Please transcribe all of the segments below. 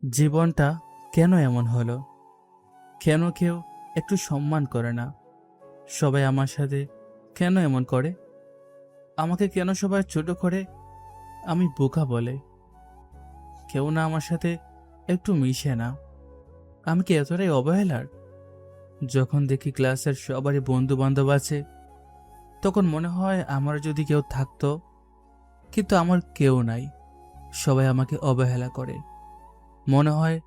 জীবনটা কেন এমন হলো? কেন কেউ একটু সম্মান করে না? সবাই আমার সাথে কেন এমন করে? আমাকে কেন সবাই ছোট করে? আমি বোকা বলে। কেউ না আমার সাথে একটু মিশে না। আমি কি এতটাই অবহেলার? যখন দেখি ক্লাসের সবারই বন্ধু বান্ধব আছে, তখন মনে হয় আমার যদি কেউ থাকতো, কিন্তু আমার কেউ নাই। সবাই আমাকে অবহেলা করে। মনে হয়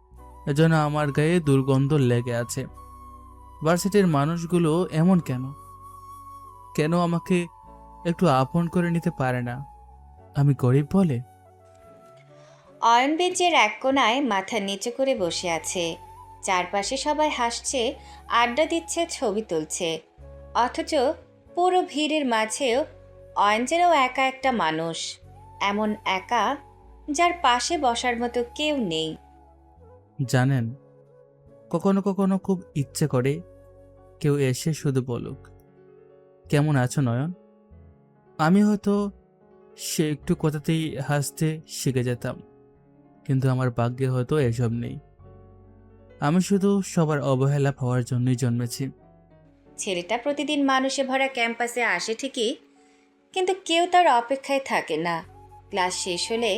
যেন আমার গায়ে দুর্গন্ধ লেগে আছে। ভার্সিটির মানুষগুলো এমন কেন? কেন আমাকে একটু আপন করে নিতে পারে না? আমি গরিব বলে? অয়ন বেঞ্চের এক কোণায় মাথা নিচু করে বসে আছে। চারপাশে সবাই হাসছে, আড্ডা দিচ্ছে, ছবি তুলছে। অথচ পুরো ভিড়ের মাঝেও অয়ন যেন একা একটা মানুষ। এমন একা, যার পাশে বসার মতো কেউ নেই। জানেন, কখনো কখনো খুব ইচ্ছে করে কেউ এসে শুধু বলুক, কেমন আছো নয়ন? আমি হয়তো সে একটু কথাতেই হাসতে শিখে যেতাম। কিন্তু আমার ভাগ্যে হয়তো এসব নেই। আমি শুধু সবার অবহেলা পাওয়ার জন্যই জন্মেছি। ছেলেটা প্রতিদিন মানুষে ভরা ক্যাম্পাসে আসে ঠিকই, কিন্তু কেউ তার অপেক্ষায় থাকে না। ক্লাস শেষ হলে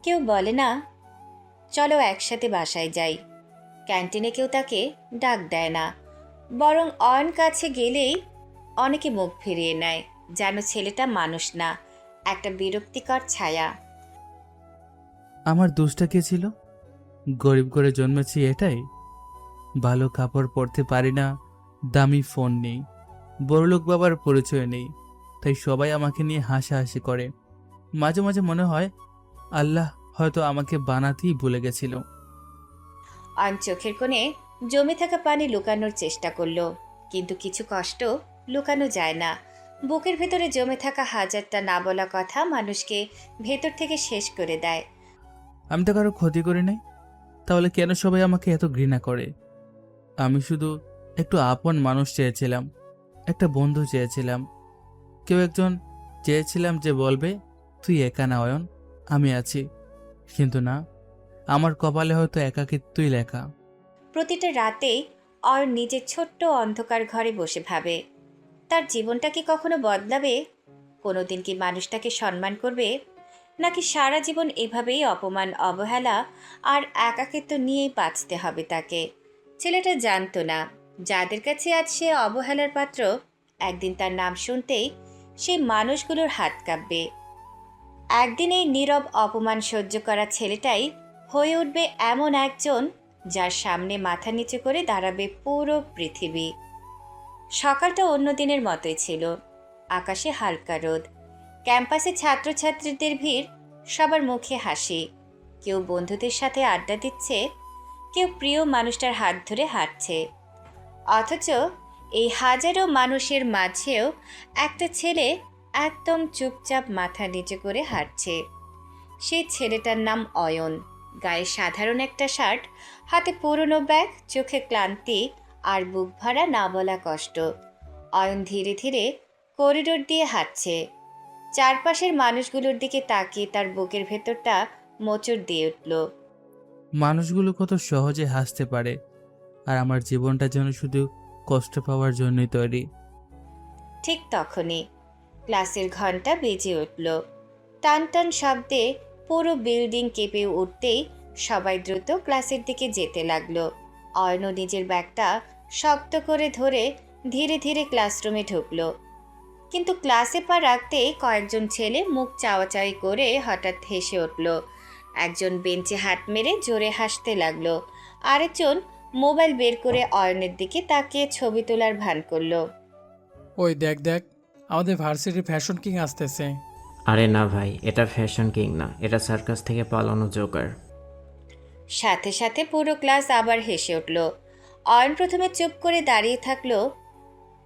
কেউ বলে না, চলো একসাথে বাসায় যাই। ক্যান্টিনে কেউ তাকে ডাক দেয় না। বরং অয়ন কাছে গেলেই অনেকে মুখ ফিরিয়ে নেয়, যেন ছেলেটা মানুষ না, একটা বিরক্তিকর ছায়া। আমার দোষটা কে ছিল? গরিব করে জন্মেছি এটাই? ভালো কাপড় পরতে পারি না, দামি ফোন নেই, বড়লোক বাবার পরিচয় নেই, তাই সবাই আমাকে নিয়ে হাসাহাসি করে। মাঝে মাঝে মনে হয় আল্লাহ হয়তো আমাকে বানাতেই ভুলে গেছিল। অয়ন চোখের কোণে জমে থাকা পানি লুকানোর চেষ্টা করলো, কিন্তু কিছু কষ্ট লুকানো যায় না। বুকের ভেতরে জমে থাকা হাজারটা না বলা কথা মানুষকে ভেতর থেকে শেষ করে দেয়। আমি তো কারো ক্ষতি করি নাই, তাহলে কেন সবাই আমাকে এত ঘৃণা করে? আমি শুধু একটু আপন মানুষ চেয়েছিলাম, একটা বন্ধু চেয়েছিলাম, কেউ একজন চেয়েছিলাম যে বলবে, তুই একা না অয়ন, আমি আছি। কিন্তু না, আমার কপালে হয়তো একাকিত্বই লেখা। প্রতিটা রাতেই অয়ন নিজের ছোট্ট অন্ধকার ঘরে বসে ভাবে, তার জীবনটা কি কখনো বদলাবে? কোনোদিন কি মানুষ তাকে সম্মান করবে? নাকি সারা জীবন এভাবেই অপমান, অবহেলা আর একাকিত্ব নিয়েই বাঁচতে হবে তাকে? ছেলেটা জানতো না, যাদের কাছে আজ সে অবহেলার পাত্র, একদিন তার নাম শুনতেই সেই মানুষগুলোর হাত কাঁপবে। একদিন এই নীরব অপমান সহ্য করা ছেলেটাই হয়ে উঠবে এমন একজন, যার সামনে মাথা নিচু করে দাঁড়াবে পুরো পৃথিবী। সকালটা অন্য দিনের মতোই ছিল। আকাশে হালকা রোদ, ক্যাম্পাসে ছাত্রছাত্রীদের ভিড়, সবার মুখে হাসি। কেউ বন্ধুদের সাথে আড্ডা দিচ্ছে, কেউ প্রিয় মানুষটার হাত ধরে হাঁটছে। অথচ এই হাজারো মানুষের মাঝেও একটা ছেলে একদম চুপচাপ মাথা নিচু করে হাঁটছে। সেই ছেলেটার নাম অয়ন। গায়ে সাধারণ একটা শার্ট, হাতে পুরনো ব্যাগ, চোখে ক্লান্তি আর বুক ভরা না বলা কষ্ট। অয়ন ধীরে ধীরে করিডোর দিয়ে হাঁটছে। চারপাশের মানুষগুলোর দিকে তাকিয়ে তার বুকের ভেতরটা মোচড় দিয়ে উঠল। মানুষগুলো কত সহজে হাসতে পারে, আর আমার জীবনটা যেন শুধু কষ্ট পাওয়ার জন্যই তৈরি। ঠিক তখনই ক্লাসের ঘন্টা বেজে উঠল। টান টান শব্দে পুরো বিল্ডিং কেঁপে উঠতেই সবাই দ্রুত ক্লাসের দিকে যেতে লাগলো। অয়নও নিজের ব্যাগটা শক্ত করে ধরে ধীরে ধীরে ক্লাসরুমে ঢুকলো। কিন্তু ক্লাসে পা রাখতেই কয়েকজন ছেলে মুখ চাওয়াচাওয়ি করে হঠাৎ হেসে উঠল। একজন বেঞ্চে হাত মেরে জোরে হাসতে লাগলো। আরেকজন মোবাইল বের করে অয়নের দিকে তাকিয়ে ছবি তোলার ভান করলো। ওই দেখ দেখ, আমাদের ভার্সিটির ফ্যাশন কিং আসতেছে। আরে না ভাই, এটা ফ্যাশন কিং না, এটা সার্কাস থেকে পালানো জোকার। সাথে সাথে পুরো ক্লাস আবার হেসে উঠল। অয়ন প্রথমে চুপ করে দাঁড়িয়ে থাকলো।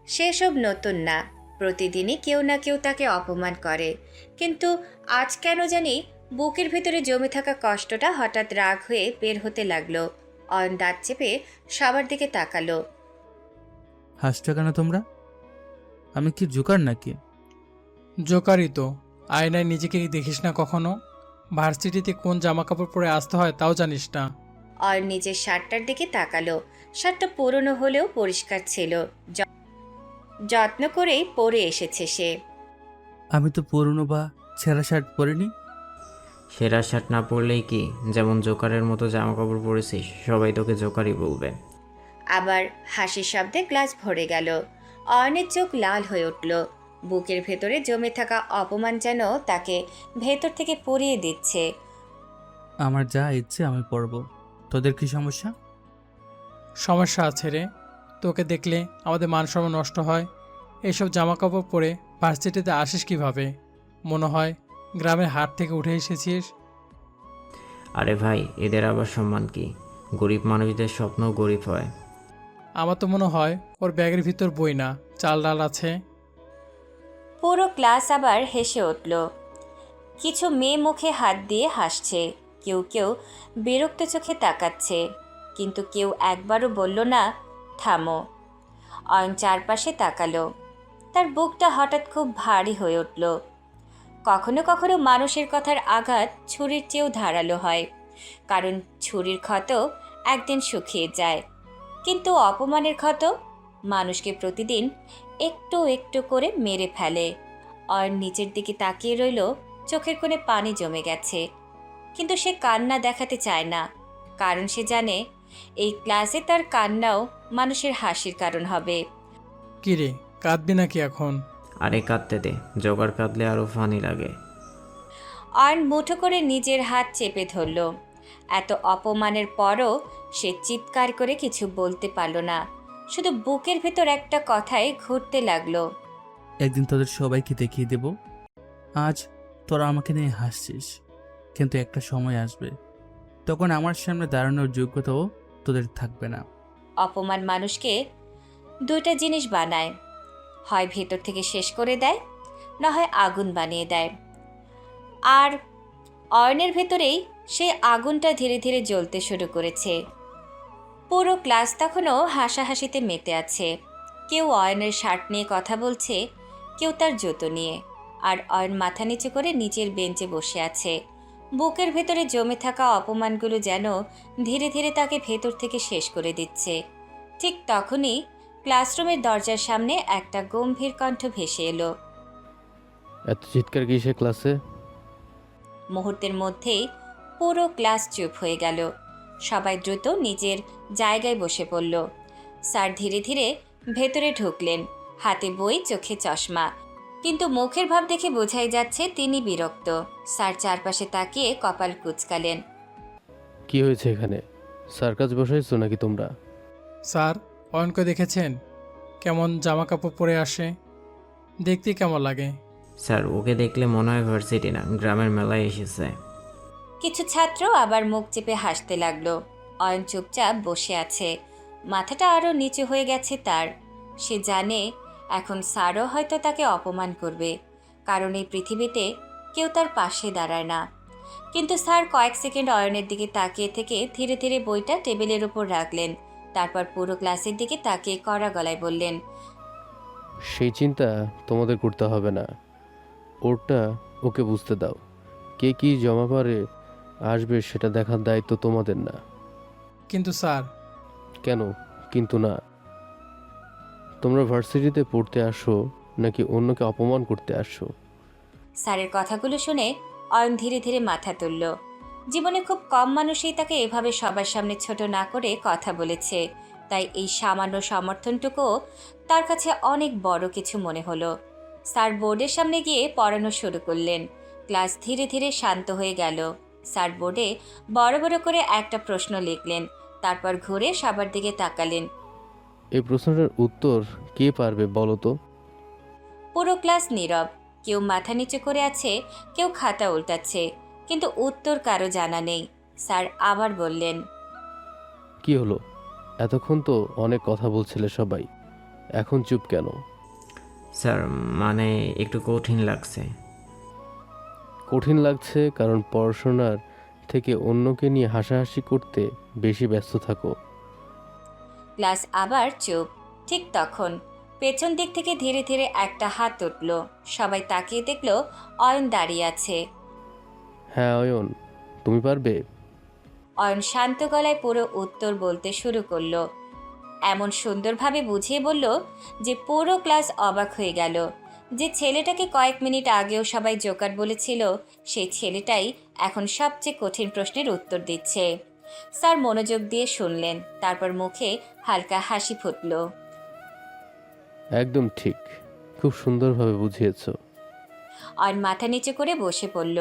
সেসব নতুন না, প্রতিদিনই কেউ না কেউ তাকে অপমান করে। কিন্তু আজ কেন জানি বুকের ভেতরে জমে থাকা কষ্টটা হঠাৎ রাগ হয়ে বের হতে লাগলো। অয়ন দাঁত চেপে সবার দিকে তাকালো। হাসছো কেন তোমরা? আমি কি জোকার নাকি? জোকারই তো। আয়নায় নিজেকে দেখিস না কখনো? ভার্সিটিতে কোন জামা কাপড় পরে আসতে হয় তাও জানিস না। অয়ন নিজের শার্টটার দিকে তাকালো। শার্টটা পুরনো হলেও পরিষ্কার ছিল। যত্ন করেই পরে এসেছে সে। আমি তো পুরনো বা ছেঁড়া শার্ট পরিনি। সেরা শার্ট না পরলেই কি, যেমন জোকারের মতো জামা কাপড় পরেছিস, সবাই তোকে জোকারই বলবে। আবার হাসির শব্দে গ্লাস ভরে গেল। অয়নের চোখ লাল হয়ে উঠল। বুকের ভেতরে জমে থাকা অপমান যেন তাকে ভেতর থেকে পরিয়ে দিচ্ছে। আমার যা ইচ্ছে আমি পরব, তোদের কি সমস্যা? সমস্যা আছে রে, তোকে দেখলে আমাদের মান সম্মান নষ্ট হয়। এইসব জামা কাপড় পরে ভার্সিটিতে আসিস কিভাবে? মনে হয় গ্রামের হাট থেকে উঠে এসেছিস। আরে ভাই, এদের আবার সম্মান কি? গরিব মানুষদের স্বপ্ন গরিব হয়। আমার তো মনে হয় ওর ব্যাগের ভিতর বই না, চাল ডাল আছে। পুরো ক্লাস আবার হেসে উঠল। কিছু মেয়ে মুখে হাত দিয়ে হাসছে, কেউ কেউ বিরক্ত চোখে তাকাচ্ছে, কিন্তু কেউ একবারও বলল না থামো। অয়ন চারপাশে তাকালো। তার বুকটা হঠাৎ খুব ভারী হয়ে উঠল। কখনো কখনো মানুষের কথার আঘাত ছুরির চেয়েও ধারালো হয়, কারণ ছুরির ক্ষত একদিন শুকিয়ে যায়, কিন্তু অপমানের ক্ষত মানুষকে প্রতিদিন একটু একটু করে মেরে ফেলে। অয়ন নিচের দিকে তাকিয়ে রইল। চোখের কোণে পানি জমে গেছে, কিন্তু সে কান্না দেখাতে চায় না, কারণ সে জানে এই ক্লাসে তার কান্নাও মানুষের হাসির কারণ হবে। কি রে, কাঁদবি নাকি এখন? আরে কাঁদতে দে, জোকার কাঁদলে আরও ফানি লাগে। অয়ন মুঠো করে নিজের হাত চেপে ধরল। এত অপমানের পরও সে চিৎকার করে কিছু বলতে পারল না, শুধু বুকের ভেতর একটা কথাই ঘুরতে লাগলো। একদিন তোদের সবাইকে দেখিয়ে দেব। আজ তোরা আমাকে নিয়ে হাসছিস, কিন্তু একটা সময় আসবে তখন আমার সামনে দাঁড়ানোর যোগ্যতাও তোদের থাকবে না। অপমান মানুষকে দুইটা জিনিস বানায়, হয় ভেতর থেকে শেষ করে দেয়, না হয় আগুন বানিয়ে দেয়। আর অয়নের ভেতরেই সেই আগুনটা ধীরে ধীরে জ্বলতে শুরু করেছে। পুরো ক্লাস তখনও হাসাহাসিতে মেতে আছে। কেউ অয়নের শার্ট নিয়ে কথা বলছে, কেউ তার জুতো নিয়ে। আর অয়ন মাথা নিচু করে নিচের বেঞ্চে বসে আছে। বুকের ভেতরে জমে থাকা অপমানগুলো যেন ধীরে ধীরে তাকে ভেতর থেকে শেষ করে দিচ্ছে। ঠিক তখনই ক্লাসরুমের দরজার সামনে একটা গম্ভীর কণ্ঠ ভেসে এলো। এত চিৎকার কিসে ক্লাসে? মুহূর্তের মধ্যেই পুরো ক্লাস চুপ হয়ে গেল। সবাই দ্রুত নিজের জায়গায় বসে পড়ল। স্যার ধীরে ধীরে ভেতরে ঢুকলেন, হাতে বই, চোখে চশমা, কিন্তু মুখের ভাব দেখে বোঝাই যাচ্ছে তিনি বিরক্ত। স্যার চারপাশে তাকিয়ে কপাল কুঁচকালেন। কি হয়েছে এখানে? সার্কাস বসাইছো নাকি তোমরা? স্যার, অয়নকে দেখেছেন কেমন জামা কাপড় পরে আসে? দেখতে কেমন লাগে? স্যার, ওকে দেখলে মনে হয় ভার্সিটি না, গ্রামের মেলায় এসেছে। কিছু ছাত্র আবার মুখ চেপে হাসতে লাগলো। অয়ন চুপচাপ বসে আছে, মাথাটা আরও নিচু হয়ে গেছে তার। সে জানে এখন স্যারও হয়তো তাকে অপমান করবে, কারণ এই পৃথিবীতে কেউ তার পাশে দাঁড়ায় না। কিন্তু স্যার কয়েক সেকেন্ড অয়নের দিকে তাকিয়ে থেকে ধীরে ধীরে বইটা টেবিলের উপর রাখলেন। তারপর পুরো ক্লাসের দিকে তাকিয়ে কড়া গলায় বললেন, সেই চিন্তা তোমাদের করতে হবে না, ওরটা ওকে বুঝতে দাও। কে কি জমা পারে আসবে সেটা দেখার দায়িত্ব তোমাদের না। কিন্তু স্যার। কেন কিন্তু না? তোমরা ভার্সিটিতে পড়তে আসো নাকি অন্যকে অপমান করতে আসো? স্যারের কথাগুলো শুনে অয়ন ধীরে ধীরে মাথা তুলল। জীবনে খুব কম মানুষই তাকে এভাবে সবার সামনে ছোট না করে কথা বলেছে, তাই এই সামান্য সমর্থনটুকুও তার কাছে অনেক বড় কিছু মনে হলো। স্যার বোর্ডের সামনে গিয়ে পড়ানো শুরু করলেন। ক্লাস ধীরে ধীরে শান্ত হয়ে গেল। স্যার বোর্ডে বড় বড় করে একটা প্রশ্ন লিখলেন, তারপর ঘুরে সবার দিকে তাকালেন। এই প্রশ্নটার উত্তর কে পারবে বলো তো? পুরো ক্লাস নীরব, কেউ মাথা নিচু করে আছে, কেউ খাতা উল্টাচ্ছে, কিন্তু উত্তর কারো জানা নেই। স্যার আবার বললেন, কি হলো? এতক্ষণ তো অনেক কথা বলছিলে সবাই, এখন চুপ কেন? স্যার, মানে একটু কঠিন লাগছে। কঠিন লাগছে কারণ পড়াশোনার থেকে অন্যকে নিয়ে হাসাহাসি করতে বেশি ব্যস্ত থাকো। ক্লাস আবার চুপ। ঠিক তখন পেছন দিক থেকে ধীরে ধীরে একটা হাত উঠল। সবাই তাকিয়ে দেখলো অয়ন দাঁড়িয়ে আছে। হ্যাঁ অয়ন, তুমি পারবে? অয়ন শান্ত গলায় পুরো উত্তর বলতে শুরু করলো, এমন সুন্দরভাবে বুঝিয়ে বলল যে পুরো ক্লাস অবাক হয়ে গেল। যে ছেলেটাকে কয়েক মিনিট আগেও সবাই জোকার বলেছিল, সেই ছেলেটাই এখন সবচেয়ে কঠিন প্রশ্নের উত্তর দিচ্ছে। স্যার মনোযোগ দিয়ে শুনলেন, তারপর মুখে হালকা হাসি ফুটল। একদম ঠিক, খুব সুন্দরভাবে বুঝিয়েছো। অয়ন মাথা নিচু করে বসে পড়ল,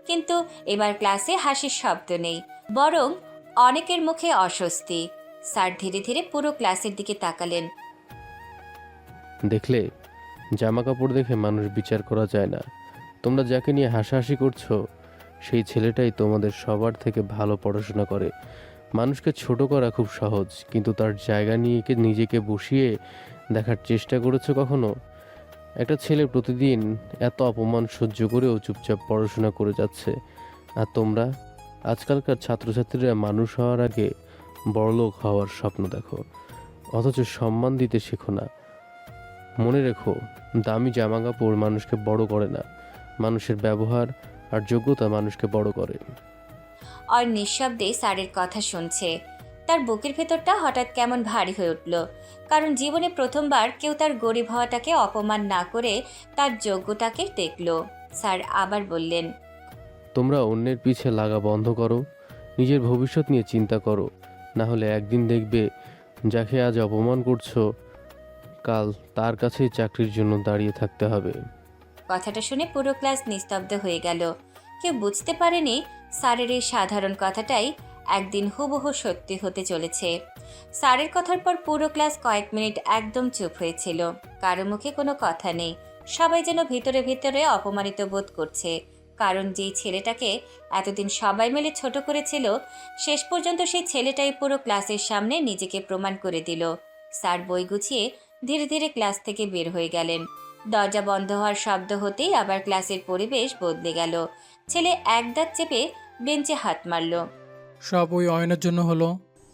কিন্তু এবার ক্লাসে হাসির শব্দ নেই, বরং অনেকের মুখে অস্বস্তি। স্যার ধীরে ধীরে পুরো ক্লাসের দিকে তাকালেন। দেখলে, জামা কাপড় দেখে মানুষ বিচার করা যায় না। তোমরা যাকে নিয়ে হাসাহাসি করছো, সেই ছেলেটাই তোমাদের সবার থেকে ভালো পড়াশোনা করে। মানুষকে ছোট করা খুব সহজ, কিন্তু তার জায়গা নিয়ে নিজেকে বসিয়ে দেখার চেষ্টা করেছো কখনো? একটা ছেলে প্রতিদিন এত অপমান সহ্য করেও চুপচাপ পড়াশোনা করে যাচ্ছে, আর তোমরা আজকালকার ছাত্রছাত্রীরা মানুষ হওয়ার আগে বড়লোক হওয়ার স্বপ্ন দেখো, অথচ সম্মান দিতে শেখো না। মনে রেখো, দামি জামা কাপড় মানুষকে বড় করে না, মানুষের ব্যবহার আর যোগ্যতা মানুষকে বড় করে। অয়ন নিঃশব্দে স্যারের কথা শুনছে। তার বুকের ভেতরটা হঠাৎ কেমন ভারী হয়ে উঠল, কারণ জীবনে প্রথমবার কেউ তার গরিব হওয়াটাকে অপমান না করে তার যোগ্যতাকে দেখল। স্যার আবার বললেন, তোমরা অন্যের পিছে লাগা বন্ধ করো, নিজের ভবিষ্যৎ নিয়ে চিন্তা করো, না হলে একদিন দেখবে যাকে আজ অপমান করছো, কাল তার কাছেই চাকরির জন্য দাঁড়িয়ে থাকতে হবে। কথাটা শুনে পুরো ক্লাস নিস্তব্ধ হয়ে গেল। কেউ বুঝতে পারেনি স্যারের এই সাধারণ কথাটাই একদিন হুবহু সত্যি হতে চলেছে। স্যারের কথার পর পুরো ক্লাস কয়েক মিনিট একদম চুপ হয়েছিল। কারো মুখে কোনো কথা নেই, সবাই যেন ভিতরে ভিতরে অপমানিত বোধ করছে, কারণ যেই ছেলেটাকে এতদিন সবাই মিলে ছোট করেছিল, শেষ পর্যন্ত সেই ছেলেটাই পুরো ক্লাসের সামনে নিজেকে প্রমাণ করে দিল। স্যার বই গুছিয়ে ধীরে ধীরে ক্লাস থেকে বের হয়ে গেলেন। দরজা বন্ধ হওয়ার শব্দ হতেই আবার ক্লাসের পরিবেশ বদলে গেল। ছেলে এক দাঁত চেপে বেঞ্চে হাত মারল। সব ওই অয়নের জন্য হলো।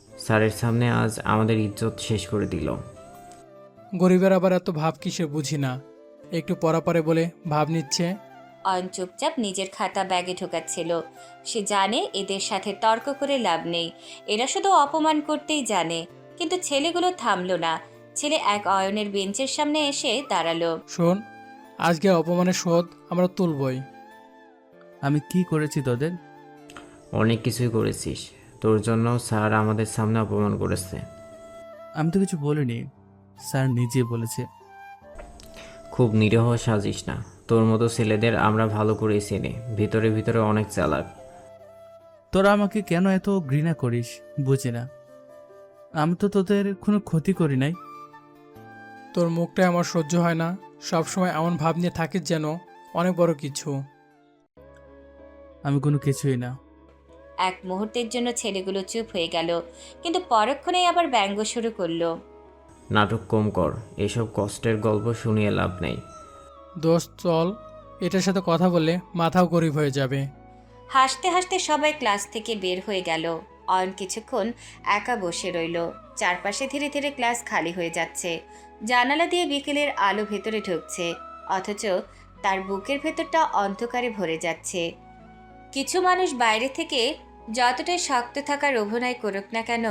স্যারের সামনে আজ আমাদের ইজ্জত শেষ করে দিল। গরিবের আবার এত ভাব কিসে বুঝি না, একটু পরে বলে ভাব নিচ্ছে। অয়ন চুপচাপ নিজের খাতা ব্যাগে ঢোকাচ্ছিল। সে জানে এদের সাথে তর্ক করে লাভ নেই, এরা শুধু অপমান করতেই জানে। কিন্তু ছেলেগুলো থামলো না। ছেলে এক অয়নের বেঞ্চের সামনে এসে দাঁড়ালো। শোন, আজকে অপমানের শোধ আমরা তুলবই। আমি কি করেছি তোদের? অনেক কিছুই করেছিস, তোর জন্য স্যার আমাদের সামনে অপমান করেছে। আমি তো কিছু বলিনি, স্যার নিজে বলেছে। খুব নিরীহ সাজিস না, তোর মতো ছেলেদের আমরা ভালো করেই চিনি, ভিতরে ভিতরে অনেক চালাক। তোরা আমাকে কেন এত ঘৃণা করিস বুঝি না। আমি তো তোদের কোনো ক্ষতি করি নাই। তোর মুখটাই আমার সহ্য হয় না, সবসময় এমন ভাব নিয়ে থাকিস যেন অনেক বড় কিছু। আমি কোনো কিছুই না। এক মুহূর্তের জন্য ছেলেগুলো চুপ হয়ে গেল, কিন্তু পরক্ষণেই আবার ব্যঙ্গ শুরু করলো। নাটক কম কর, এসব কষ্টের গল্প শুনিয়ে লাভ নেই। দোস্ত চল, এটার সাথে কথা বললে মাথাও গরিব হয়ে যাবে। হাসতে হাসতে সবাই ক্লাস থেকে বের হয়ে গেল। অয়ন কিছুক্ষণ একা বসে রইল। চারপাশে ধীরে ধীরে ক্লাস খালি হয়ে যাচ্ছে। জানালা দিয়ে বিকেলের আলো ভেতরে ঢুকছে, অথচ তার বুকের ভেতরটা অন্ধকারে ভরে যাচ্ছে। কিছু মানুষ বাইরে থেকে যতটাই শক্ত থাকার অভিনয় করুক না কেন,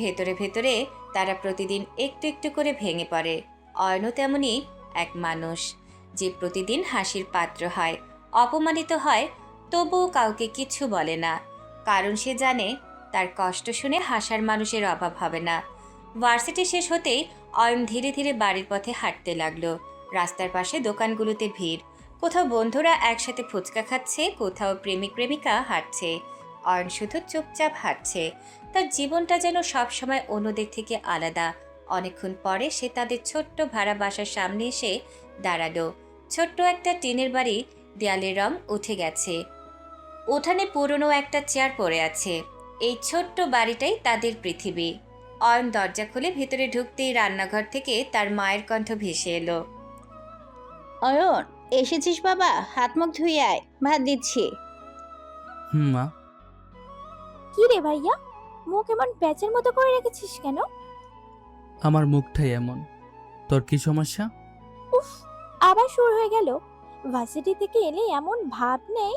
ভেতরে ভেতরে তারা প্রতিদিন একটু একটু করে ভেঙে পড়ে। অয়নও তেমনই এক মানুষ, যে প্রতিদিন হাসির পাত্র হয়, অপমানিত হয়, তবুও কাউকে কিছু বলে না, কারণ সে জানে তার কষ্ট শুনে হাসার মানুষের অভাব হবে না। ভার্সিটি শেষ হতেই অয়ন ধীরে ধীরে বাড়ির পথে হাঁটতে লাগলো। রাস্তার পাশে দোকানগুলোতে ভিড়, কোথাও বন্ধুরা একসাথে ফুচকা খাচ্ছে, কোথাও প্রেমিক প্রেমিকা হাঁটছে। অয়ন শুধু চুপচাপ হাঁটছে। তার জীবনটা যেন সবসময় অন্যদের থেকে আলাদা। অনেকক্ষণ পরে সে তাদের ছোট্ট ভাড়া বাসার সামনে এসে দাঁড়ালো। ছোট্ট একটা টিনের বাড়ি, দেয়ালের রং উঠে গেছে, উঠানে পুরনো একটা চেয়ার পড়ে আছে। এই ছোট্ট বাড়িটাই তাদের পৃথিবী। অয়ন দরজা খুলে ভেতরে ঢুকতেই রান্নাঘর থেকে তার মায়ের কণ্ঠ ভেসে এলো। অয়ন, এসেছিস বাবা? হাত মুখ ধুয়ে আয়, ভাত দিচ্ছি। মা। কি রে ভাইয়া, মুখ এমন প্যাচের মতো করে রেখেছিস কেন? আমার মুখটাই এমন, তোর কি সমস্যা? উফ, আবার শুরু হয়ে গেল। ভার্সিটি থেকে এলে এমন ভাব নেই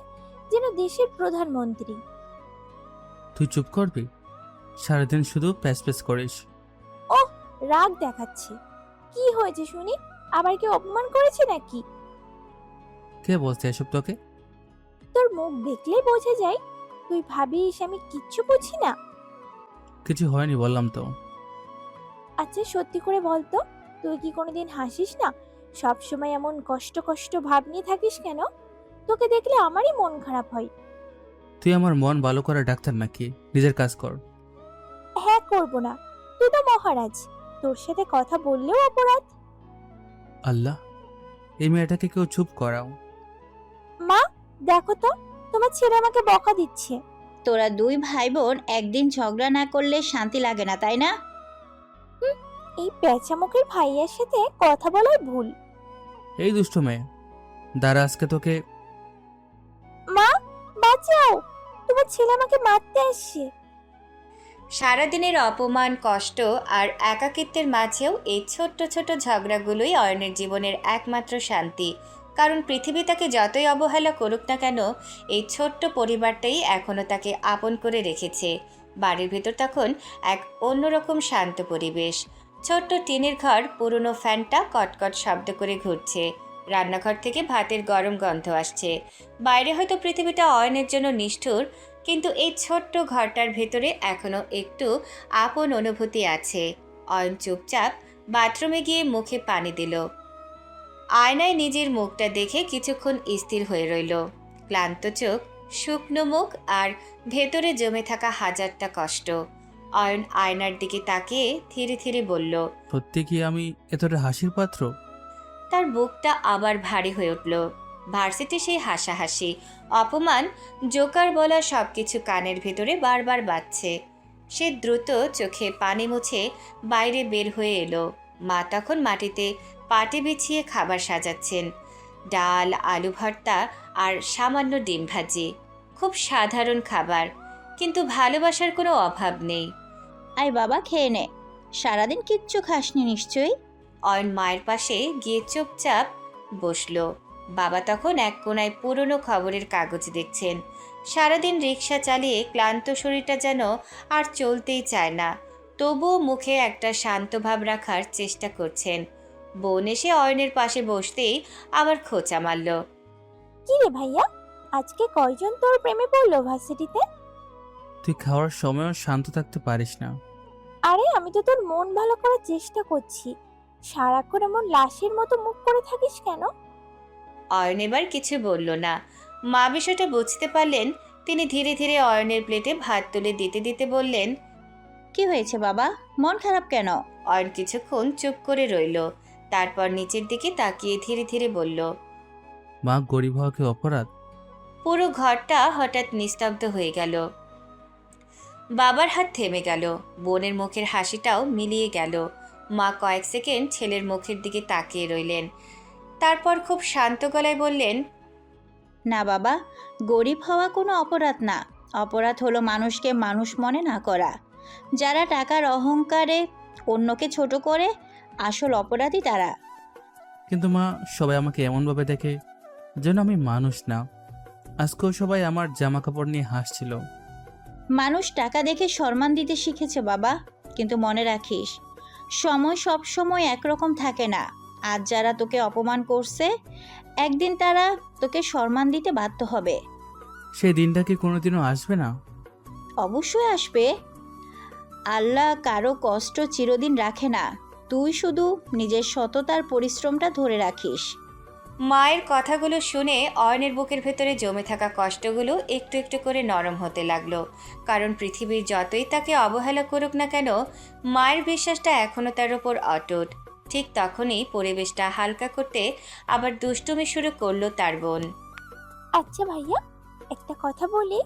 যেন দেশের প্রধানমন্ত্রী। তুই চুপ করবি? সারাদিন শুধু প্যাস প্যাস করিস। ওহ, রাগ দেখাচ্ছে। কি হয়েছে শুনি? আবার কি অপমান করেছে নাকি? কে বলছে এসব তোকে? তোর মুখ দেখলেই বোঝা যায় তুই ভাবিস আমি কিচ্ছু বুঝি না। কিছু হয়নি বললাম তো। আচ্ছা সত্যি করে বলতো, তুই কি কোনোদিন হাসিস না? সব সময় এমন কষ্ট কষ্ট ভাব নিয়ে থাকিস কেন? তোকে দেখলে আমারই মন খারাপ হয়। তুই আমার মন ভালো করা ডাক্তার নাকি? নিজের কাজ কর। হ্যাঁ, করবো না। তুই তো মহারাজ, তোর সাথে কথা বললেও অপরাধ। আল্লাহ, এই মেয়েটাকে কেউ চুপ করাও। মা, দেখো তো, তোমার ছেলে আমাকে বকা দিচ্ছে। তোরা দুই ভাই বোন একদিন ঝগড়া না করলে শান্তি লাগে না, তাই না? এই পেঁচা মুখের ভাইয়ের সাথে কথা বলাই ভুল। এই দুষ্ট মেয়ে, দাঁড়া আজকে তোকে। মা, বাঁচাও, তোমার ছেলে আমাকে মারতে আসছে। সারাদিনের অপমান, কষ্ট আর একাকিত্বের মাঝেও এই ছোট্ট ছোট্ট ঝগড়াগুলোই অয়নের জীবনের একমাত্র শান্তি। কারণ পৃথিবী তাকে যতই অবহেলা করুক না কেন, এই ছোট্ট পরিবারটাই এখনও তাকে আপন করে রেখেছে। বাড়ির ভেতর তখন এক অন্যরকম শান্ত পরিবেশ। ছোট্ট টিনের ঘর, পুরনো ফ্যানটা কটকট শব্দ করে ঘুরছে। রান্নাঘর থেকে ভাতের গরম গন্ধ আসছে। বাইরে হয়তো পৃথিবীটা অয়নের জন্য নিষ্ঠুর, কিন্তু এই ছোট্ট ঘরটার ভেতরে এখনো একটু আপন অনুভূতি আছে। অয়ন চুপচাপ বাথরুমে গিয়ে মুখে পানি দিল। আয়নায় নিজের মুখটা দেখে কিছুক্ষণ স্থির হয়ে রইল। ক্লান্ত চোখ, শুকনো মুখ আর ভেতরে জমে থাকা হাজারটা কষ্ট। অয়ন আয়নার দিকে তাকিয়ে ধীরে ধীরে বলল, সত্যি কি আমি এতটা হাসির পাত্র? তার বুকটা আবার ভারী হয়ে উঠল। ভার্সিটি সেই হাসাহাসি, অপমান, জোকার বলা সব কিছু কানের ভেতরে বারবার বাজছে। সে দ্রুত চোখে পানি মুছে বাইরে বের হয়ে এলো। মা তখন মাটিতে পাটি বিছিয়ে খাবার সাজাচ্ছেন। ডাল, আলু ভর্তা আর সামান্য ডিম ভাজি। খুব সাধারণ খাবার, কিন্তু ভালোবাসার কোনো অভাব নেই। আয় বাবা, খেয়ে নে। সারাদিন কিচ্ছু খাসনি নিশ্চয়ই। অয়ন মায়ের পাশে গিয়ে চুপচাপ বসল। বাবা তখন এক কোনায় পুরনো খবরের কাগজ দেখছেন। সারাদিন রিক্সা চালিয়ে ক্লান্ত শরীরটা যেন আর চলতেই চায় না, তবুও মুখে একটা শান্ত ভাব রাখার চেষ্টা করছেন। বোন এসে অয়নের পাশে বসতেই আবার খোঁচা মারল। কি রে ভাইয়া, আজকে কয়জন তোর প্রেমে পড়লো ভার্সিটিতে? তুই খাওয়ার সময়ও শান্ত থাকতে পারিস না। আরে আমি তো তোর মন ভালো করার চেষ্টা করছি, সারাক্ষণ এমন লাশের মতো মুখ করে থাকিস কেন? অয়ন এবার কিছু বলল না। মা বিষয়টা বুঝতে পারলেন। তিনি ধীরে ধীরে অয়নের প্লেটে ভাত তুলে দিতে দিতে বললেন, কি হয়েছে বাবা, মন খারাপ কেন? অয়ন কিছুক্ষণ চুপ করে রইল। তারপর নিচের দিকে তাকিয়ে ধীরে ধীরে বলল, মা গরিব হওয়া কি অপরাধ? পুরো ঘরটা হঠাৎ নিস্তব্ধ হয়ে গেল। বাবার হাত থেমে গেল, বোনের মুখের হাসিটাও মিলিয়ে গেল। মা কয়েক সেকেন্ড ছেলের মুখের দিকে তাকিয়ে রইলেন। তারপর খুব শান্ত গলায় বললেন, না বাবা, গরিব হওয়া কোনো অপরাধ না। অপরাধ হলো মানুষকে মানুষ মনে না করা। যারা টাকার অহংকারে অন্যকে ছোট করে, আসল অপরাধী তারা। কিন্তু মা, সবাই আমাকে এমনভাবে দেখে যেন আমি মানুষ না। আজকেও সবাই আমার জামা কাপড় নিয়ে হাসছিল। মানুষ টাকা দেখে সম্মান দিতে শিখেছে বাবা, কিন্তু মনে রাখিস, সময় সব সময় একরকম থাকে না। আজ যারা তোকে অপমান করছে, একদিন তারা তোকে সম্মান দিতে বাধ্য হবে। সেই দিনটা কি কোনোদিনও আসবে না? অবশ্যই আসবে। আল্লাহ কারো কষ্ট চিরদিন রাখে না। তুই শুধু নিজের সততার পরিশ্রমটা ধরে রাখিস। মায়ের কথাগুলো শুনে অয়নের বুকের ভেতরে জমে থাকা কষ্টগুলো একটু একটু করে নরম হতে লাগলো। কারণ পৃথিবীর যতই তাকে অবহেলা করুক না কেন, মায়ের বিশ্বাসটা এখনও তার ওপর অটুট। ঠিক তখনই পরিবেশটা হালকা করতে আবার দুষ্টুমি শুরু করলো তার বোন। আচ্ছা ভাইয়া, একটা কথা বলি।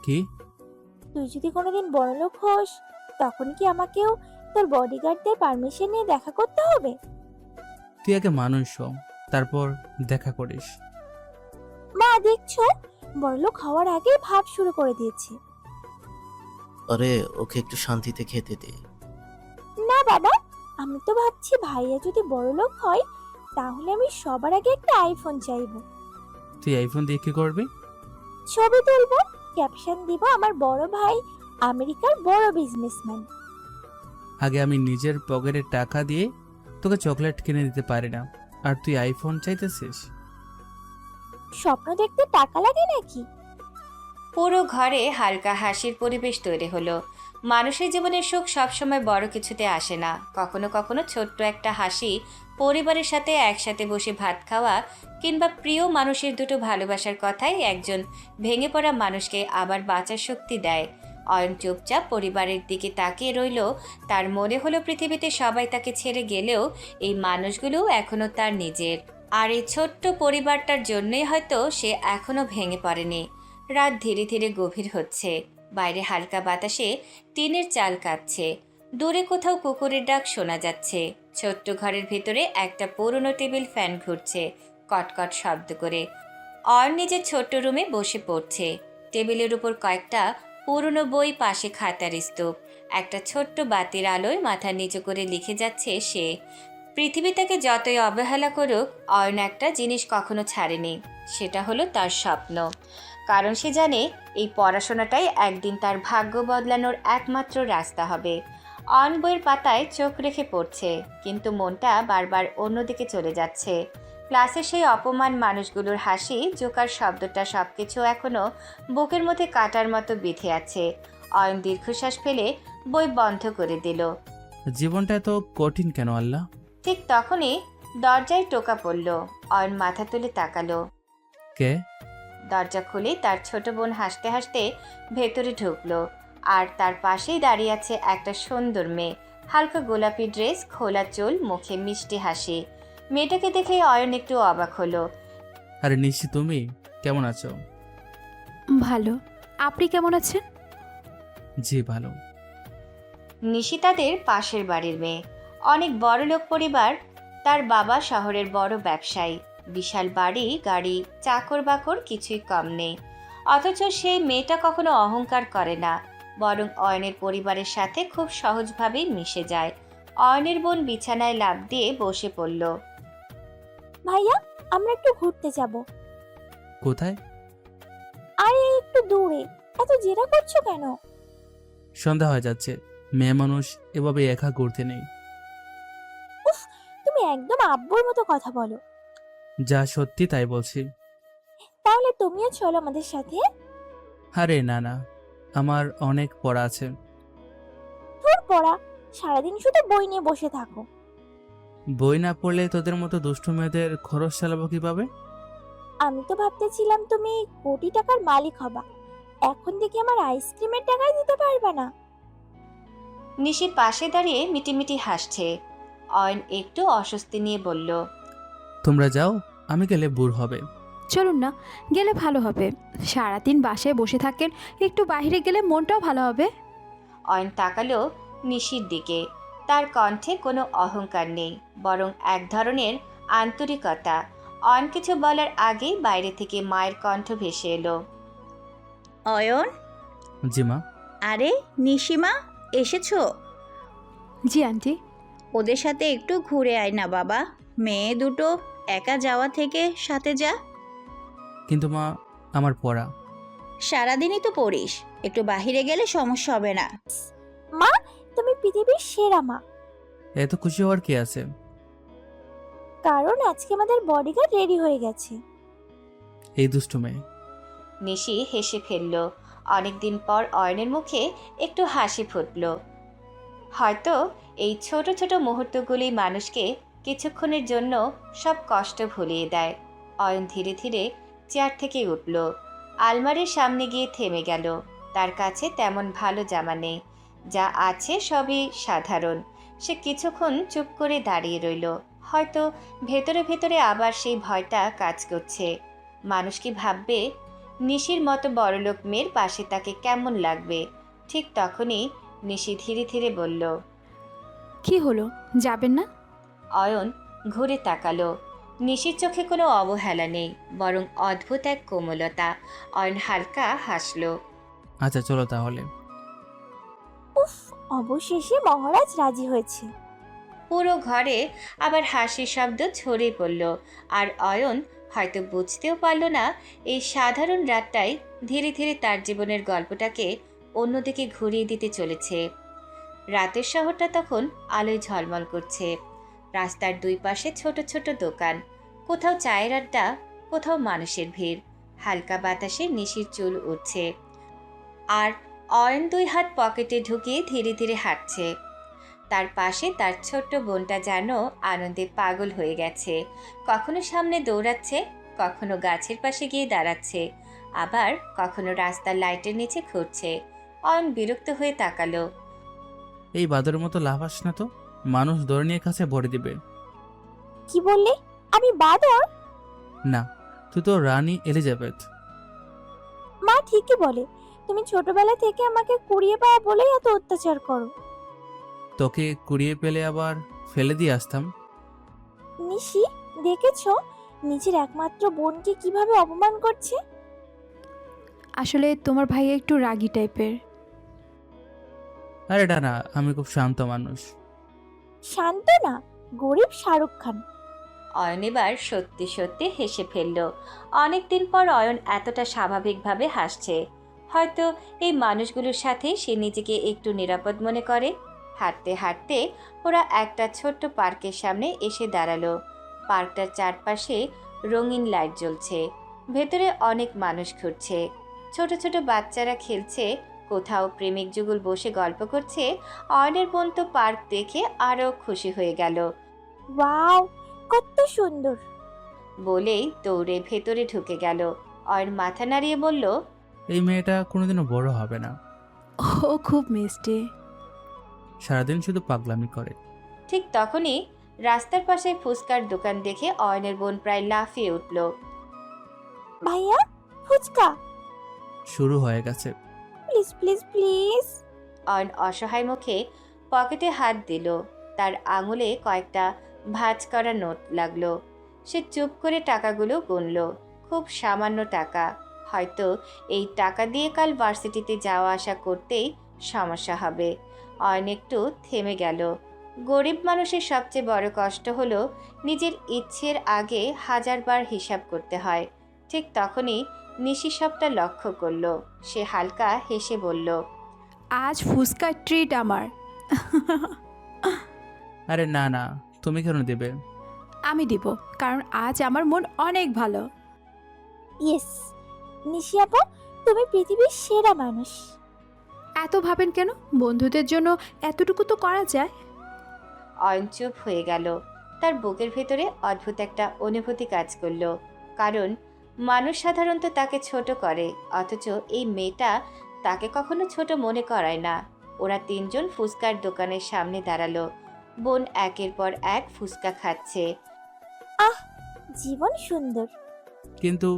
কি? তুই যদি কোনোদিন বড়লোক হোস, তখন কি আমাকেও তোর বডিগার্ডদের পারমিশন নিয়ে দেখা করতে হবে? তুই আগে মানুষ হ, তারপর দেখা করিস। মা দেখছো, বড়লোক হওয়ার আগে ভাব শুরু করে দিয়েছে। আরে ওকে একটু শান্তিতে খেতে দে। না বাবা, আমি তো ভাবছি ভাইয়া যদি বড়লোক হয় তাহলে আমি সবার আগে একটা আইফোন চাইবো। তুই আইফোন দিয়ে কি করবি? ছবি তুলবো, ক্যাপশন দিব আমার বড় ভাই আমেরিকার বড় বিজনেসম্যান। আগে আমি নিজের পকেটের টাকা দিয়ে তোকে চকলেট কিনে দিতে পারি না, আর তুই আইফোন চাইতেছিস? স্বপ্ন দেখতে টাকা লাগে নাকি? পুরো ঘরে হালকা হাসির পরিবেশ তৈরি হলো। মানুষের জীবনের সুখ সবসময় বড় কিছুতে আসে না, কখনো কখনো ছোট্ট একটা হাসি, পরিবারের সাথে একসাথে বসে ভাত খাওয়া কিংবা প্রিয় মানুষের দুটো ভালোবাসার কথাই একজন ভেঙে পড়া মানুষকে আবার বাঁচার শক্তি দেয়। অয়ন চুপচাপ পরিবারের দিকে তাকিয়ে রইল। তার মনে হলো পৃথিবীতে সবাই তাকে ছেড়ে গেলেও এই মানুষগুলো এখনও তার নিজের। আর এই ছোট্ট পরিবারটার জন্যই হয়তো সে এখনও ভেঙে পড়েনি। রাত ধীরে ধীরে গভীর হচ্ছে। বাইরে হালকা বাতাসে টিনের চাল কাঁপছে। দূরে কোথাও কুকুরের ডাক শোনা যাচ্ছে। ছোট্ট ঘরের ভেতরে একটা পুরনো টেবিল ফ্যান ঘুরছে কটকট শব্দ করে। অয়ন নিজের ছোট্ট রুমে বসে পড়ছে। টেবিলের উপর কয়েকটা পুরনো বই, পাশে খাতার স্তূপ। একটা ছোট্ট বাতির আলোয় মাথা নিচু করে লিখে যাচ্ছে সে। পৃথিবী তাকে যতই অবহেলা করুক, অয়ন একটা জিনিস কখনো ছাড়েনি, সেটা হলো তার স্বপ্ন। কারণ সে জানে এই পড়াশোনাটাই একদিন তার ভাগ্য বদলানোর একমাত্র রাস্তা হবে। অয়ন বইয়ের পাতায় চোখ রেখে পড়ছে, কিন্তু মনটা বারবার অন্যদিকে চলে যাচ্ছে। ক্লাসে সেই অপমান, মানুষগুলোর হাসি, জোকার শব্দটা সবকিছু এখনো বুকের মধ্যে কাটার মতো বিঁধে আছে। অয়ন দীর্ঘশ্বাস ফেলে বই বন্ধ করে দিল। জীবনটা এত কঠিন কেন আল্লাহ? ঠিক তখনই দরজায় টোকা পড়ল। অয়ন মাথা তুলে তাকালো। কে? দরজা খুলে তার ছোট বোন হাসতে হাসতে ভেতরে ঢুকলো। আর তার পাশেই দাঁড়িয়ে আছে একটা সুন্দর মেয়ে, হালকা গোলাপি ড্রেস, খোলা চুল, মুখে মিষ্টি হাসি। মেয়েটাকে দেখে অয়ন একটু অবাক হলো। আরে নিশি, তুমি কেমন আছো? ভালো। আপনি কেমন আছেন? জি ভালো। নিশি তাদের পাশের বাড়ির মেয়ে, অনেক বড় লোক পরিবার। তার বাবা শহরের বড় ব্যবসায়ী, বিশাল বাড়ি, গাড়ি, চাকর বাকর কিছুই কম নেই। অথচ সেই মেয়েটা কখনো অহংকার করে না, বরং অয়নের পরিবারের সাথে খুব সহজভাবেই মিশে যায়। অয়নের বোন বিছানায় লাফ দিয়ে বসে পড়ল। ভাইয়া, আমরা একটু ঘুরতে যাব। কোথায়? আরে একটু দূরে। এত জেরা করছো কেন? সন্ধ্যা হয়ে যাচ্ছে, মেয়ে মানুষ এভাবে একা ঘুরতে নেই। উফ, তুমি একদম আব্বুর মতো কথা বলো। যা সত্যি তাই বলছি। তাহলে তুমিও চলো আমাদের সাথে। আরে না না, আমার অনেক পড়া আছে। তোর পড়া? সারাদিন শুধু বই নিয়ে বসে থাকো। বই না পড়লে তোদের মতো দুষ্টু মেয়েদের খরচ চালাবো কিভাবে? আমি তো ভাবতেছিলাম তুমি কোটি টাকার মালিক হবা, এখন থেকে আমার আইসক্রিমের টাকাই দিতে পারবে না। নিশি পাশে দাঁড়িয়ে মিটিমিটি হাসছে। অয়ন একটু অস্বস্তি নিয়ে বলল, তোমরা যাও, আমি গেলে বুড় হবে। চলুন না, গেলে ভালো হবে। সারাদিন বাসায় বসে থাকেন, একটু বাইরে গেলে মনটাও ভালো হবে। অয়ন তাকালো নিশির দিকে। তার কণ্ঠে কোনো অহংকার নেই, বরং এক ধরনের আন্তরিকতা। অয়ন কিছু বলার আগেই বাইরে থেকে মায়ের কণ্ঠ ভেসে এলো। অয়ন, জি মা। আরে নিশিমা, এসেছো? জি আন্টি। ওদের সাথে একটু ঘুরে আয় না বাবা, মেয়ে দুটো একা যাওয়া থেকে সাথে যা। কিন্তু মা, আমার পড়া। সারাদিনই তো পড়িস, একটু বাইরে গেলে সমস্যা হবে না। মা, তুমি পৃথিবীর সেরা মা। এত খুশি হওয়ার কি আছে? কারণ আজকে আমাদের বডিগার্ড রেডি হয়ে গেছে। এই দুষ্টু মেয়ে। নিশি হেসে ফেলল। অনেকদিন পর অয়নের মুখে একটু হাসি ফুটল। হয়তো এই ছোট ছোট মুহূর্তগুলি মানুষকে কিছুক্ষণের জন্য সব কষ্ট ভুলিয়ে দেয়। অয়ন ধীরে ধীরে চেয়ার থেকে উঠল। আলমারির সামনে গিয়ে থেমে গেল। তার কাছে তেমন ভালো জামা নেই, যা আছে সবই সাধারণ। সে কিছুক্ষণ চুপ করে দাঁড়িয়ে রইল। হয়তো ভেতরে ভেতরে আবার সেই ভয়টা কাজ করছে। মানুষ কি ভাববে? নিশির মতো বড়লোক মেয়ের পাশে তাকে কেমন লাগবে? ঠিক তখনই নিশি ধীরে ধীরে বলল, কি হলো, যাবেন না? অয়ন ঘুরে তাকালো। নিশির চোখে কোনো অবহেলা নেই, বরং অদ্ভুত এক কোমলতা। অয়ন হালকা হাসলো। আচ্ছা চলো তাহলে। উফ, অবশেষে মহারাজ রাজি হয়েছে। পুরো ঘরে আবার হাসির শব্দ ছড়িয়ে পড়ল। আর অয়ন হয়তো বুঝতেও পারল না এই সাধারণ রাতটাই ধীরে ধীরে তার জীবনের গল্পটাকে অন্যদিকে ঘুরিয়ে দিতে চলেছে। রাতের শহরটা তখন আলোয় ঝলমল করছে। রাস্তার দুই পাশে ছোট ছোট দোকান, কোথাও চায়ের আড্ডা, কোথাও মানুষের ভিড়। হালকা বাতাসে নিশির চুল উঠছে। আর অয়ন 2 হাত পকেটে ঢুকিয়ে ধীরে ধীরে হাঁটছে। তার পাশে তার ছোট্ট বোনটা যেন আনন্দে পাগল হয়ে গেছে। কখনো সামনে দৌড়াচ্ছে, কখনো গাছের পাশে গিয়ে দাঁড়াচ্ছে, আবার কখনো রাস্তার লাইটের নিচে ঘুরছে। অয়ন বিরক্ত হয়ে তাকালো। এই বাদরের মতো লাফাস না তো, মানুষ ধরে নিয়ে কাছে ভরে দিবে। কি বললে? আমি বাদর? না, তুই তো রানী এলিজাবেথ। মা ঠিকই বলে, তুমি ছোটবেলা থেকে আমাকে কুড়িয়ে পাওয়া বলেই এত অত্যাচার করো। তোকে কুড়িয়ে পেলে আবার ফেলে দিয়ে আসতাম। নিশি, দেখেছো নিজের একমাত্র বোনকে কিভাবে অপমান করছে? আসলে তোমার ভাই একটু রাগী টাইপের। আরে না, আমি খুব শান্ত মানুষ। শান্ত না, গরিব শাহরুখ খান। অয়ন এবার সত্যি সত্যি হেসে ফেলল। অনেকদিন পর অয়ন এতটা স্বাভাবিকভাবে হাসছে। হয়তো এই মানুষগুলোর সাথে সে নিজেকে একটু নিরাপদ মনে করে। হাঁটতে হাঁটতে ওরা একটা ছোট্ট পার্কের সামনে এসে দাঁড়ালো। পার্কটার চারপাশে রঙিন লাইট জ্বলছে। ভেতরে অনেক মানুষ ঘুরছে। ছোট ছোট বাচ্চারা খেলছে, কোথাও প্রেমিক যুগল বসে গল্প করছে। অয়নের বোন তো পার্ক দেখে আরও খুশি হয়ে গেল। ওয়াও, কত সুন্দর! বলেই দৌড়ে ভেতরে ঢুকে গেল। অয়ন মাথা নাড়িয়ে বলল, এই মেয়েটা কোনোদিনও বড় হবে না, ও খুব মিষ্টি। সারাদিন শুধু পাগলামি করে। ঠিক তখনই রাস্তার পাশে ফুচকার দোকান দেখে অয়নের বোন প্রায় লাফিয়ে উঠল। ভাইয়া, ফুচকা শুরু হয়ে গেছে। Please please please. অয়ন অসহায় মুখে পকেটে হাত দিল। তার আঙুলে কয়েকটা ভাঁজ করা নোট লাগলো। সে চুপ করে টাকাগুলো গুনল। খুব সামান্য টাকা। হয়তো এই টাকা দিয়ে কাল ভার্সিটিতে যাওয়া আসা করতেই সমস্যা হবে। অয়ন একটু থেমে গেল। গরিব মানুষের সবচেয়ে বড় কষ্ট হলো নিজের ইচ্ছের আগে 1000 বার হিসাব করতে হয়। ঠিক তখনই নিশি সবটা লক্ষ্য করলো। সে হালকা হেসে বলল, আজ ফুচকার ট্রিট আমার। আরে না না, তুমি কেন দেবে? আমি দিব, কারণ আজ আমার মন অনেক ভালো। ইয়েস, নিশি আপা, তুমি পৃথিবীর সেরা মানুষ। এত ভাবেন কেন? বন্ধুদের জন্য এতটুকু তো করা যায়। অয়ন চুপ হয়ে গেল। তার বুকের ভেতরে অদ্ভুত একটা অনুভূতি কাজ করলো। কারণ মানুষ সাধারণত তাকে ছোট করে, অথচ এই মেয়েটা তাকে কখনো ছোট মনে করায় না। ওরা 3 জন ফুচকার দোকানের সামনে দাঁড়ালো। বোন একের পর এক ফুচকা খাচ্ছে। জীবন সুন্দর। কিন্তু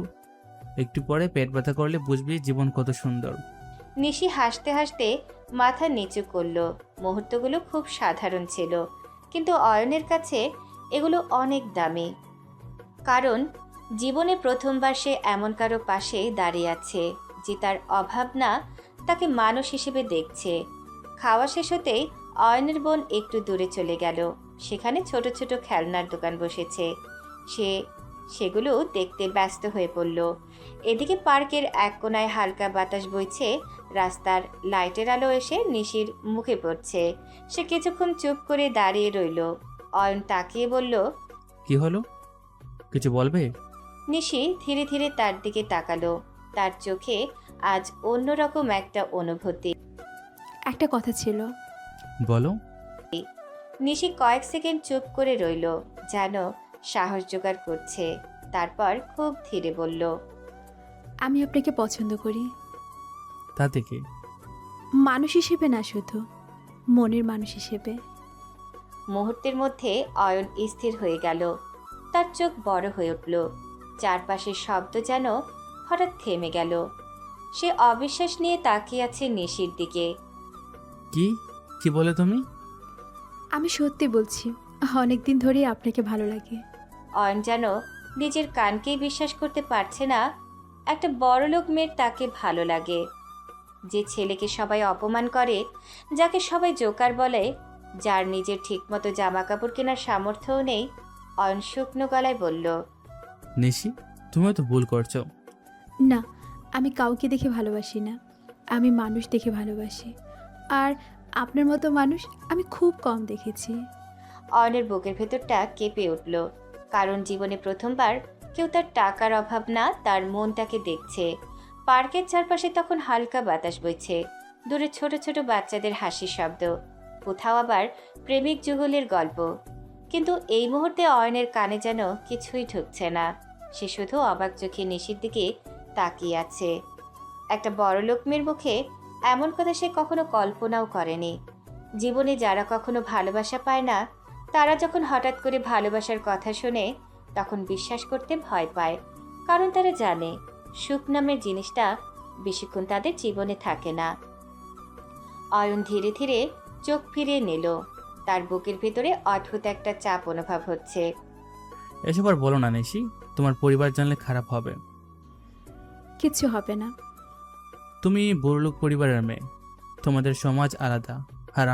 একটু পরে পেট ব্যথা করলে বুঝবি জীবন কত সুন্দর। নিশি হাসতে হাসতে মাথা নিচু করলো। মুহূর্তগুলো খুব সাধারণ ছিল, কিন্তু অয়নের কাছে এগুলো অনেক দামি। কারণ জীবনে প্রথমবার সে এমন কারো পাশে দাঁড়িয়ে আছে যে তার অভাব না, তাকে মানুষ হিসেবে দেখছে। খাওয়া শেষ হতেই অয়নের বোন একটু দূরে চলে গেল। সেখানে ছোট ছোট খেলনার দোকান বসেছে। সেগুলো দেখতে ব্যস্ত হয়ে পড়ল। এদিকে পার্কের এক কোনায় হালকা বাতাস বইছে। রাস্তার লাইটের আলো এসে নিশির মুখে পড়ছে। সে কিছুক্ষণ চুপ করে দাঁড়িয়ে রইল। অয়ন তাকিয়ে বলল, কি হলো, কিছু বলবে? নিশি ধীরে ধীরে তার দিকে তাকালো। তার চোখে আজ অন্যরকম একটা অনুভূতি। একটা কথা ছিল। বলো। নিশি কয়েক সেকেন্ড চুপ করে রইল, যেন সাহস জোগাড় করছে। তারপর খুব ধীরে বলল, আমি আপনাকে পছন্দ করি। তাতে কি? মানুষ হিসেবে না, শুধু মনের মানুষ হিসেবে। মুহূর্তের মধ্যে অয়ন স্থির হয়ে গেল। তার চোখ বড় হয়ে উঠল। চারপাশের শব্দ যেন হঠাৎ থেমে গেল। সে অবিশ্বাস নিয়ে তাকিয়ে আছে নিশির দিকে। কি কি বলে তুমি? আমি সত্যি বলছি, অনেক দিন ধরেই আপনাকে ভালো লাগে। অয়ন যেন নিজের কানকেই বিশ্বাস করতে পারছে না। একটা বড়লোক মেয়ের তাকে ভালো লাগে, যে ছেলেকে সবাই অপমান করে, যাকে সবাই জোকার বলে, যার নিজের ঠিকমতো জামা কাপড় কেনার সামর্থ্যও নেই। অয়ন শুকনো গলায় বলল, নিশি, তুমিও তো ভুল করছো। না, আমি কাউকে দেখে ভালোবাসি না, আমি মানুষ দেখে ভালোবাসি। আর আপনার মতো মানুষ আমি খুব কম দেখেছি। অয়নের বুকের ভেতরটা কেঁপে উঠল, কারণ জীবনে প্রথমবার কেউ তার টাকার অভাব না, তার মনটাকে দেখছে। পার্কের চারপাশে তখন হালকা বাতাস বইছে, দূরে ছোট ছোট বাচ্চাদের হাসির শব্দ, কোথাও আবার প্রেমিক যুগলের গল্প। কিন্তু এই মুহূর্তে অয়নের কানে যেন কিছুই ঢুকছে না। সে শুধু অবাক চোখে নিশির দিকে তাকিয়ে আছে। একটা বড়লোক মেয়ের মুখে এমন কথা সে কখনো কল্পনাও করেনি। জীবনে যারা কখনো ভালোবাসা পায় না, তারা যখন হঠাৎ করে ভালোবাসার কথা শোনে তখন বিশ্বাস করতে ভয় পায়, কারণ তারা জানে সুখ নামের জিনিসটা বেশিক্ষণ তাদের জীবনে থাকে না। অয়ন ধীরে ধীরে চোখ ফিরিয়ে নিল। তার বুকের ভেতরে অদ্ভুত একটা চাপ অনুভব হচ্ছে। এসব আর বলো না নিশি, তোমার পরিবার জানলে খারাপ হবে। কিচ্ছু হবে না। তুমি বড়লোক পরিবারের মেয়ে, তোমাদের সমাজ আলাদা। আর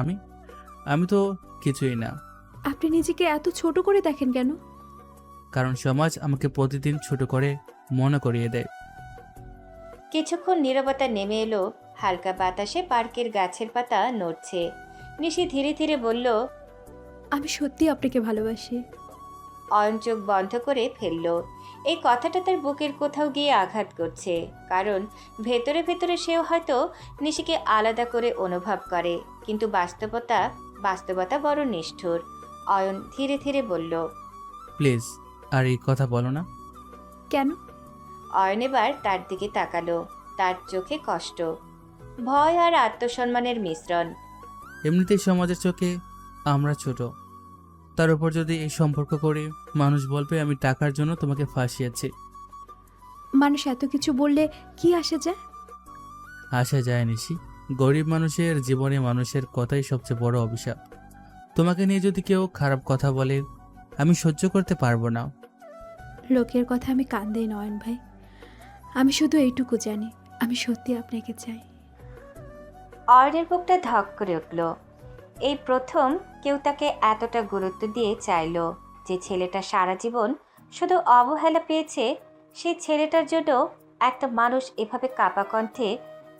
আমি তো কিছুই না। আপনি নিজেকে এত ছোট করে দেখেন কেন? কারণ সমাজ আমাকে প্রতিদিন ছোট করে মনে করিয়ে দেয়। কিছুক্ষণ নীরবতা নেমে এলো। হালকা বাতাসে পার্কের গাছের পাতা নড়ছে। নিশি ধীরে ধীরে বলল, আমি সত্যি আপনাকে ভালোবাসি। অয়ন চোখ বন্ধ করে ফেলল। এই কথাটা তার বুকের কোথাও গিয়ে আঘাত করছে, কারণ ভেতরে ভেতরে সেও হয়তো নিশিকে আলাদা করে অনুভব করে, কিন্তু বাস্তবতা বড় নিষ্ঠুর। অয়ন ধীরে ধীরে বলল, প্লিজ আর এই কথা বলো না। কেন? অয়ন এবার তার দিকে তাকালো। তার চোখে কষ্ট, ভয় আর আত্মসম্মানের মিশ্রণ। এমনিতেই সমাজের চোখে আমরা ছোট, তার উপর যদি এই সম্পর্ক করে মানুষ বলবে আমি টাকার জন্য তোমাকে ফাঁসিয়েছি। মানুষ এত কিছু বললে কি আসে যায়? আসা যায় নিশি, গরিব মানুষের জীবনে মানুষের কথাই সবচেয়ে বড় অভিশাপ। তোমাকে নিয়ে যদি কেউ খারাপ কথা বলে আমি সহ্য করতে পারবো না। লোকের কথা আমি কান দেই নয়ন ভাই। আমি শুধু এইটুকু জানি, আমি সত্যি আপনাকে চাই। অয়নের বুকটা ধক করে উঠল। এই প্রথম কেউ তাকে এতটা গুরুত্ব দিয়ে চাইল। যে ছেলেটা সারা জীবন শুধু অবহেলা পেয়েছে, সেই ছেলেটার জন্য একটা মানুষ এভাবে কাঁপা কণ্ঠে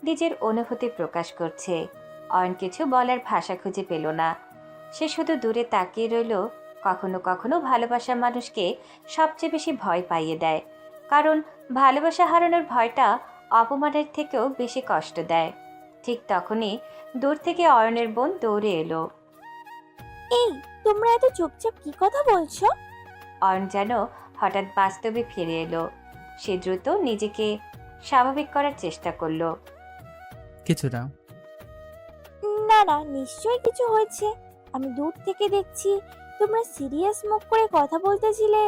নিজের অনুভূতি প্রকাশ করছে। অয়ন কিছু বলার ভাষা খুঁজে পেল না। সে শুধু দূরে তাকিয়ে রইল। কখনো কখনো ভালোবাসা মানুষকে সবচেয়ে বেশি ভয় পাইয়ে দেয়, কারণ ভালোবাসা হারানোর ভয়টা অপমানের থেকেও বেশি কষ্ট দেয়। ঠিক তখনই দূর থেকে অয়নের বোন দৌড়ে এলো। এই, তোমরা এত চুপচাপ কি কথা বলছো? অয়ন যেন হঠাৎ বাস্তবে ফিরে এলো। সে দ্রুত নিজেকে স্বাভাবিক করার চেষ্টা করলো। কিছু না। না না, নিশ্চয়ই কিছু হয়েছে। আমি দূর থেকে দেখছি তোমরা সিরিয়াস মুখ করে কথা বলতেছিলে।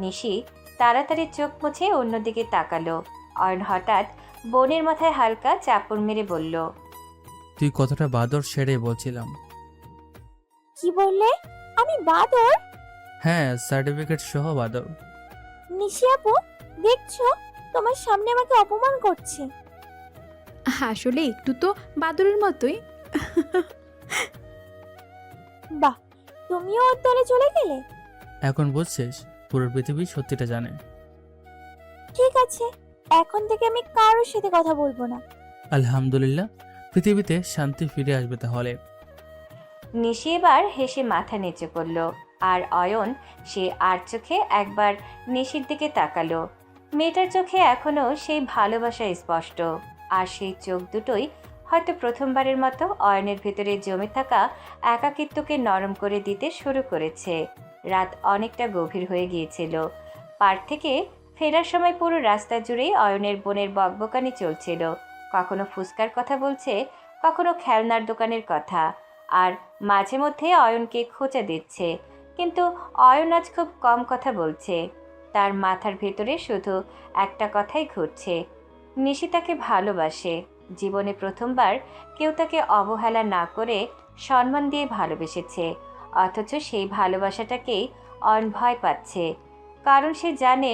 নিশি তাড়াতাড়ি চোখ মুছে অন্যদিকে তাকালো। অয়ন হঠাৎ বোনের মাথায় হালকা চাপড় মেরে বলল, তুই কতটা বাদর সেরে বলছিলাম। কি বললে? আমি বাদর? হ্যাঁ, সার্টিফিকেট সহ বাদর। নিশি আপু, দেখছো তোমার সামনে আমাকে অপমান করছে। আসলে একটু তো বাদরের মতোই। বাহ, তুমিও ওর দলে চলে গেলে? এখন বুঝছিস, পুরো পৃথিবী সত্যিটা জানে। ঠিক আছে, এখন থেকে আমি কারোর সাথে কথা বলবো না। আলহামদুলিল্লাহ, পৃথিবীতে শান্তি ফিরে আসবে তাহলে। নিশি এবার হেসে মাথা নিচু করল। আর অয়ন সে আর চোখে একবার নিশির দিকে তাকালো। মেয়েটার চোখে এখনো সেই ভালোবাসা স্পষ্ট, আর সেই চোখ দুটোই হয়তো প্রথমবারের মতো অয়নের ভেতরে জমে থাকা একাকিত্বকে নরম করে দিতে শুরু করেছে। রাত অনেকটা গভীর হয়ে গিয়েছিল। পার্ক থেকে ফেরার সময় পুরো রাস্তা জুড়েই অয়নের বোনের বকবকানি চলছিল। কখনো ফুচকার কথা বলছে, কখনো খেলনার দোকানের কথা, আর মাঝে মধ্যে অয়নকে খোঁচা দিচ্ছে। কিন্তু অয়ন আজ খুব কম কথা বলছে। তার মাথার ভেতরে শুধু একটা কথাই ঘুরছে, নিশি তাকে ভালোবাসে। জীবনে প্রথমবার কেউ তাকে অবহেলা না করে সম্মান দিয়ে ভালোবেসেছে, অথচ সেই ভালোবাসাটাকেই অয়ন ভয় পাচ্ছে। কারণ সে জানে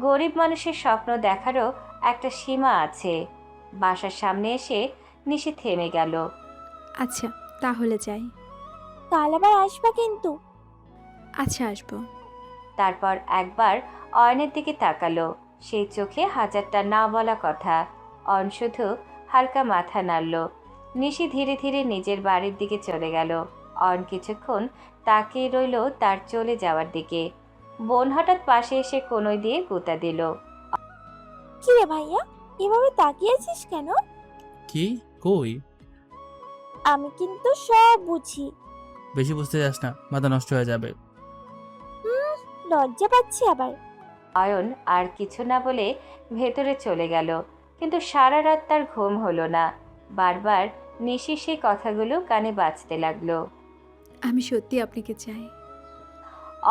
গরিব মানুষের স্বপ্ন দেখারও একটা সীমা আছে। বাসার সামনে এসে নিশি থেমে গেল। আচ্ছা, তাহলে যাই। কাল আবার আসবা কিন্তু। আচ্ছা আসবো। তারপর একবার অয়নের দিকে তাকালো। সেই চোখে হাজারটা না বলা কথা। অয়ন শুধু হালকা মাথা নাড়ল। নিশি ধীরে ধীরে নিজের বাড়ির দিকে চলে গেল। অয়ন কিছুক্ষণ তাকিয়ে রইল তার চলে যাওয়ার দিকে। বোন হঠাৎ পাশে এসে কোনোই দিয়ে গুঁতা দিল। কি রে ভাইয়া, এভাবে তাকিয়ে আছিস কেন? কি? কই? আমি কিন্তু সব বুঝি। বেশি বুঝতে যাস না, মাথা নষ্ট হয়ে যাবে। লজ্জা পাচ্ছি আবার। অয়ন আর কিছু না বলে ভেতরে চলে গেল। কিন্তু সারা রাত তার ঘুম হলো না। বারবার নিশির সেই কথাগুলো কানে বাজতে লাগলো। আমি সত্যি আপনাকে চাই।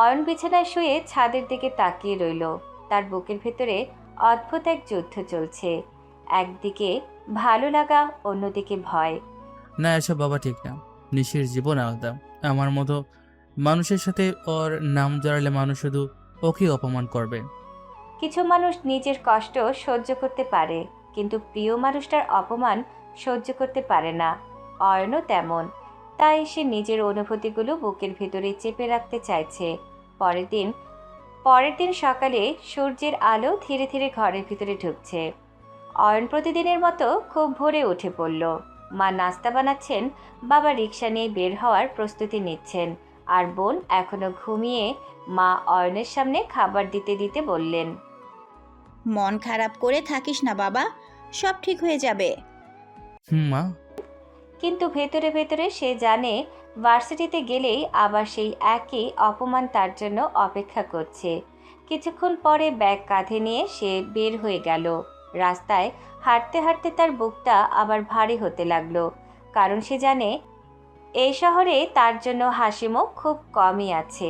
অয়ন বিছানায় শুয়ে ছাদের দিকে তাকিয়ে রইল। তার বুকের ভেতরে অদ্ভুত এক যুদ্ধ চলছে। একদিকে ভালো লাগা, অন্যদিকে ভয়। না, এসব বাবা ঠিক না। নিশির জীবন আলাদা। আমার মতো মানুষের সাথে ওর নাম জড়ালে মানুষ শুধু ওকে অপমান করবে। কিছু মানুষ নিজের কষ্ট সহ্য করতে পারে, কিন্তু প্রিয় মানুষটার অপমান সহ্য করতে পারে না। অয়নও তেমন। তাই সে নিজের অনুভূতিগুলো বুকের ভিতরে চেপে রাখতে চাইছে। পরের দিন সকালে সূর্যের আলো ধীরে ধীরে ঘরের ভিতরে ঢুকছে। অয়ন প্রতিদিনের মতো খুব ভোরে উঠে পড়ল। মা নাস্তা বানাচ্ছেন, বাবা রিক্সা নিয়ে বের হওয়ার প্রস্তুতি নিচ্ছেন, আর বোন এখনো ঘুমিয়ে। মা অয়নের সামনে খাবার দিতে দিতে বললেন, মন খারাপ করে থাকিস না বাবা, সব ঠিক হয়ে যাবে। মা। কিন্তু ভেতরে ভেতরে সে জানে ভার্সিটিতে গেলেই আবার সেই একই অপমান তার জন্য অপেক্ষা করছে। কিছুক্ষণ পরে ব্যাগ কাঁধে নিয়ে সে বের হয়ে গেল। রাস্তায় হাঁটতে হাঁটতে তার বুকটা আবার ভারী হতে লাগলো, কারণ সে জানে এই শহরে তার জন্য হাসিমুখ খুব কমই আছে।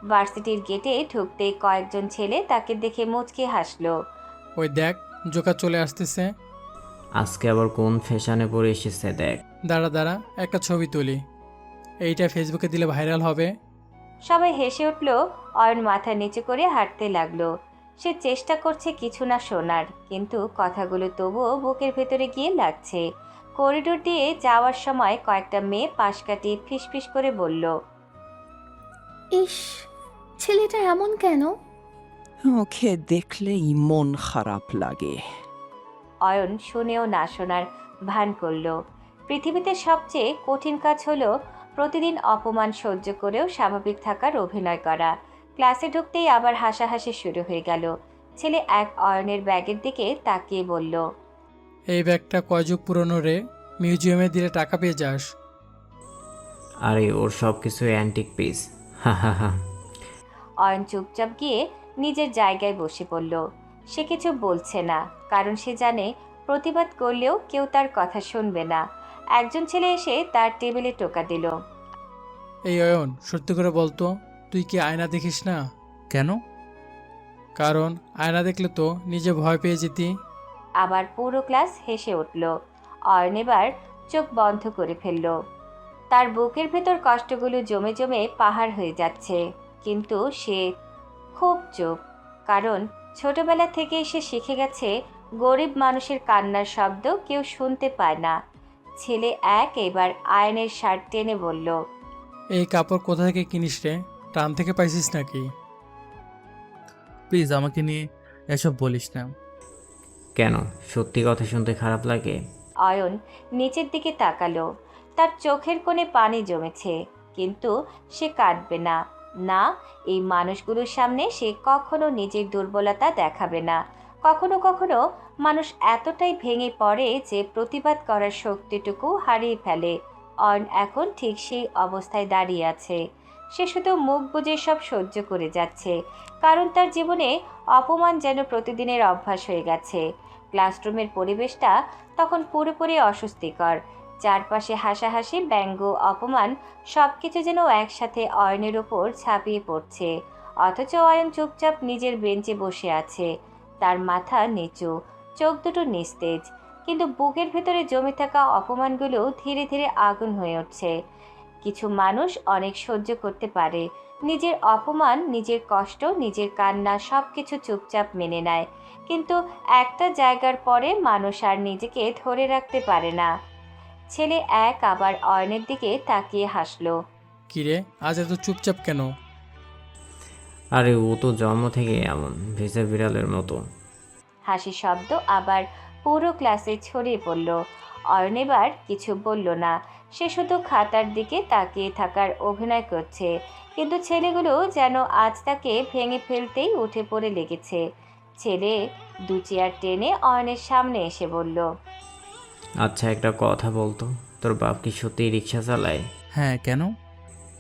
ভার্সিটির গেটে ঢুকতেই কয়েকজন ছেলে তাকে দেখে মুচকি হাসলো। ওই দেখ, জোকার চলে আসতেছে। আজকে আবার কোন ফ্যাশনে পরে এসেছে দেখ। দাঁড়া দাঁড়া, একটা ছবি তুলি, এইটা ফেসবুকে দিলে ভাইরাল হবে। সবাই হেসে উঠল। অয়ন মাথা নিচু করে হাঁটতে লাগলো। সে চেষ্টা করছে কিছু না শোনার, কিন্তু কথাগুলো তবুও বুকের ভেতরে গিয়ে লাগছে। করিডোর দিয়ে যাওয়ার সময় কয়েকটা মেয়ে পাশ কাটিয়ে ফিসফিস করে বলল, ইস, ছেলেটা এমন কেন? ওকে দেখলেই মন খারাপ লাগে। অয়ন শুনেও না শোনার ভান করল। পৃথিবীতে সবচেয়ে কঠিন কাজ হলো প্রতিদিন অপমান সহ্য করেও স্বাভাবিক থাকার অভিনয় করা। ক্লাসে ঢুকতেই আবার হাসাহাসি শুরু হয়ে গেল। ছেলে এক অয়নের ব্যাগের দিকে তাকিয়ে বলল, এই ব্যাগটা কয় যুগ পুরনো রে, মিউজিয়ামে দিলে টাকা পেয়ে যাস। আরে ওর সব কিছু অ্যান্টিক পিস, হা হা হা। অয়ন চুপচাপ গিয়ে নিজের জায়গায় বসে পড়ল। সে কিছু বলছে না, কারণ সে জানে প্রতিবাদ করলেও কেউ তার কথা শুনবে না। একজন ছেলে এসে তার টেবিলে টোকা দিল। এই অয়ন, সত্যি করে বলতো, তুই কি আয়না দেখিস না? কেন? কারণ আয়না দেখলে তো নিজে ভয় পেয়ে যেতি। আবার পুরো ক্লাস হেসে উঠল। অয়ন এবার চোখ বন্ধ করে ফেলল। তার বুকের ভেতর কষ্টগুলো জমে জমে পাহাড় হয়ে যাচ্ছে, কিন্তু সে খুব চুপ। কারণ ছোটবেলা থেকেই সে শিখে গেছে গরিব মানুষের কান্নার শব্দ কেউ শুনতে পায় না। ছেলে এক এবার আয়নের শার্ট টেনে বলল, এই কাপড় কোথা থেকে কিনিস রে? টান থেকে পাইছিস নাকি? প্লিজ আমাকে নিয়ে এসব বলিস না। কেন, সত্যি কথা শুনতে খারাপ লাগে? অয়ন নিচের দিকে তাকালো। তার চোখের কোণে পানি জমেছে, কিন্তু সে কাঁদবে না। না, এই মানুষগুলোর সামনে সে কখনো নিজের দুর্বলতা দেখাবে না। কখনো কখনো মানুষ এতটাই ভেঙে পড়ে যে প্রতিবাদ করার শক্তিটুকু হারিয়ে ফেলে। অয়ন এখন ঠিক সেই অবস্থায় দাঁড়িয়ে আছে। সে শুধু মুখ বুজে সব সহ্য করে যাচ্ছে, কারণ তার জীবনে অপমান যেন প্রতিদিনের অভ্যাস হয়ে গেছে। ক্লাসরুমের পরিবেশটা তখন পুরোপুরি অস্বস্তিকর। চারপাশে হাসাহাসি, ব্যঙ্গ, অপমান সবকিছু যেন একসাথে অয়নের ওপর ঝাঁপিয়ে পড়ছে। অথচ অয়ন চুপচাপ নিজের বেঞ্চে বসে আছে। তার মাথা নিচু, চোখ দুটো নিস্তেজ, কিন্তু বুকের ভেতরে জমে থাকা অপমানগুলো ধীরে ধীরে আগুন হয়ে উঠছে। কিছু মানুষ অনেক সহ্য করতে পারে, নিজের অপমান, নিজের কষ্ট, নিজের কান্না সবকিছু চুপচাপ মেনে নেয়, কিন্তু একটা জায়গার পরে মানুষ আর নিজেকে ধরে রাখতে পারে না। ছেলে এক আবার অয়নের দিকে তাকিয়ে হাসলো। কিরে, আজ এত চুপচাপ কেন? আরে ও তো জন্ম থেকে এমন ভেজা বিড়ালের মতো। হাসির শব্দ আবার পুরো ক্লাসে ছড়িয়ে পড়ল। অয়ন এবার কিছু বলল না, সে শুধু খাতার দিকে তাকিয়ে থাকার অভিনয় করছে, কিন্তু ছেলেগুলো যেন আজ তাকে ভেঙে ফেলতেই উঠে পড়ে লেগেছে। ছেলে দু চেয়ার টেনে অয়নের সামনে এসে বলল, আচ্ছা একটা কথা বলতো, তোর বাপ কি সত্যিই রিক্সা চালায়? হ্যাঁ, কেন?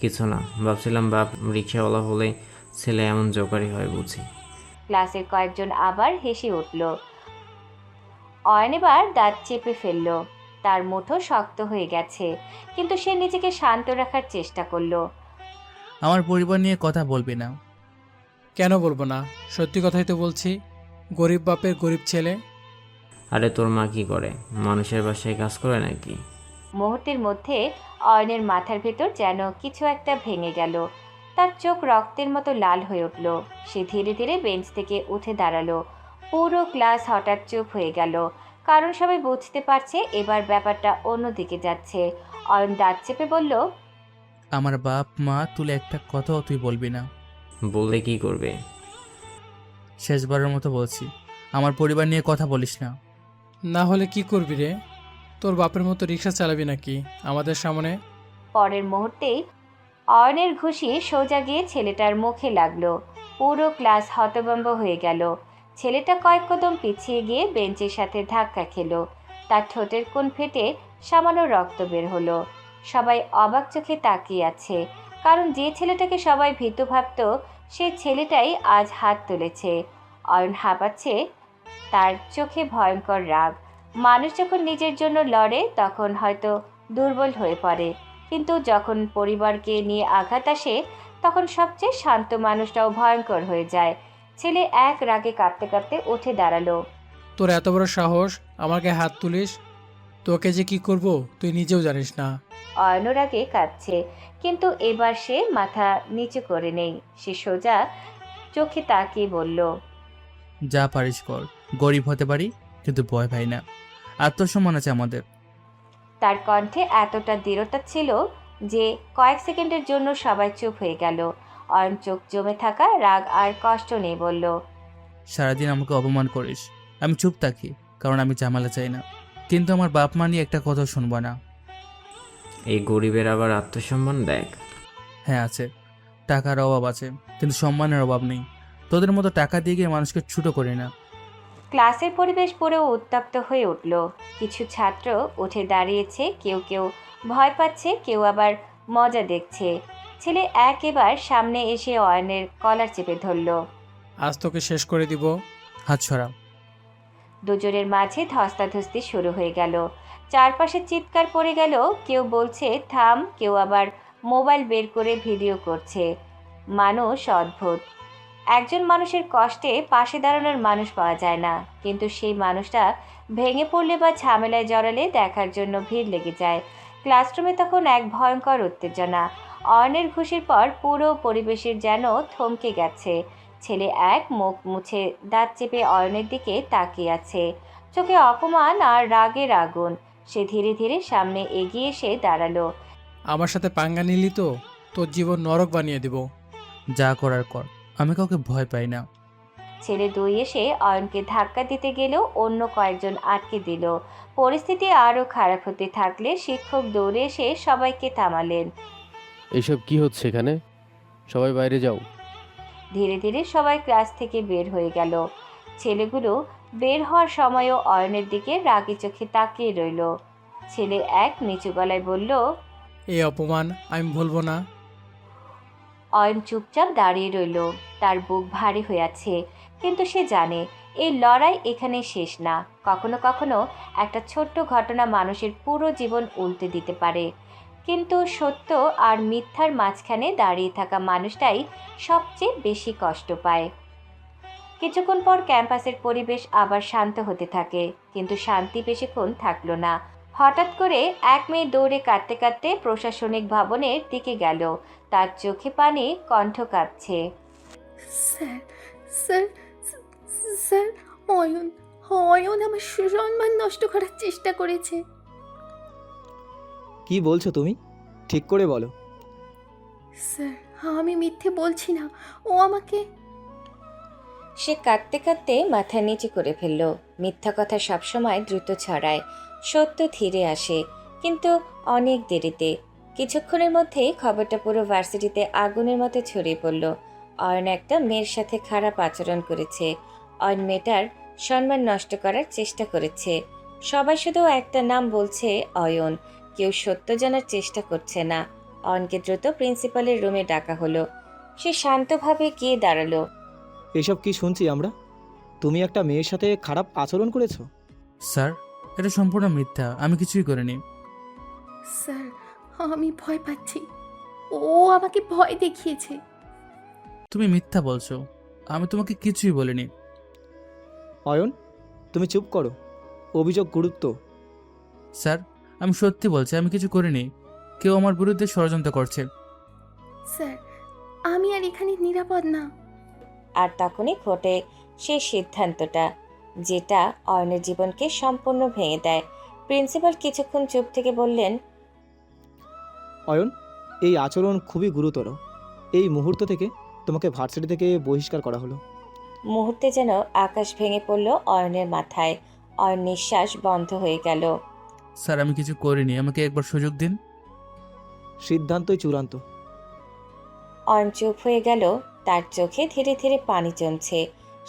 কিছু না, ভাবছিলাম বাপ রিক্সাওয়ালা হলে ছেলে এমন জোকারি হয় বুঝি। ক্লাসের কয়েকজন আবার হেসে উঠল। অয়ন এবার দাঁত চেপে ফেলল। তার মুঠো শক্ত হয়ে গেছে, কিন্তু সে নিজেকে শান্ত রাখার চেষ্টা করলো। আমার পরিবার নিয়ে কথা বলবি না। কেন বলবো না? সত্যি কথাই তো বলছি। গরিব বাপের গরিব ছেলে। আরে তোর মা কি করে? মানুষের বাসায় কাজ করে নাকি? মুহূর্তের মধ্যে অয়নের মাথার ভেতর যেন কিছু একটা ভেঙে গেল। তার চোখ রক্তের মতো লাল হয়ে উঠল। সে ধীরে ধীরে বেঞ্চ থেকে উঠে দাঁড়ালো। পুরো ক্লাস হঠাৎ চুপ হয়ে গেল, কারণ সবাই বুঝতে পারছে এবার ব্যাপারটা অন্যদিকে যাচ্ছে। অয়ন দাঁত চেপে বলল, আমার বাপ মা তুলে একটা কথাও তুই বলবি না। বললে কি করবে? শেষবারের মতো বলছি, আমার পরিবার নিয়ে কথা বলিস না। না হলে কি করবি রে? তোর বাপের মতো রিক্সা চালাবি নাকি আমাদের সামনে? পরের মুহূর্তেই অয়নের ঘুষি সোজা গিয়ে ছেলেটার মুখে লাগলো। পুরো ক্লাস হতভম্ব হয়ে গেল। ছেলেটা কয়েক কদম পিছিয়ে গিয়ে বেঞ্চের সাথে ধাক্কা খেলো। তার ঠোঁটের কোণ ফেটে সামান্য রক্ত বের হলো। সবাই অবাক চোখে তাকিয়ে আছে, কারণ যে ছেলেটাকে সবাই ভীতু ভাবত সে ছেলেটাই আজ হাত তুলেছে। অয়ন হাঁপাচ্ছে, তার চোখে ভয়ঙ্কর রাগ। মানুষ যখন নিজের জন্য লড়ে তখন হয়তো দুর্বল হয়ে পড়ে, কিন্তু যখন পরিবারকে নিয়ে আঘাত আসে তখন সবচেয়ে শান্ত মানুষটাও ভয়ঙ্কর হয়ে যায়। ছেলে এক রাগে কাঁপতে কাঁপতে উঠে দাঁড়ালো। তোর এত বড় সাহস, আমার গায়ে হাত তুলিস? তোকে যে কি করব তুই নিজেও জানিস না। অয়নর আগে কাঁদছে, কিন্তু এবার সে মাথা নিচু করে নেই। সে সোজা চোখে তাকিয়ে বলল, যা পারিস কর। গরিব হতে পারি, কিন্তু ভয় পাই না। আত্মসম্মান আছে আমাদের। তার কণ্ঠে এতটা দৃঢ়তা ছিল যে কয়েক সেকেন্ডের জন্য সবাই চুপ হয়ে গেল। অয়ন চোখ জমে থাকা রাগ আর কষ্ট নেই বলল, সারাদিন আমাকে অপমান করিস, আমি চুপ থাকি, কারণ আমি ঝামেলা চাই না। কিন্তু আমার বাপ মা নিয়ে একটা কথা শুনবো না। এই গরিবের আবার আত্মসম্মান দেখ। হ্যাঁ আছে, টাকার অভাব আছে, কিন্তু সম্মানের অভাব নেই। তোদের মতো টাকা দিয়ে গিয়ে মানুষকে ছোট করি না। ক্লাসের পরিবেশ পুরো উত্তপ্ত হয়ে উঠল। কিছু ছাত্র উঠে দাঁড়িয়েছে, কেউ কেউ ভয় পাচ্ছে, কেউ আবার মজা দেখছে। ছেলে একেবার সামনে এসে অয়নের কলার চেপে ধরল। আজ তোকে শেষ করে দিব। হাত ছড়া। দুজনের মাঝে ধস্তাধস্তি শুরু হয়ে গেল। চারপাশে চিৎকার পড়ে গেল। কেউ বলছে থাম, কেউ আবার মোবাইল বের করে ভিডিও করছে। মানুষ অদ্ভুত। একজন মানুষের কষ্টে পাশে দাঁড়ানোর মানুষ পাওয়া যায় না, কিন্তু সেই মানুষটা ভেঙে পড়লে বা ঝামেলায় জড়ালে দেখার জন্য ভিড় লেগে যায়। ক্লাসরুমে তখন এক ভয়ঙ্কর উত্তেজনা। অয়নের ঘুষির পর পুরো পরিবেশের যেন থমকে গেছে। ছেলে এক মুখ মুছে দাঁত চেপে অয়নের দিকে তাকিয়ে আছে, চোখে অপমান আর রাগের আগুন। সে ধীরে ধীরে সামনে এগিয়ে এসে দাঁড়ালো। আমার সাথে পাঙ্গা নিলি তো তোর জীবন নরক বানিয়ে দিব। যা করার কর, আমি কাউকে ভয় পাই না। ছেলে দুই এসে অয়নকে ধাক্কা দিতে গেলেও অন্য কয়েকজন আটকে দিল। পরিস্থিতি আরও খারাপ হতে থাকলে শিক্ষক দৌড়ে এসে সবাইকে থামালেন। এইসব কি হচ্ছে এখানে? সবাই বাইরে যাও। ধীরে ধীরে সবাই ক্লাস থেকে বের হয়ে গেল। ছেলেগুলো বের হওয়ার সময়ও অয়নের দিকে রাগি চোখে তাকিয়ে রইল। ছেলে এক নিচু গলায় বলল, এই অপমান আমি ভুলবো না। অয়ন চুপচাপ দাঁড়িয়ে রইল। তার বুক ভারী হয়ে আছে, কিন্তু সে জানে এই লড়াই এখানে শেষ না। কখনো কখনো একটা ছোট্ট ঘটনা মানুষের পুরো জীবন উল্টে দিতে পারে, কিন্তু সত্য আর মিথ্যার মাঝখানে দাঁড়িয়ে থাকা মানুষটাই সবচেয়ে বেশি কষ্ট পায়। কিছুক্ষণ পর ক্যাম্পাসের পরিবেশ আবার শান্ত হতে থাকে, কিন্তু শান্তি বেশিক্ষণ থাকলো না। হঠাৎ করে এক মেয়ে দৌড়ে কাঁদতে কাঁদতে প্রশাসনিক ভবনের দিকে গেল। তার চোখে পানি, কণ্ঠ কাঁপছে। Sir sir sir, Ayan Ayan আমার সুসম্মান নষ্ট করার চেষ্টা করেছে। কি বলছো তুমি? ঠিক করে বলো। স্যার, আমি মিথ্যে বলছি না। ও আমাকে সে কাঁদতে কাঁদতে মাথা নিচু করে ফেলল। মিথ্যা কথা সবসময় দ্রুত ছড়ায়, সত্য ধীরে আসে, কিন্তু অনেক দেরিতে। কিছুক্ষণের মধ্যেই খবরটা পুরো ভার্সিটিতে আগুনের মতো ছড়িয়ে পড়ল। অয়ন একটা মেয়ের সাথে খারাপ আচরণ করেছে। অয়ন মেয়েটার সম্মান নষ্ট করার চেষ্টা করেছে। সবাই শুধু একটা নাম বলছে, অয়ন। কেউ সত্য জানার চেষ্টা করছে না। অয়নকে দ্রুত প্রিন্সিপালের রুমে ডাকা হলো। সে শান্তভাবে গিয়ে দাঁড়ালো। এসব কি শুনছি আমরা? তুমি একটা মেয়ের সাথে খারাপ আচরণ করেছো? স্যার, এটা সম্পূর্ণ মিথ্যা, আমি কিছুই করিনি। স্যার, আমি ভয় পাচ্ছি। ও আমাকে ভয় দেখিয়েছে। তুমি মিথ্যা বলছো, আমি তোমাকে কিছুই বলিনি। অয়ন, তুমি চুপ করো। অভিযোগ গুরুত্ব। স্যার, আমি সত্যি বলছি, আমি কিছু করিনি। কেউ আমার বিরুদ্ধে ষড়যন্ত্র করছে। স্যার, আমি আর এখানে নিরাপদ না। আর তখনই ঘটে সেই সিদ্ধান্তটা, যেটা অয়নের জীবনকে সম্পূর্ণ ভেঙে দেয়। প্রিন্সিপাল কিছুক্ষণ চুপ থেকে বললেন, অয়ন, এই আচরণ খুবই গুরুতর। এই মুহূর্ত থেকে তোমাকে ভার্সিটি থেকে বহিষ্কার করা হলো। মুহূর্তে যেন আকাশ ভেঙে পড়ল অয়নের মাথায়। অয়ন নিঃশ্বাস বন্ধ হয়ে গেল। স্যার, আমি কিছু করিনি, আমাকে একবার সুযোগ দিন। সিদ্ধান্তই চূড়ান্ত। অয়ন চুপ হয়ে গেল। তার চোখে ধীরে ধীরে পানি জমছে।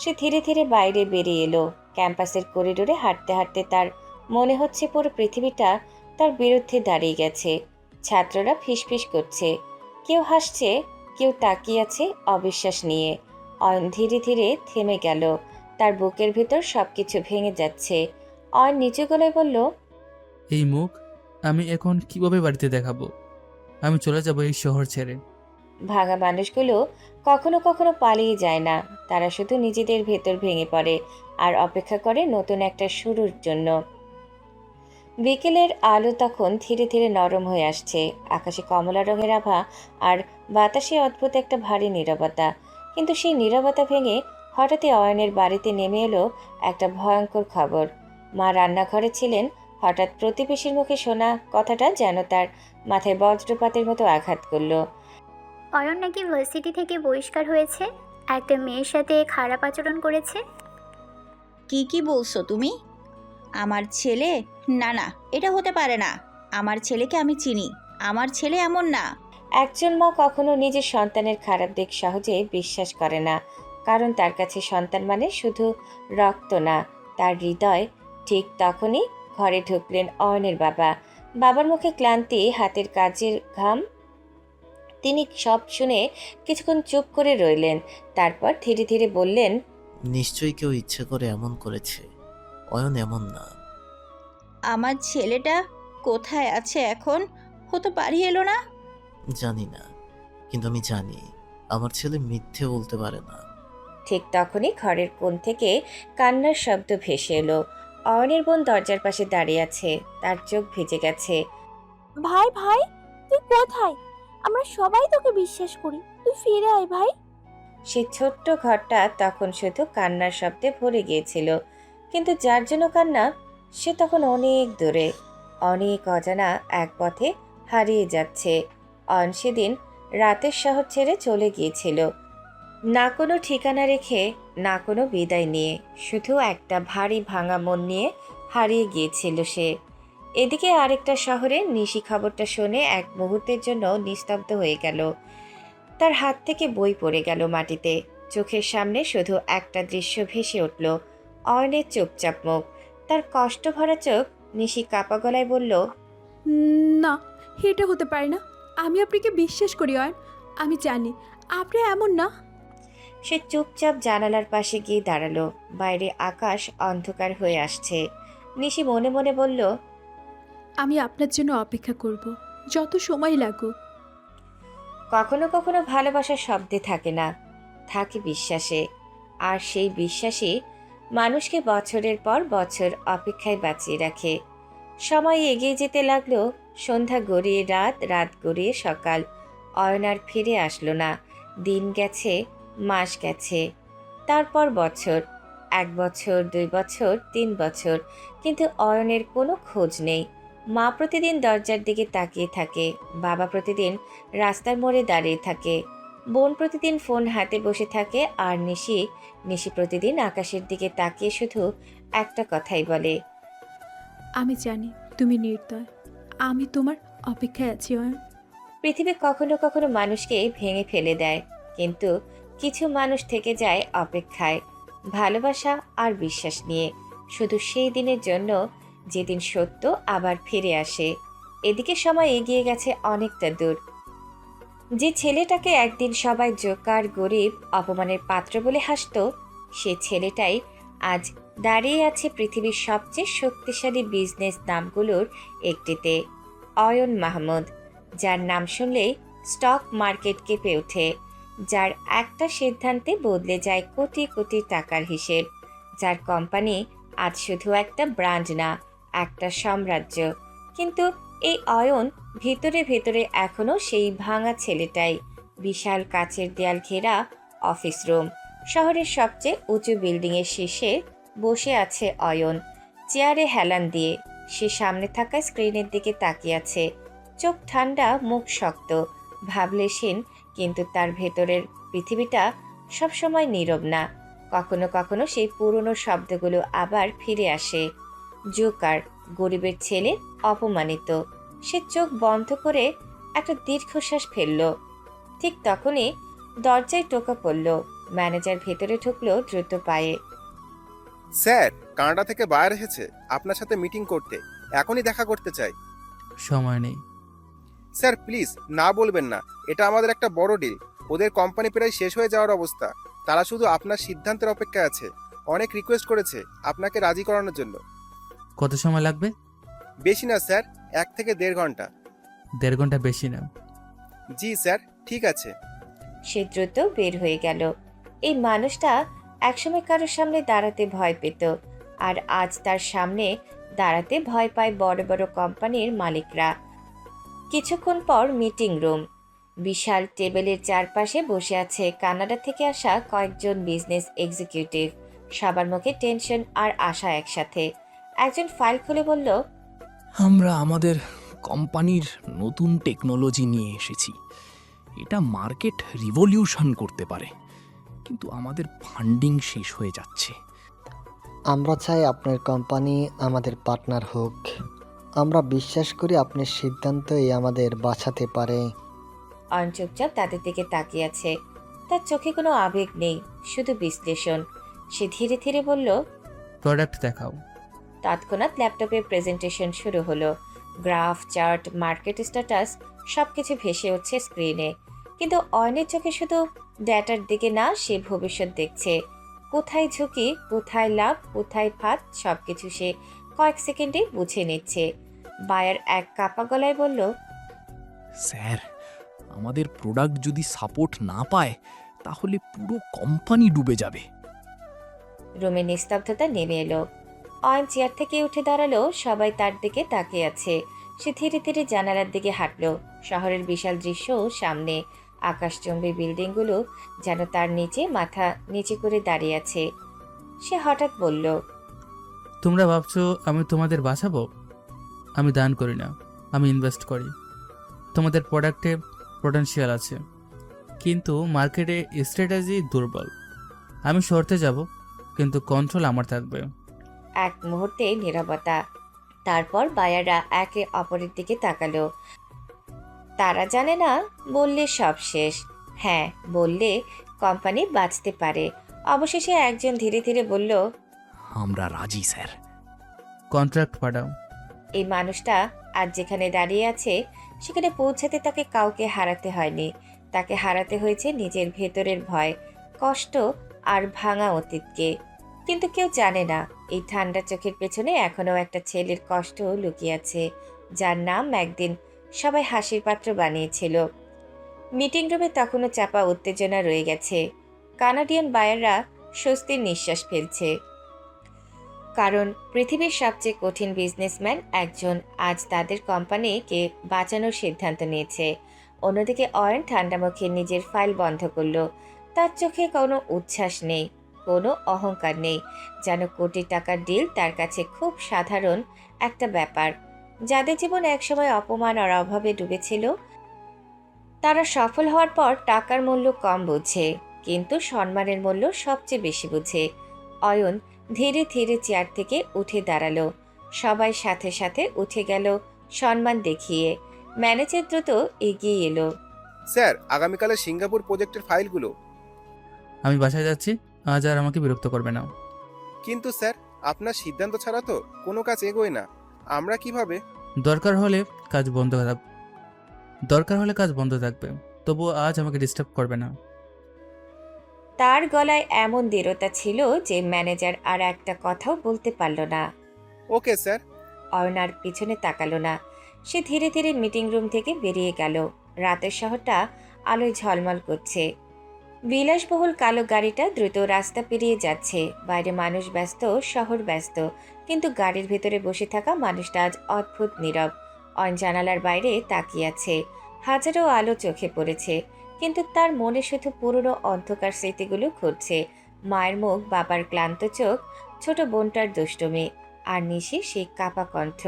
সে ধীরে ধীরে বাইরে বেরিয়ে এলো। ক্যাম্পাসের করিডোরে হাঁটতে হাঁটতে তার মনে হচ্ছে পুরো পৃথিবীটা তার বিরুদ্ধে দাঁড়িয়ে গেছে। ছাত্ররা ফিসফিস করছে, কেউ হাসছে, কেউ তাকিয়ে আছে অবিশ্বাস নিয়ে। অয়ন ধীরে ধীরে থেমে গেল। তার বুকের ভিতর সবকিছু ভেঙে যাচ্ছে। অয়ন নিচু গলায় বলল, এই মুখ আমি এখন কিভাবে বাড়িতে দেখাবো? আমি চলে যাব এই শহর ছেড়ে। ভাঙা মানুষগুলো কখনো কখনো পালিয়ে যায় না, তারা শুধু নিজেদের ভেতর ভেঙে পড়ে আর অপেক্ষা করে নতুন একটা শুরুর জন্য। বিকেলের আলো তখন ধীরে ধীরে নরম হয়ে আসছে। আকাশে কমলা রঙের আভা আর বাতাসে অদ্ভুত একটা ভারী নীরবতা। কিন্তু সেই নীরবতা ভেঙে হঠাৎই অয়নের বাড়িতে নেমে এলো একটা ভয়ঙ্কর খবর। মা রান্নাঘরে ছিলেন। হঠাৎ প্রতিবেশীর মুখে শোনা কথাটা যেন তার মাথায় বজ্রপাতের মতো আঘাত করলো। অয়ন নাকি ভার্সিটি থেকে বহিষ্কার হয়েছে, একটা মেয়ের সাথে খারাপ আচরণ করেছে। কি বলছো তুমি? আমার ছেলে? না না, এটা হতে পারে না। আমার ছেলেকে আমি চিনি। আমার ছেলে এমন না। একজন মা কখনো নিজের সন্তানের খারাপ দিক সহজে বিশ্বাস করে না, কারণ তার কাছে সন্তান মানে শুধু রক্ত না, তার হৃদয়। ঠিক তখনই ঘরে ঢুকলেন অয়নের বাবা। বাবার মুখে ক্লান্তি, হাতের কাজের ঘাম। তিনি সব শুনে কিছুক্ষণ চুপ করে রইলেন, তারপর ধীরে ধীরে বললেন, নিশ্চয়ই কেউ ইচ্ছে করে এমন করেছে। অয়ন এমন না। আমার ছেলেটা কোথায় আছে এখন? হতে পারি এলো না। জানি না, কিন্তু আমি জানি আমার ছেলে মিথ্যে বলতে পারে না। ঠিক তখনই ঘরের কোণ থেকে কান্নার শব্দ ভেসে এলো। অয়নের বোন দরজার পাশে দাঁড়িয়ে আছে, তার চোখ ভিজে গেছে। ভাই ভাই, তুই কোথায়? আমরা সবাই তোকে বিশ্বাস করি, তুই ফিরে আয় ভাই। সেই ছোট্ট ঘরটা তখন শুধু কান্নার শব্দে ভরে গিয়েছিল, কিন্তু যার জন্য কান্না সে তখন অনেক দূরে, অনেক অজানা এক পথে হারিয়ে যাচ্ছে। অয়ন সেদিন রাতের শহর ছেড়ে চলে গিয়েছিল, না কোনো ঠিকানা রেখে, না কোনো বিদায় নিয়ে, শুধু একটা ভারী ভাঙা মন নিয়ে হারিয়ে গিয়েছিল সে। এদিকে আরেকটা শহরে নিশি খবরটা শুনে এক মুহূর্তের জন্য নিস্তব্ধ হয়ে গেল। তার হাত থেকে বই পড়ে গেল মাটিতে। চোখের সামনে শুধু একটা দৃশ্য ভেসে উঠল, অয়নের চুপচাপ মুখ, তার কষ্ট ভরা চোখ। নিশি কাপা গলায় বলল, না, এটা হতে পারে না। আমি আপনাকে বিশ্বাস করি অয়ন, আমি জানি আপনি এমন না। সে চুপচাপ জানালার পাশে গিয়ে দাঁড়ালো। বাইরে আকাশ অন্ধকার হয়ে আসছে। নিশি মনে মনে বলল, আমি আপনার জন্য অপেক্ষা করব, যত সময় লাগুক। কখনো কখনো ভালোবাসার শব্দে থাকে না, থাকে বিশ্বাসে। আর সেই বিশ্বাসই মানুষকে বছরের পর বছর অপেক্ষায় বাঁচিয়ে রাখে। সময় এগিয়ে যেতে লাগলো। সন্ধ্যা গড়িয়ে রাত, রাত গড়িয়ে সকাল। অয়ন আর ফিরে আসলো না। দিন গেছে, মাস গেছে, তারপর বছর। 1 বছর, 2 বছর, 3 বছর, কিন্তু অয়নের কোনো খোঁজ নেই। মা প্রতিদিন দরজার দিকে তাকিয়ে থাকে, বাবা প্রতিদিন রাস্তার মোড়ে দাঁড়িয়ে থাকে, বোন প্রতিদিন ফোন হাতে বসে থাকে, আর নিশি প্রতিদিন আকাশের দিকে তাকিয়ে শুধু একটা কথাই বলে, আমি জানি তুমি নির্দয়, আমি তোমার অপেক্ষায় আছি অয়ন। পৃথিবী কখনো কখনো মানুষকে ভেঙে ফেলে দেয়, কিন্তু কিছু মানুষ থেকে যায় অপেক্ষায়, ভালোবাসা আর বিশ্বাস নিয়ে, শুধু সেই দিনের জন্য যেদিন সত্য আবার ফিরে আসে। এদিকে সময় এগিয়ে গেছে অনেকটা দূর। যে ছেলেটাকে একদিন সবাই জোকার, গরিব, অপমানের পাত্র বলে হাসতো, সে ছেলেটাই আজ দাঁড়িয়ে আছে পৃথিবীর সবচেয়ে শক্তিশালী বিজনেস নামগুলোর একটিতে, অয়ন মাহমুদ, যার নাম শুনলেই স্টক মার্কেট কেঁপে ওঠে, যার একটা সিদ্ধান্তে বদলে যায় কোটি কোটি টাকার হিসেব, যার কোম্পানি আজ শুধু একটা ব্র্যান্ড না, একটা সাম্রাজ্য। কিন্তু এই অয়ন ভিতরে ভিতরে এখনো সেই ভাঙা ছেলেটাই। বিশাল কাচের দেয়াল ঘেরা অফিস রুম, শহরের সবচেয়ে উঁচু বিল্ডিংয়ের শীর্ষে বসে আছে অয়ন, চেয়ারে হেলান দিয়ে। সে সামনে থাকা স্ক্রিনের দিকে তাকিয়ে আছে, চোখ ঠান্ডা, মুখ শক্ত, ভাবলেশীন, কিন্তু তার ভেতরের পৃথিবীটা সবসময় নীরব না। কখনো কখনো সেই পুরনো শব্দগুলো আবার ফিরে আসে। জোকার, গরিবের ছেলে, অপমানিত। সে চোখ বন্ধ করে একটা দীর্ঘশ্বাস ফেলল। ঠিক তখনই দরজায় টোকা পড়ল। ম্যানেজার ভেতরে ঢুকলো দ্রুত পায়ে। স্যার, কানাডা থেকে বায়ার এসেছে আপনার সাথে মিটিং করতে, এখনই দেখা করতে চাই। সময় নেই। স্যার প্লিজ, না বলবেন না, এটা আমাদের একটা বড় ডিল। ওদের কোম্পানি প্রায় শেষ হয়ে যাওয়ার অবস্থা, তারা শুধু আপনার সিদ্ধান্তের অপেক্ষায় আছে। অনেক রিকোয়েস্ট করেছে আপনাকে রাজি করানোর জন্য। কত সময় লাগবে? বেশি না স্যার, 1 থেকে 1.5 ঘন্টা। 1.5 ঘন্টা বেশি না। জি স্যার, ঠিক আছে। সে দ্রুত বের হয়ে গেল। এই মানুষটা একসময় কারোর সামনে দাঁড়াতে ভয় পেত, আর আজ তার সামনে দাঁড়াতে ভয় পায় বড় বড় কোম্পানির মালিকরা। কিছুক্ষণ পর মিটিং রুম, বিশাল টেবিলের চারপাশে বসে আছে কানাডা থেকে আসা কয়েকজন বিজনেস এক্সিকিউটিভ। সবার মুখে টেনশন আর আশা একসাথে। একজন ফাইল খুলে বলল, আমরা আমাদের কোম্পানির নতুন টেকনোলজি নিয়ে এসেছি। এটা মার্কেট রিভলিউশন করতে পারে, কিন্তু আমাদের ফান্ডিং শেষ হয়ে যাচ্ছে। আমরা চাই আপনার কোম্পানি আমাদের পার্টনার হোক। আমরা বিশ্বাস করি আপনার সিদ্ধান্তই আমাদের বাঁচাতে পারে। অয়ন চুপচাপ তাদের দিকে তাকিয়ে আছে। তার চোখে কোনো আবেগ নেই, শুধু বিশ্লেষণ। সে ধীরে ধীরে বলল, প্রোডাক্ট দেখাও। তৎক্ষণাৎ ল্যাপটপে প্রেজেন্টেশন শুরু হলো। গ্রাফ, চার্ট, মার্কেট স্ট্যাটাস সবকিছু ভেসে উঠছে স্ক্রিনে। কিন্তু অয়নের চোখে শুধু ডেটার দিকে না, সে ভবিষ্যৎ দেখছে। কোথায় ঝুঁকি, কোথায় লাভ, কোথায় ফাঁদ, সবকিছু সে কয়েক সেকেন্ডে বুঝে নিচ্ছে। বায়ার এক কাপা গলায় বলল, স্যার, আমাদের প্রোডাক্ট যদি সাপোর্ট না পায় তাহলে পুরো কোম্পানি ডুবে যাবে। রুমে নিস্তব্ধতা নেমে এলো। অয়ন চেয়ার থেকে উঠে দাঁড়ালো। সবাই তার দিকে তাকিয়ে আছে। সে ধীরে ধীরে জানালার দিকে হাঁটলো। শহরের বিশাল দৃশ্য সামনে, আকাশচুম্বী বিল্ডিংগুলো যেন তার নিচে মাথা নিচে করে দাঁড়িয়ে আছে। সে হঠাৎ বলল, তোমরা ভাবছো আমি তোমাদের বাঁচাবো? আমি দান করি না, আমি ইনভেস্ট করি। তোমাদের প্রোডাক্টে পোটেনশিয়াল আছে, কিন্তু মার্কেটে স্ট্র্যাটেজি দুর্বল। আমি শর্তে যাব, কিন্তু কন্ট্রোল আমার থাকবে। এক মুহূর্তে নীরবতা। তারপর বায়াররা একে অপরের দিকে তাকালো। তারা জানে না বললে সব শেষ, হ্যাঁ বললে কোম্পানি বাঁচতে পারে। অবশেষে একজন ধীরে ধীরে বলল, আমরা রাজি স্যার। কন্ট্রাক্ট পাঠাও। এই মানুষটা আজ যেখানে দাঁড়িয়ে আছে সেখানে পৌঁছাতে তাকে কাউকে হারাতে হয়নি। তাকে হারাতে হয়েছে নিজের ভেতরের ভয়, কষ্ট আর ভাঙা অতীতকে। কিন্তু কেউ জানে না এই ঠান্ডা চোখের পেছনে এখনও একটা ছেলের কষ্ট লুকিয়ে আছে, যার নাম একদিন সবাই হাসির পাত্র বানিয়েছিল। মিটিং রুমে তখনও চাপা উত্তেজনা রয়ে গেছে। কানাডিয়ান বায়াররা স্বস্তির নিঃশ্বাস ফেলছে, কারণ পৃথিবীর সবচেয়ে কঠিন বিজনেসম্যান একজন আজ তাদের কোম্পানিকে বাঁচানোর সিদ্ধান্ত নিয়েছে। অন্যদিকে অয়ন ঠান্ডা মুখে নিজের ফাইল বন্ধ করল। তার চোখে কোনো উচ্ছ্বাস নেই, কোনো অহংকার নেই, যেন কোটি টাকার ডিল তার কাছে খুব সাধারণ একটা ব্যাপার। যাদের জীবন একসময় অপমান আর অভাবে ডুবেছিল, তারা সফল হওয়ার পর টাকার মূল্য কম বোঝে, কিন্তু সম্মানের মূল্য সবচেয়ে বেশি বোঝে। অয়ন ধীরে ধীরে চেয়ার থেকে উঠে দাঁড়ালো। সবাই সাথে সাথে উঠে গেল সম্মান দেখিয়ে। ম্যানেজার দ্রুত এগিয়ে এলো। স্যার, আগামীকালের সিঙ্গাপুর প্রজেক্টের ফাইলগুলো। আমি বাসায় যাচ্ছি, আজ আর আমাকে বিরক্ত করবে না। কিন্তু স্যার, আপনার সিদ্ধান্ত ছাড়া তো কোনো কাজ এগোয় না। আমরা কিভাবে? দরকার হলে কাজ বন্ধ থাকবে, তবুও আজ আমাকে ডিস্টার্ব করবে না। তার গলায় এমন দৃঢ়তা ছিল যে ম্যানেজার আর একটা কথাও বলতে পারল না। Okay sir. অয়ন আর পিছনে তাকালো না। সে ধীরে ধীরে মিটিং রুম থেকে বেরিয়ে গেল। রাতের শহরটা আলোয় ঝলমল করছে। বিলাসবহুল কালো গাড়িটা দ্রুত রাস্তা পেরিয়ে যাচ্ছে। বাইরে মানুষ ব্যস্ত, শহর ব্যস্ত, কিন্তু গাড়ির ভেতরে বসে থাকা মানুষটা আজ অদ্ভুত নীরব। অয়ন জানালার বাইরে তাকিয়ে আছে। হাজারো আলো চোখে পড়েছে, কিন্তু তার মনে শুধু পুরনো অন্ধকার স্মৃতিগুলো ঘুরছে। মায়ের মুখ, বাবার ক্লান্ত চোখ, ছোট বোনটার দুষ্টুমি, আর নিশির সেই কাপা কণ্ঠ।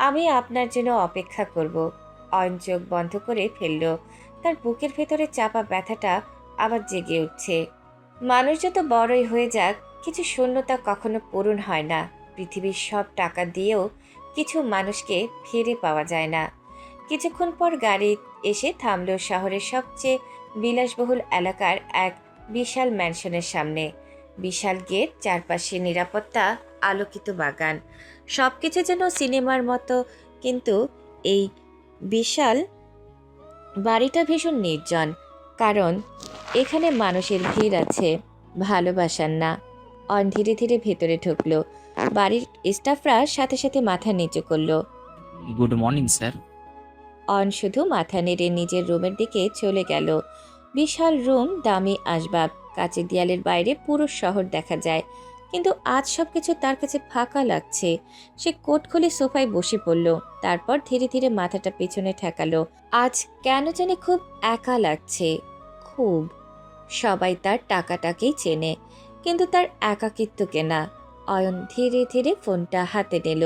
আমি আপনার জন্য অপেক্ষা করব। অয়ন চোখ বন্ধ করে ফেলল। তার বুকের ভেতরে চাপা ব্যথাটা আবার জেগে উঠছে। মানুষ যত বড়ই হয়ে যাক, কিছু শূন্যতা কখনো পূরণ হয় না। পৃথিবীর সব টাকা দিয়েও কিছু মানুষকে ফিরে পাওয়া যায় না। কিছুক্ষণ পর গাড়ি এসে থামল শহরের সবচেয়ে বিলাসবহুল এলাকার এক বিশাল ম্যানশনের সামনে। বিশাল গেট, চারপাশে নিরাপত্তা, আলোকিত বাগান, সবকিছু যেন সিনেমার মতো। কিন্তু এই বিশাল বাড়িটা ভীষণ নির্জন, কারণ এখানে মানুষের ভিড় আছে, ভালোবাসার না। অন ধীরে ধীরে ভেতরে ঢুকলো। বাড়ির স্টাফরা সাথে সাথে মাথা নিচু করলো। Good morning sir. অন শুধু মাথা নেড়ে নিজের রুমের দিকে চলে গেল। বিশাল রুম, দামি আসবাব, কাঁচের দেয়ালের বাইরে পুরো শহর দেখা যায়, কিন্তু আজ সবকিছু তার কাছে ফাঁকা লাগছে। সে কোট খুলে সোফায় বসে পড়ল। তারপর ধীরে ধীরে মাথাটা পেছনে ঠেকালো। আজ কেন জানি খুব একা লাগছে, খুব। সবাই তার টাকাটাকেই চেনে, কিন্তু তার একাকিত্বকে না। অয়ন ধীরে ধীরে ফোনটা হাতে নিল।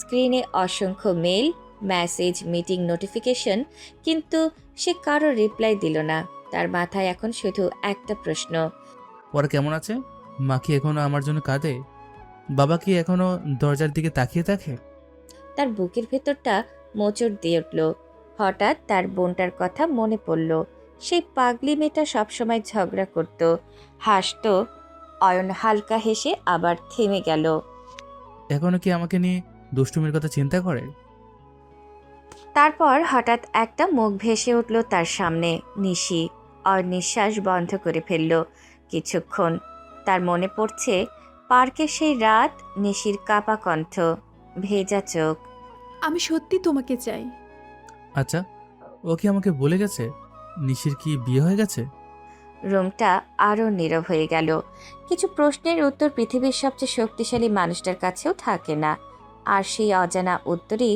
স্ক্রিনে অসংখ্য মেল, মেসেজ, মিটিং নোটিফিকেশন, কিন্তু সে কারো রিপ্লাই দিল না। তার মাথায় এখন শুধু একটা প্রশ্ন। ওরা কেমন আছে? মা কি এখনো আমার জন্য কাঁদে? বাবা কি এখনো দরজার দিকে তাকিয়ে থাকে? তার বুকের ভেতরটা মোচড় দিয়ে উঠল। হঠাৎ তার বোনটার কথা মনে পড়ল। সেই পাগলি মেয়েটা সবসময় ঝগড়া করত, হাসত। অয়ন হালকা হেসে আবার থেমে গেল। এখনো কি আমাকে নিয়ে দুষ্টুমির কথা চিন্তা করে? তারপর হঠাৎ একটা মুখ ভেসে উঠল তার সামনে, নিশি। অয়ন নিঃশ্বাস বন্ধ করে ফেলল। কিছুক্ষণ তার মনে পড়ছে পার্কের সেই রাত, নিশির কাপা কণ্ঠ, ভেজা চোখ। আমি সত্যি তোমাকে চাই। আচ্ছা, ও কি আমাকে বলে গেছে? নিশির কি বিয়ে হয়ে গেছে? রুমটা আরও নীরব হয়ে গেল। কিছু প্রশ্নের উত্তর পৃথিবীর সবচেয়ে শক্তিশালী মানুষটার কাছেও থাকে না, আর সেই অজানা উত্তরই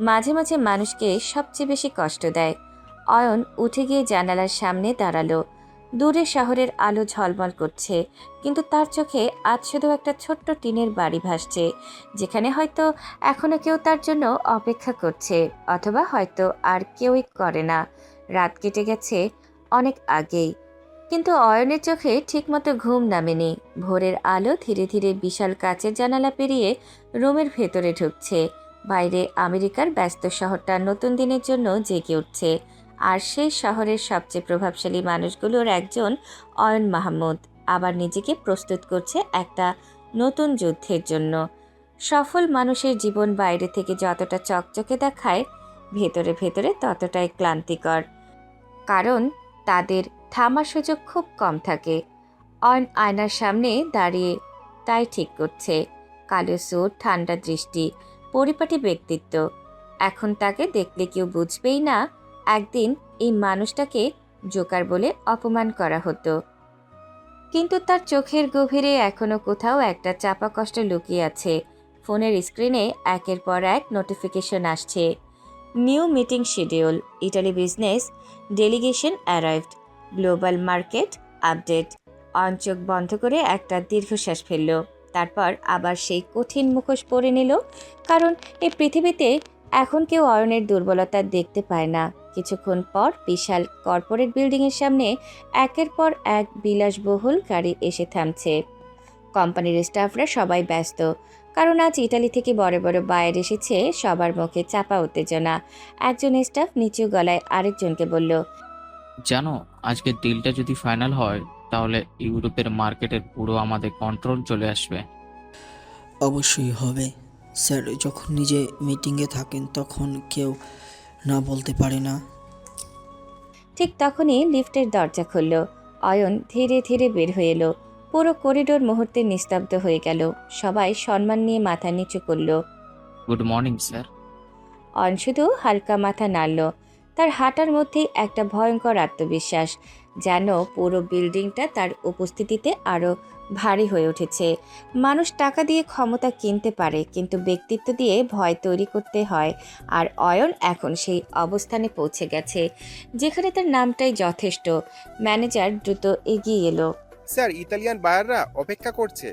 মাঝে মাঝে মানুষকে সবচেয়ে বেশি কষ্ট দেয়। অয়ন উঠে গিয়ে জানালার সামনে দাঁড়ালো। দূরে শহরের আলো ঝলমল করছে, কিন্তু তার চোখে আজ শুধু একটা ছোট্ট টিনের বাড়ি ভাসছে, যেখানে হয়তো এখনো কেউ তার জন্য অপেক্ষা করছে, অথবা হয়তো আর কেউই করে না। রাত কেটে গেছে অনেক আগেই, কিন্তু অয়নের চোখে ঠিকমতো ঘুম নামেনি। ভোরের আলো ধীরে ধীরে বিশাল কাচের জানালা পেরিয়ে রুমের ভেতরে ঢুকছে। বাইরে আমেরিকার ব্যস্ত শহরটা নতুন দিনের জন্য জেগে উঠছে, আর সেই শহরের সবচেয়ে প্রভাবশালী মানুষগুলোর একজন অয়ন মাহমুদ আবার নিজেকে প্রস্তুত করছে একটা নতুন যুদ্ধের জন্য। সফল মানুষের জীবন বাইরে থেকে যতটা চকচকে দেখায়, ভেতরে ভেতরে ততটাই ক্লান্তিকর, কারণ তাদের থামার সুযোগ খুব কম থাকে। অয়ন আয়নার সামনে দাঁড়িয়ে তাই ঠিক করছে। কালো স্যুট, ঠান্ডা দৃষ্টি, পরিপাটি ব্যক্তিত্ব। এখন তাকে দেখলে কেউ বুঝবেই না একদিন এই মানুষটাকে জোকার বলে অপমান করা হতো। কিন্তু তার চোখের গভীরে এখনো কোথাও একটা চাপা কষ্ট লুকিয়ে আছে। ফোনের স্ক্রিনে একের পর এক নোটিফিকেশন আসছে। New meeting schedule, Italy business delegation arrived, global market update. Ayan চোখ বন্ধ করে একটা দীর্ঘশ্বাস ফেলল। তারপর আবার সেই কঠিন মুখোশ পরে নিল, কারণ এই পৃথিবীতে এখন কেউ অয়নের দুর্বলতা দেখতে পায় না। কিছুক্ষণ পর বিশাল কর্পোরেট বিল্ডিংয়ের সামনে একের পর এক বিলাসবহুল গাড়ি এসে থামছে। কোম্পানির স্টাফরা সবাই ব্যস্ত, কারণ আজ ইতালি থেকে বড় বড় বায়ার এসেছে। সবার মুখে চাপা উত্তেজনা। একজন স্টাফ নিচু গলায় আরেকজনকে বলল, জানো, আজকের ডিলটা যদি ফাইনাল হয় তাহলে ইউরোপের মার্কেটের পুরো আমাদের কন্ট্রোল চলে আসবে। অবশ্যই হবে স্যার, যখন নিজে মিটিংয়ে থাকেন তখন কেউ না বলতে পারে না। ঠিক তখনই লিফটের দরজা খুলল। অয়ন ধীরে ধীরে বের হয়ে এলো। পুরো করিডোর মুহূর্তে নিস্তব্ধ হয়ে গেল। সবাই সম্মান নিয়ে মাথা নিচু করল। Good morning sir. অয়ন শুধু হালকা মাথা নাড়ল। তার হাঁটার মধ্যেই একটা ভয়ঙ্কর আত্মবিশ্বাস, যেন পুরো বিল্ডিংটা তার উপস্থিতিতে আরও ভারী হয়ে উঠেছে। মানুষ টাকা দিয়ে ক্ষমতা কিনতে পারে, কিন্তু ব্যক্তিত্ব দিয়ে ভয় তৈরি করতে হয়। আর অয়ন এখন সেই অবস্থানে পৌঁছে গেছে, যেখানে তার নামটাই যথেষ্ট। ম্যানেজার দ্রুত এগিয়ে এলো। স্যার, ইতালিয়ান বায়াররা অপেক্ষা করছে।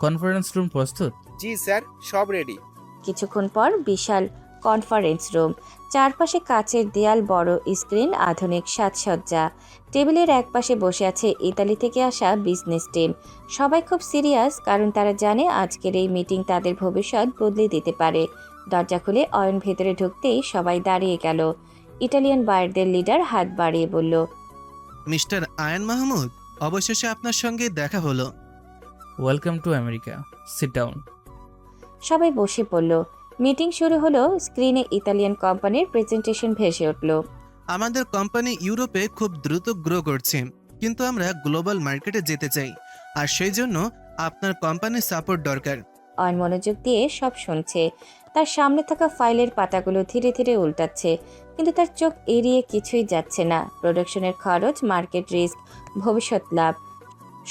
কনফারেন্স রুম প্রস্তুত? জি স্যার, সব রেডি। কিছুক্ষণ পর বিশাল কনফারেন্স রুম, চারপাশে কাচের দেয়াল, বড় স্ক্রিন, আধুনিক সাজসজ্জা। টেবিলের একপাশে বসে আছে ইতালি থেকে আসা বিজনেস টিম। সবাই খুব সিরিয়াস, কারণ তারা জানে আজকের এই মিটিং তাদের ভবিষ্যৎ বদলে দিতে পারে। দরজা খুলে অয়ন ভেতরে ঢুকতেই সবাই দাঁড়িয়ে গেল। ইটালিয়ান বায়ারদের লিডার হাত বাড়িয়ে বলল, মিস্টার আয়ান মাহমুদ, অবশেষে আপনার সঙ্গে দেখা হলো। Welcome to America, sit down. সবাই বসে পড়ল। মিটিং শুরু হলো। স্ক্রিনে ইতালিয়ান কোম্পানির প্রেজেন্টেশন ভেসে উঠল। আমাদের কোম্পানি ইউরোপে খুব দ্রুত গ্রো করছে, কিন্তু আমরা গ্লোবাল মার্কেটে যেতে চাই, আর সেই জন্য আপনার কোম্পানির সাপোর্ট দরকার। অয়ন মনোযোগ দিয়ে সব শুনছে। তার সামনে থাকা ফাইলের পাতাগুলো ধীরে ধীরে উল্টাচ্ছে, কিন্তু তার চোখ এড়িয়ে কিছুই যাচ্ছে না। প্রোডাকশনের খরচ, মার্কেট রিস্ক, ভবিষ্যৎ লাভ,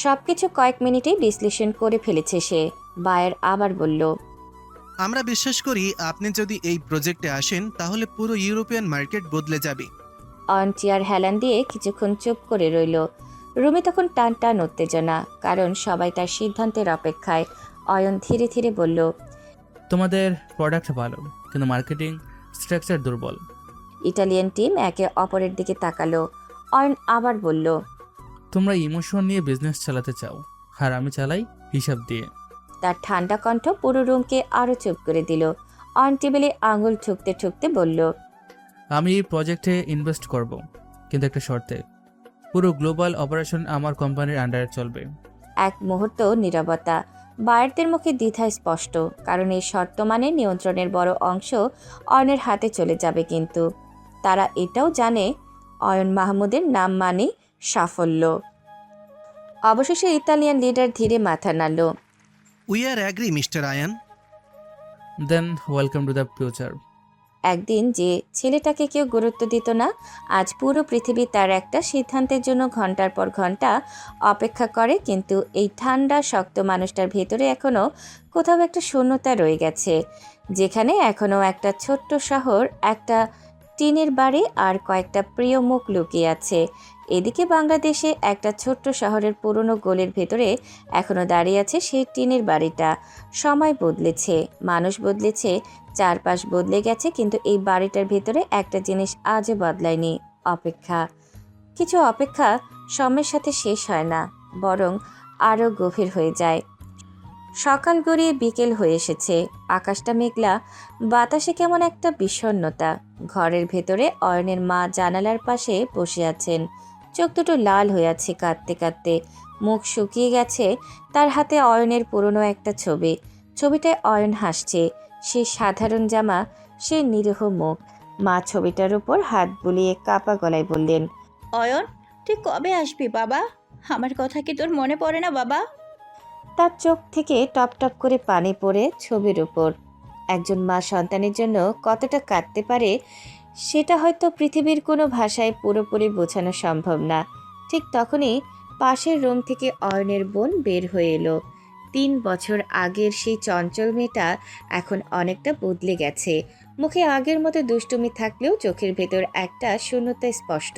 সবকিছু কয়েক মিনিটেই বিশ্লেষণ করে ফেলেছে সে। বায়ার আবার বলল, আমরা বিশ্বাস করি আপনি যদি এই প্রজেক্টে আসেন তাহলে পুরো ইউরোপিয়ান মার্কেট বদলে যাবে। অয়ন চেয়ার হেলান দিয়ে কিছুক্ষণ চুপ করে রইল। রুমে তখন টান টান উত্তেজনা, কারণ সবাই তার সিদ্ধান্তের অপেক্ষায়। অয়ন ধীরে ধীরে বলল, তোমাদের প্রোডাক্ট ভালো, কিন্তু মার্কেটিং স্ট্রাকচার দুর্বল। ইটালিয়ান টিম একে অপরের দিকে তাকালো। অয়ন আবার বলল, তোমরা ইমোশন নিয়ে বিজনেস চালাতে চাও, আর আমি চালাই হিসাব দিয়ে। তার ঠান্ডা কণ্ঠ পুরো রুমকে আরও চুপ করে দিল। অয়ন টেবিলে আঙুল ঠুকতে ঠুকতে বলল, আমি এই প্রজেক্টে ইনভেস্ট করব, কিন্তু একটা শর্তে, পুরো গ্লোবাল অপারেশন আমার কোম্পানির আন্ডারে চলবে। এক মুহূর্ত নীরবতা। বায়ারদের মুখে দ্বিধা স্পষ্ট, কারণ এই শর্ত মানে নিয়ন্ত্রণের বড় অংশ অয়নের হাতে চলে যাবে। কিন্তু তারা এটাও জানে অয়ন মাহমুদের নাম মানে সাফল্য। অবশেষে ইতালিয়ান লিডার ধীরে মাথা নাড়ল। We are agree mister Ayan. Then welcome to the future. একদিন যে ছেলেটাকে কেউ গুরুত্ব দিত না, আজ পুরো পৃথিবী তার একটা সিদ্ধান্তের জন্য ঘন্টার পর ঘন্টা অপেক্ষা করে। কিন্তু এই ঠান্ডা শক্ত মানুষটার ভেতরে এখনও কোথাও একটা শূন্যতা রয়ে গেছে, যেখানে এখনও একটা ছোট্ট শহর, একটা টিনের বাড়ি আর কয়েকটা প্রিয় মুখ লুকিয়ে আছে। এদিকে বাংলাদেশে একটা ছোট্ট শহরের পুরনো গোলের ভেতরে এখনও দাঁড়িয়ে আছে সেই টিনের বাড়িটা। সময় বদলেছে, মানুষ বদলেছে, চারপাশ বদলে গেছে, কিন্তু এই বাড়িটার ভেতরে একটা জিনিস আজও বদলায়নি, অপেক্ষা। কিছু অপেক্ষা সময়ের সাথে শেষ হয় না, বরং আরও গভীর হয়ে যায়। সকাল গড়িয়ে বিকেল হয়ে এসেছে। আকাশটা মেঘলা, বাতাসে কেমন একটা বিষণ্ণতা। ঘরের ভেতরে অয়নের মা জানালার পাশে বসে আছেন। চোখ দুটো লাল হয়ে আছে কাঁদতে কাঁদতে, মুখ শুকিয়ে গেছে। তার হাতে অয়নের পুরনো একটা ছবি। ছবিটায় অয়ন হাসছে, সে সাধারণ জামা, সে নিরীহ মুখ। মা ছবিটার উপর হাত বুলিয়ে কাপা গলায় বললেন, অয়ন, তুই কবে আসবি বাবা? আমার কথা কি তোর মনে পড়ে না বাবা? তার চোখ থেকে টপ টপ করে পানি পড়ে ছবির উপর। একজন মা সন্তানের জন্য কতটা কাঁদতে পারে সেটা হয়তো পৃথিবীর কোনো ভাষায় পুরোপুরি বোঝানো সম্ভব না। ঠিক তখনই পাশের রুম থেকে অয়নের বোন বের হয়ে এলো। 3 বছর আগের সেই চঞ্চল মেয়েটা এখন অনেকটা বদলে গেছে। মুখে আগের মতো দুষ্টুমি থাকলেও চোখের ভেতর একটা শূন্যতা স্পষ্ট।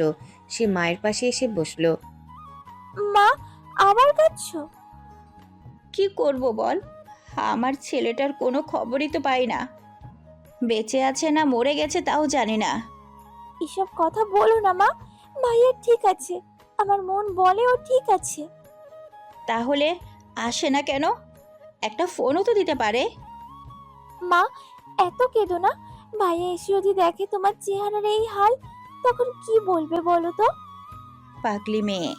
সে মায়ের পাশে এসে বসলো। মা, আবার কাঁদছো? কি করব বল, আমার ছেলেটার কোনো খবরই তো পাই না। বেঁচে আছে না মরে গেছে তাও জানি না। এসব কথা বলো না মা, ভাইয়া ঠিক আছে, আমার মন বলে ও ঠিক আছে। তাহলে আসে না কেন? একটা ফোনও তো দিতে পারে। মা এত কেঁদো না, ভাইয়া এসে যদি দেখে তোমার চেহারার এই হাল, তখন কি বলবে বলো তো? পাগলি মেয়ে।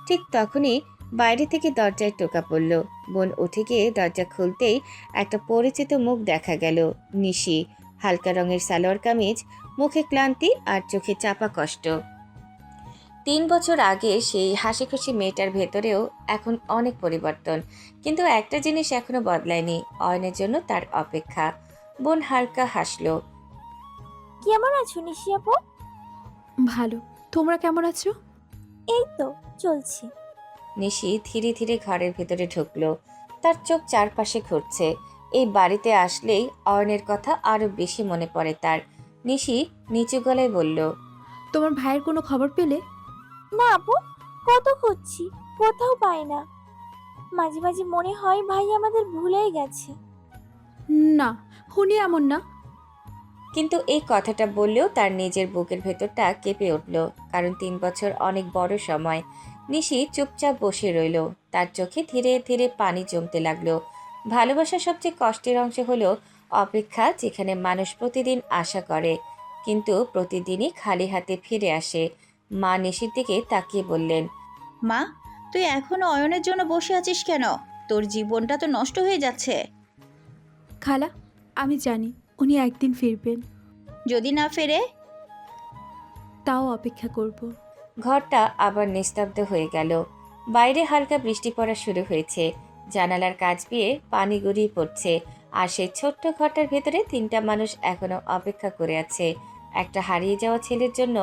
ঠিক তখনই বাইরে থেকে দরজায় টোকা পড়ল। বোন উঠে গিয়ে দরজা খুলতেই একটা পরিচিত মুখ দেখা গেল। নিশি, হালকা রঙের সালোয়ার কামিজ, মুখে ক্লান্তি আর চোখে চাপা কষ্ট। 3 বছর আগে সেই হাসি খুশি মেয়েটার ভেতরেও এখন অনেক পরিবর্তন, কিন্তু একটা জিনিস এখনো বদলায়নি, অয়নের জন্য তার অপেক্ষা। বোন হালকা হাসলো। কেমন আছো নিশি আপু? ভালো, তোমরা কেমন আছো? এই তো চলছি। নিশি ধীরে ধীরে ঘরের ভেতরে ঢুকলো। তার চোখ চারপাশে ঘুরছে। এই বাড়িতে আসলেই অয়নের কথা আরো বেশি মনে পড়ে তার। নিশি নিচু গলায় বলল, তোমার ভাইয়ের কোনো খবর পেলে? না আপু, কত খুঁজছি, কোথাও পাই না। মাঝে মাঝে মনে হয় ভাই আমাদের ভুলেই গেছে। না, হুনি এমন না। কিন্তু এই কথাটা বললেও তার নিজের বুকের ভেতরটা কেঁপে উঠল, কারণ 3 বছর অনেক বড় সময়। নিশি চুপচাপ বসে রইল। তার চোখে ধীরে ধীরে পানি জমতে লাগলো। ভালোবাসার সবচেয়ে কষ্টের অংশ হলো অপেক্ষা, যেখানে মানুষ প্রতিদিন আশা করে কিন্তু প্রতিদিনই খালি হাতে ফিরে আসে। মা নিশির দিকে তাকিয়ে বললেন, মা, তুই এখনো অয়নের জন্য বসে আছিস কেন? তোর জীবনটা তো নষ্ট হয়ে যাচ্ছে। খালা, আমি জানি উনি একদিন ফিরবেন। যদি না ফেরে? তাও অপেক্ষা করব। ঘরটা আবার নিস্তব্ধ হয়ে গেল। বাইরে হালকা বৃষ্টি পড়া শুরু হয়েছে। জানালার কাছ দিয়ে পানি গড়িয়ে পড়ছে। আর সেই ছোট্ট ঘরটার ভেতরে 3টা মানুষ এখনো অপেক্ষা করে আছে একটা হারিয়ে যাওয়া ছেলের জন্য,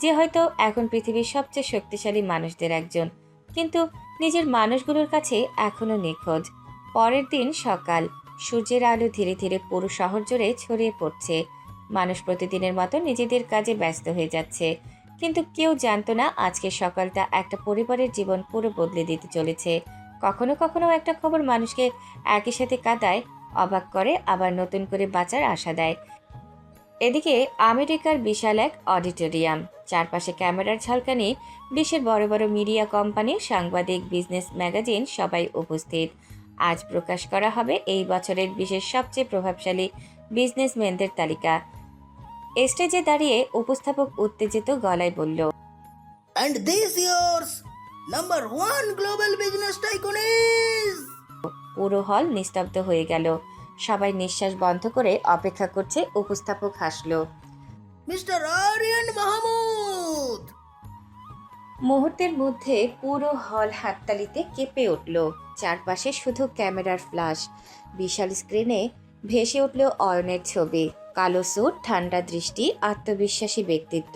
যে হয়তো এখন পৃথিবীর সবচেয়ে শক্তিশালী মানুষদের একজন, কিন্তু নিজের মানুষগুলোর কাছে এখনো নিখোঁজ। পরের দিন সকাল, সূর্যের আলো ধীরে ধীরে পুরো শহর জুড়ে ছড়িয়ে পড়ছে। মানুষ প্রতিদিনের মতো নিজেদের কাজে ব্যস্ত হয়ে যাচ্ছে, কিন্তু কেউ জানতো না আজকের সকালটা একটা পরিবারের জীবন পুরো বদলে দিতে চলেছে। কখনো কখনো একটা খবর মানুষকে একই সাথে কাঁদায়, অবাক করে, আবার নতুন করে বাঁচার আশা দেয়। এদিকে আমেরিকার বিশাল এক অডিটোরিয়াম, চারপাশে ক্যামেরার ঝলকানি, বিশ্বের বড় বড় মিডিয়া কোম্পানি, সাংবাদিক, বিজনেস ম্যাগাজিন সবাই উপস্থিত। আজ প্রকাশ করা হবে এই বছরের বিশ্বের সবচেয়ে প্রভাবশালী বিজনেসম্যানদের তালিকা। স্টেজে দাঁড়িয়ে উপস্থাপক উত্তেজিত গলায় বলল, And this year's number 1 global business tycoon is... পুরো হল নিস্তব্ধ হয়ে গেল। সবাই নিঃশ্বাস বন্ধ করে অপেক্ষা করছে। উপস্থাপক হাসলো, Mr. Aryan Mahmood! মুহূর্তের মধ্যে পুরো হল হাততালিতে কেঁপে উঠল। চারপাশে শুধু ক্যামেরার ফ্ল্যাশ। বিশাল স্ক্রিনে ভেসে উঠল অয়নের ছবি। কালো স্যুট, ঠান্ডা দৃষ্টি, আত্মবিশ্বাসী ব্যক্তিত্ব।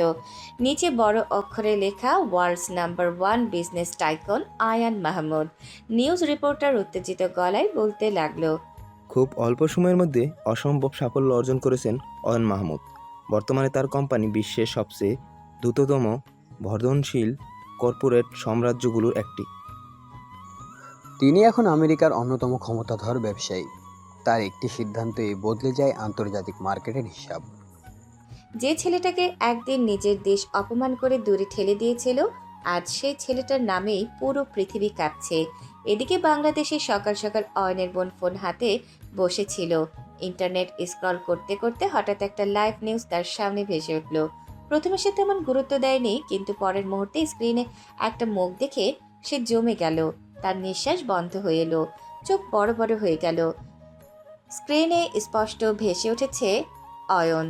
নিচে বড় অক্ষরে লেখা, world's number 1 business tycoon Ayan Mahmud. News reporter উত্তেজিত গলায় বলতে লাগলো, খুব অল্প সময়ের মধ্যে অসম্ভব সাফল্য অর্জন করেছেন অয়ন মাহমুদ। বর্তমানে তার কোম্পানি বিশ্বের সবচেয়ে দ্রুততম বর্ধনশীল কর্পোরেট সাম্রাজ্যগুলোর একটি। তিনি এখন আমেরিকার অন্যতম ক্ষমতাধর ব্যবসায়ী। তার একটি সিদ্ধান্তে বদলে যায় আন্তর্জাতিক মার্কেটের হিসাব। যে ছেলেটাকে একদিন নিজের দেশ অপমান করে দূরে ঠেলে দিয়েছিল, আজ সেই ছেলেটার নামেই পুরো পৃথিবী কাঁপছে। এদিকে বাংলাদেশে সকাল সকাল অয়নের বোন ফোন হাতে বসেছিল। ইন্টারনেট স্ক্রল করতে করতে হঠাৎ একটা লাইভ নিউজ তার সামনে ভেসে উঠল। প্রথমে সে তেমন গুরুত্ব দেয়নি, কিন্তু পরের মুহূর্তে স্ক্রিনে একটা মুখ দেখে সে জমে গেল। তার নিঃশ্বাস বন্ধ হয়ে এলো, চোখ বড় বড় হয়ে গেল। স্ক্রিনে স্পষ্ট ভেসে উঠেছে অয়ন,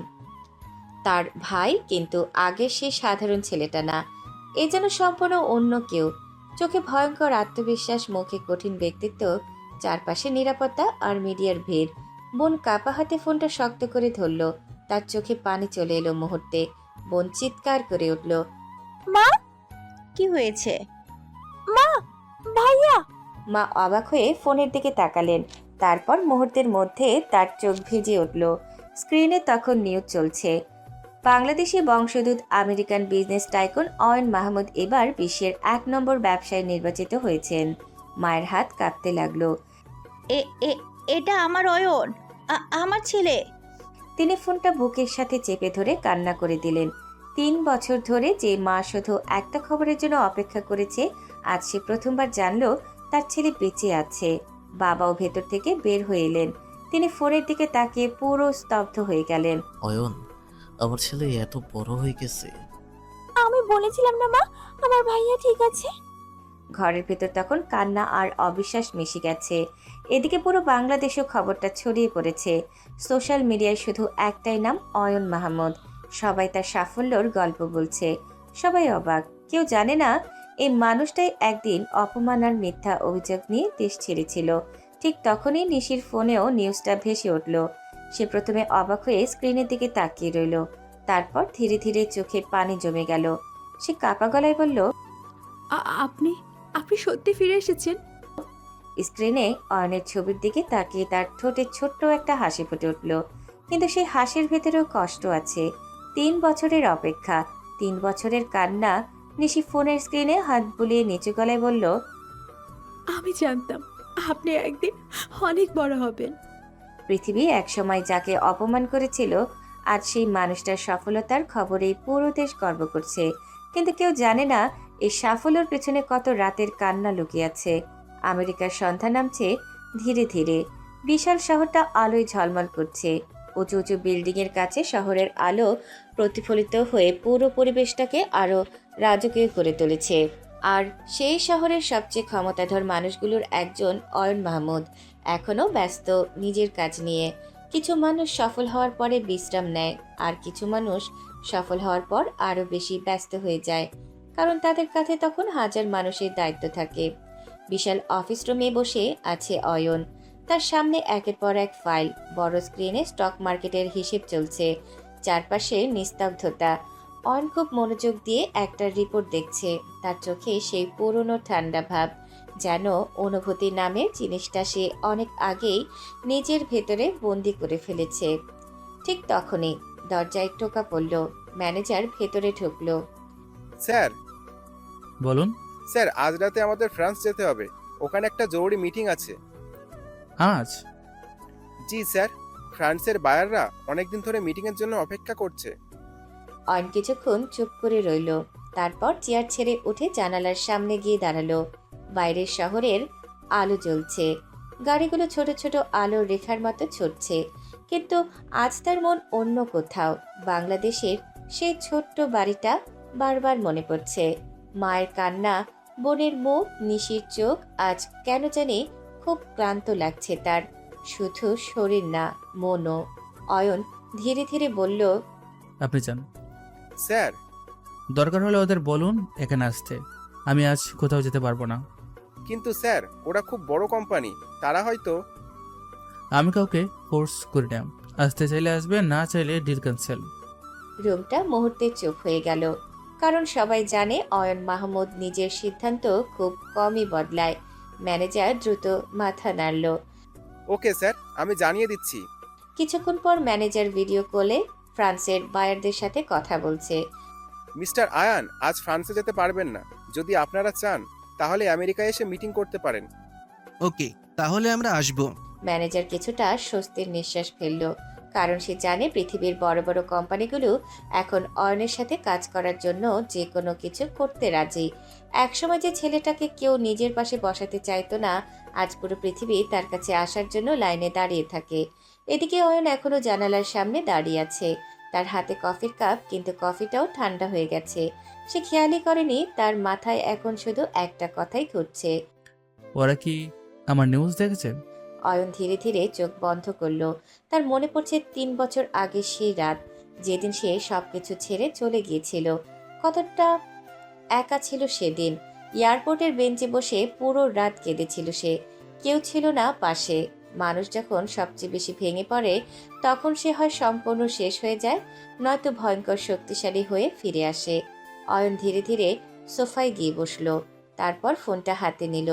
তার ভাই, কিন্তু আগের সে সাধারণ ছেলেটা না, এ যেন সম্পূর্ণ অন্য কেউ। চোখে ভয়ঙ্কর আত্মবিশ্বাস, মুখে কঠিন ব্যক্তিত্ব, চারপাশে নিরাপত্তা আর মিডিয়ার ভিড়। বোন কাপা হাতে ফোনটা শক্ত করে ধরল। তার চোখে পানি চলে এলো মুহূর্তে। বোন চিৎকার করে উঠল, মা! কি হয়েছে? মা! ভাইয়া! মা অবাক হয়ে ফোনের দিকে তাকালেন। তারপর মুহূর্তের মধ্যে তার চোখ ভিজে উঠল। স্ক্রিনে তখন নিউজ চলছে, বাংলাদেশি বংশোদ্ভূত American business tycoon Ayan Mahmud এবার বিশ্বের 1 নম্বর ব্যবসায়ী নির্বাচিত হয়েছেন। মায়ের হাত কাঁপতে লাগলো। এটা আমার অয়ন, আমার ছেলে। তিনি ফোনটা বুকের সাথে চেপে ধরে কান্না করে দিলেন। 3 বছর ধরে যে মা শুধু একটা খবরের জন্য অপেক্ষা করেছে, আজ সে প্রথমবার জানলো তার ছেলে বেঁচে আছে। বাবাও ভেতর থেকে বের হয়ে এলেন। তিনি ফোনের দিকে তাকিয়ে পুরো স্তব্ধ হয়ে গেলেন। অয়ন, আমার ছেলে এত বড় হয়ে গেছে। আমি বলেছিলাম না মা, আমার ভাইয়া ঠিক আছে। ঘরের ভেতর তখন কান্না আর অবিশ্বাস মিশে গেছে। এদিকে পুরো বাংলাদেশেও খবরটা ছড়িয়ে পড়েছে। সোশ্যাল মিডিয়ায় শুধু একটাই নাম, অয়ন মাহমুদ। সবাই তার সাফল্যর গল্প বলছে। সবাই অবাক, কেউ জানে না এই মানুষটাই একদিন অপমান আর মিথ্যা অভিযোগ নিয়ে দেশ ছেড়েছিল। ঠিক তখনই নিশির ফোনেও নিউজটা ভেসে উঠল। সে প্রথমে অবাক হয়ে স্ক্রিনের দিকে তাকিয়ে রইল, তারপর ধীরে ধীরে চোখে পানি জমে গেল। সে কাঁপা গলায় বলল, আপনি আপনি সত্যি ফিরে এসেছেন? স্ক্রিনে অয়নের ছবির দিকে তাকিয়ে তার ঠোঁটে ছোট্ট একটা হাসি ফুটে উঠল, কিন্তু সেই হাসির ভেতরেও কষ্ট আছে। 3 বছরের অপেক্ষা, 3 বছরের কান্না। নিশি ফোনের স্ক্রিনে হাত বুলিয়ে নিচু গলায় বলল, আমি জানতাম আপনি একদিন অনেক বড় হবেন। পৃথিবী একসময় যাকে অপমান করেছিল, আজ সেই মানুষটার সফলতার খবরেই পুরো দেশ গর্ব করছে। কিন্তু কেউ জানে না এই সাফল্যের পেছনে কত রাতের কান্না লুকিয়ে আছে। আমেরিকার সন্ধ্যা নামছে ধীরে ধীরে। বিশাল শহরটা আলোয় ঝলমল করছে। উঁচু উঁচু বিল্ডিংয়ের কাছে শহরের আলো প্রতিফলিত হয়ে পুরো পরিবেশটাকে আরও রাজকীয় করে তুলেছে। আর সেই শহরের সবচেয়ে ক্ষমতাধর মানুষগুলোর একজন অয়ন মাহমুদ এখনও ব্যস্ত নিজের কাজ নিয়ে। কিছু মানুষ সফল হওয়ার পরে বিশ্রাম নেয়, আর কিছু মানুষ সফল হওয়ার পর আরও বেশি ব্যস্ত হয়ে যায়, কারণ তাদের কাছে তখন হাজার মানুষের দায়িত্ব থাকে। বিশাল অফিস রুমে বসে আছে অয়ন। তার সামনে একের পর এক ফাইল, বড় স্ক্রিনে স্টক মার্কেটের হিসেব চলছে, চারপাশে নিস্তব্ধতা। অয়ন খুব মনোযোগ দিয়ে একটা রিপোর্ট দেখছে। তার চোখে সেই পুরনো ঠান্ডা ভাব, যেন অনুভূতি নামের জিনিসটা সে অনেক আগেই নিজের ভেতরে বন্দি করে ফেলেছে। ঠিক তখনই দরজায় টোকা পড়ল। ম্যানেজার ভেতরে ঢুকলো। স্যার, বলুন। স্যার, আজ রাতে আমাদের ফ্রান্স যেতে হবে। ওখানে একটা জরুরি মিটিং আছে। আজ? জি স্যার, ফ্রান্সের বায়াররা অনেকদিন ধরে মিটিংয়ের জন্য অপেক্ষা করছে। অয়ন কিছুক্ষণ চুপ করে রইল, তারপর চেয়ার ছেড়ে উঠে জানালার সামনে গিয়ে দাঁড়ালো। বাইরের শহরের আলো জ্বলছে, গাড়িগুলো ছোট ছোট আলোর রেখার মতো ছুটছে। কিন্তু আজ তার মন অন্য কোথাও। বাংলাদেশের সেই ছোট্ট বাড়িটা বারবার মনে পড়ছে। মায়ের কান্না, বোনের মুখ, নিশির চোখ। আজ কেন জানি খুব ক্লান্ত লাগছে তার, শুধু শরীর না, মনও। অয়ন ধীরে ধীরে বলল, আপনি যান। স্যার, দরকার হলে ওদের বলুন এখানে আসতে। আমি আজ কোথাও যেতে পারবো না। কিন্তু স্যার, ওরা খুব বড় কোম্পানি, তারা হয়তো। আমি কাউকে ফোর্স করি না। আসতে চাইলে আসবে, না চাইলে ডিল ক্যান্সেল। রুমটা মুহূর্তে চুপ হয়ে গেল, কারণ সবাই জানে অয়ন মাহমুদ নিজের সিদ্ধান্ত খুব কমই বদলায়। ম্যানেজার দ্রুত মাথা নাড়ল। ওকে স্যার, আমি জানিয়ে দিচ্ছি। কিছুক্ষণ পর ম্যানেজার ভিডিও কলে ফ্রান্সের বায়ারদের সাথে কথা বলছে। মিস্টার আয়ান আজ ফ্রান্সে যেতে পারবেন না। যদি আপনারা চান তাহলে আমেরিকায় এসে মিটিং করতে পারেন। ওকে, তাহলে আমরা আসবো। ম্যানেজার কিছুটা স্বস্তির নিঃশ্বাস ফেলল, কারণ সে জানে পৃথিবীর বড় বড় কোম্পানিগুলো এখন অয়নের সাথে কাজ করার জন্য যে কোনো কিছু করতে রাজি। একসময় যে ছেলেটাকে কেউ নিজের পাশে বসাতে চাইতো না, আজ পুরো পৃথিবী তার কাছে আসার জন্য লাইনে দাঁড়িয়ে থাকে। এদিকে অয়ন এখনো জানালার সামনে দাঁড়িয়ে আছে, তার হাতে কফির কাপ, কিন্তু কফিটাও ঠান্ডা হয়ে গেছে। সে খেয়ালই করেনি তার মাথায় এখন শুধু একটা কথাই ঘুরছে। ওরা কি আমার নিউজ দেখেছে? অয়ন ধীরে ধীরে চোখ বন্ধ করলো। তার মনে পড়ছে 3 বছর আগে সেই রাত, যেদিন সে সবকিছু ছেড়ে চলে গিয়েছিল। কতটা একা ছিল সেদিন। এয়ারপোর্টের বেঞ্চে বসে পুরো রাত কেঁদেছিল সে। কেউ ছিল না পাশে। মানুষ যখন সবচেয়ে বেশি ভেঙে পড়ে, তখন সে হয় সম্পূর্ণ শেষ হয়ে যায়, নয়তো ভয়ঙ্কর শক্তিশালী হয়ে ফিরে আসে। অয়ন ধীরে ধীরে সোফায় গিয়ে বসলো, তারপর ফোনটা হাতে নিল।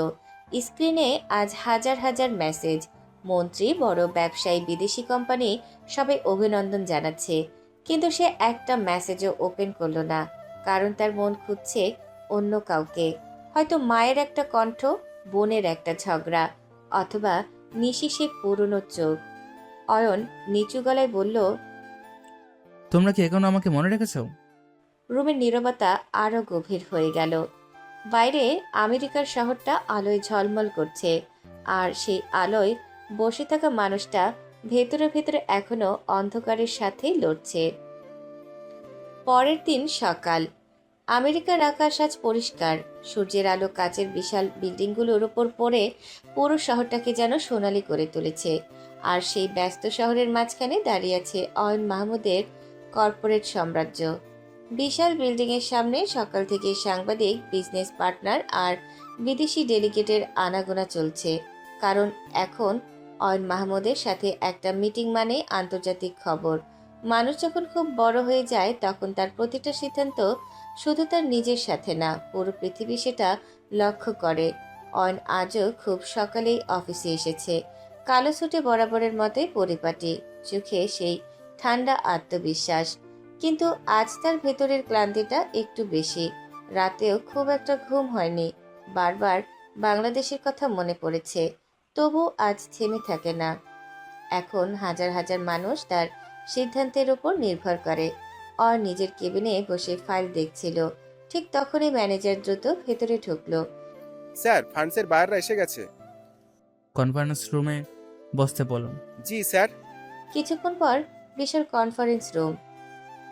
স্ক্রিনে আজ হাজার হাজার মেসেজ। মন্ত্রী, বড় ব্যবসায়ী, বিদেশি কোম্পানি সবাই অভিনন্দন জানাচ্ছে। কিন্তু সে একটা মেসেজও ওপেন করলো না, কারণ তার মন খুঁজছে অন্য কাউকে। হয়তো মায়ের একটা কণ্ঠ, বোনের একটা ঝগড়া, অথবা নিশি সে পুরনো চোখ। অয়ন নিচু গলায় বলল, তোমরা কি এখনো আমাকে মনে রেখেছো? রুমের নীরবতা আরও গভীর হয়ে গেল। বাইরে আমেরিকার শহরটা আলোয় ঝলমল করছে, আর সেই আলোয় বসে থাকা মানুষটা ভেতরে ভেতরে এখনো অন্ধকারের সাথে লড়ছে। পরের দিন সকাল। আমেরিকার আকাশ আজ পরিষ্কার। সূর্যের আলো কাচের বিশাল বিল্ডিংগুলোর উপর পড়ে পুরো শহরটাকে যেন সোনালি করে তুলেছে। আর সেই ব্যস্ত শহরের মাঝখানে দাঁড়িয়ে আছে অয়ন মাহমুদের কর্পোরেট সাম্রাজ্য। বিশাল বিল্ডিংয়ের সামনে সকাল থেকে সাংবাদিক, বিজনেস পার্টনার আর বিদেশি ডেলিগেটের আনাগোনা চলছে। কারণ এখন অয়ন মাহমুদের সাথে একটা মিটিং মানে আন্তর্জাতিক খবর। মানুষ যখন খুব বড় হয়ে যায় তখন তার প্রতিটা সিদ্ধান্ত শুধু তার নিজের সাথে না, পুরো পৃথিবী সেটা লক্ষ্য করে। অয়ন আজও খুব সকালেই অফিসে এসেছে। কালো স্যুটে বরাবরের মতোই পরিপাটি, চোখে সেই ঠান্ডা আত্মবিশ্বাস। কিন্তু আজ তার ভেতরের ক্লান্তিটা একটু বেশি। রাতেও খুব একটা ঘুম হয়নি। বারবার বাংলাদেশের কথা মনে পড়েছে, তবু আজ থেমে থাকে না। এখন হাজার হাজার মানুষ তার সিদ্ধান্তের উপর নির্ভর করে। আর নিজের কেবিনে বসে ফাইল দেখছিল। ঠিক তখনই ম্যানেজার দ্রুত ভেতরে ঢুকলো। স্যার, ফান্ডসের বায়াররা এসে গেছে। কনফারেন্স রুমে বসতে বলুন। জি স্যার। কিছুক্ষণ পর বিশাল কনফারেন্স রুম,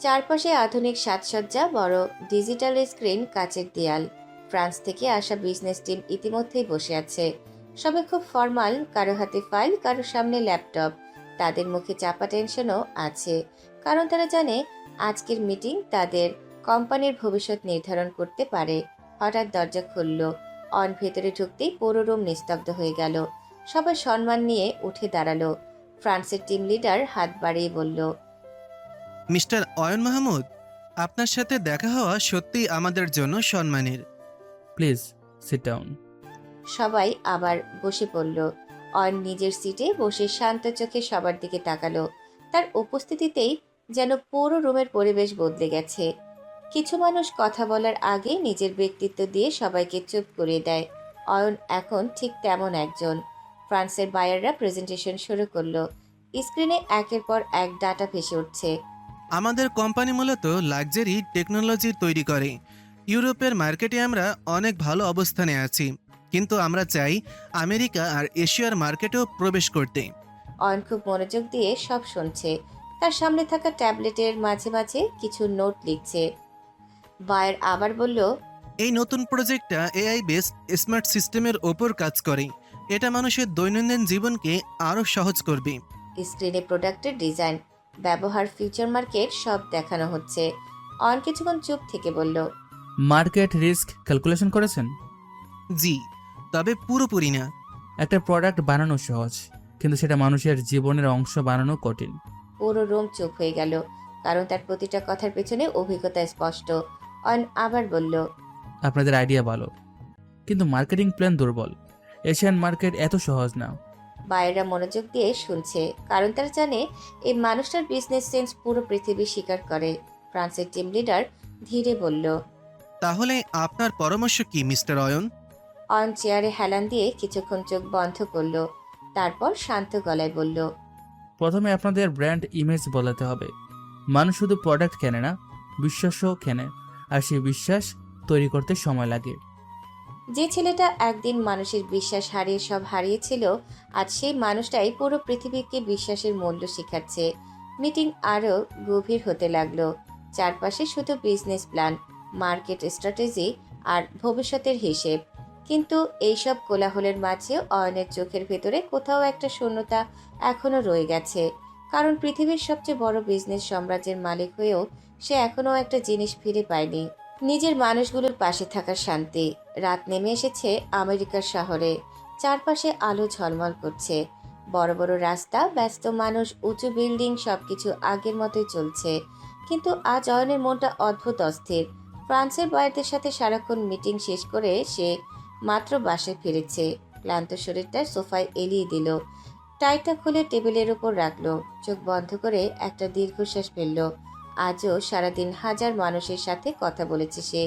চারপাশে আধুনিক সাজসজ্জা, বড় ডিজিটাল স্ক্রিন, কাচের দেয়াল। ফ্রান্স থেকে আসা বিজনেস টিম ইতিমধ্যেই বসে আছে। সবাই খুব ফর্মাল, কারো হাতে ফাইল, কারো সামনে ল্যাপটপ। তাদের মুখে চাপা টেনশনও আছে, কারণ তারা জানে আজকের মিটিং তাদের কোম্পানির ভবিষ্যৎ নির্ধারণ করতে পারে। হঠাৎ দরজা খুলল। অন ভেতরে ঢুকতেই পুরো রুম নিস্তব্ধ হয়ে গেল। সবাই সম্মান নিয়ে উঠে দাঁড়ালো। ফ্রান্সের টিম লিডার হাত বাড়িয়ে বলল, মিস্টার অয়ন মাহমুদ, আপনার সাথে দেখা হওয়া সত্যিই আমাদের জন্য সম্মানের। Please sit down. সবাই আবার বসে পড়ল। অয়ন নিজের সিটে বসে শান্ত চোখে সবার দিকে তাকালো। তার উপস্থিতিতেই যেন পুরো রুমের পরিবেশ বদলে গেছে। কিছু মানুষ কথা বলার আগে নিজের ব্যক্তিত্ব দিয়ে সবাইকে চুপ করিয়ে দেয়। অয়ন এখন ঠিক তেমন একজন। ফ্রান্সের বায়াররা প্রেজেন্টেশন শুরু করলো। স্ক্রিনে একের পর এক ডাটা ভেসে উঠছে। আমাদের কোম্পানি মূলত লাক্সারি টেকনোলজি তৈরি করে। ইউরোপের মার্কেটে আমরা অনেক ভালো অবস্থানে আছি, কিন্তু আমরা চাই আমেরিকা আর এশিয়ার মার্কেটেও প্রবেশ করতে। অয়ন খুব মনোযোগ দিয়ে সব শুনছে। তার সামনে থাকা ট্যাবলেটের মাঝে মাঝে কিছু নোট লিখছে। বায়ার আবার বলল, এই নতুন প্রজেক্টটা এআই বেসড স্মার্ট সিস্টেমের ওপর কাজ করে। এটা মানুষের দৈনন্দিন জীবনকে আরও সহজ করবে। স্ক্রিনে প্রোডাক্টের ডিজাইন, ব্যবহার, ফিউচার মার্কেট সব দেখানো হচ্ছে। অয়ন কিছুক্ষণ চুপ থেকে বলল, মার্কেট রিস্ক ক্যালকুলেশন করেছেন? জি, তবে পুরোপুরি না। একটা প্রোডাক্ট বানানো সহজ, কিন্তু সেটা মানুষের জীবনের অংশ বানানো কঠিন। পুরো রুম চুপ হয়ে গেল, কারণ তার প্রতিটা কথার পেছনে অভিজ্ঞতা স্পষ্ট। অয়ন আবার বলল, আপনাদের আইডিয়া ভালো, কিন্তু মার্কেটিং প্ল্যান দুর্বল। এশিয়ান মার্কেট এত সহজ না। বায়েরা মনোযোগ দিয়ে শুনছে, কারণ তারা জানে এই মানুষটার বিজনেস সেন্স পুরো পৃথিবী স্বীকার করে। ফ্রান্সের টিম লিডার ধীরে বলল, তাহলে আপনার পরামর্শ কি মিস্টার অয়ন? অয়ন চেয়ারে হেলান দিয়ে কিছুক্ষণ চোখ বন্ধ করলো। তারপর শান্ত গলায় বলল, প্রথমে আপনাদের ব্র্যান্ড ইমেজ বদলাতে হবে। মানুষ শুধু প্রোডাক্ট কেনে না, বিশ্বাসও কেনে, আর সেই বিশ্বাস তৈরি করতে সময় লাগে। যে ছেলেটা একদিন মানুষের বিশ্বাস হারিয়ে সব হারিয়েছিল, আজ সেই মানুষটাই পুরো পৃথিবীকে বিশ্বাসের মূল্য শেখাচ্ছে। মিটিং আরও গভীর হতে লাগলো। চারপাশে শুধু বিজনেস প্ল্যান, মার্কেট স্ট্র্যাটেজি আর ভবিষ্যতের হিসেব। কিন্তু এইসব কোলাহলের মাঝেও অয়নের চোখের ভেতরে কোথাও একটা শূন্যতা এখনও রয়ে গেছে। কারণ পৃথিবীর সবচেয়ে বড় বিজনেস সাম্রাজ্যের মালিক হয়েও সে এখনও একটা জিনিস ফিরে পায়নি, নিজের মানুষগুলোর পাশে থাকার শান্তি। রাত নেমে এসেছে আমেরিকার শহরে। চারপাশে আলো ঝলমল করছে। বড় বড় রাস্তা, ব্যস্ত মানুষ, উঁচু বিল্ডিং, সবকিছু আগের মতোই চলছে। কিন্তু আজ অয়নের মনটা অদ্ভুত অস্থির। ফ্রান্সের বায়ারদের সাথে সারাক্ষণ মিটিং শেষ করে সে মাত্র বাসায় ফিরেছে। ক্লান্ত শরীরটা সোফায় এলিয়ে দিল। টাইটা খুলে টেবিলের উপর রাখলো। চোখ বন্ধ করে একটা দীর্ঘশ্বাস ফেলল। আজও সারাদিন হাজার মানুষের সাথে কথা বলেছে সে।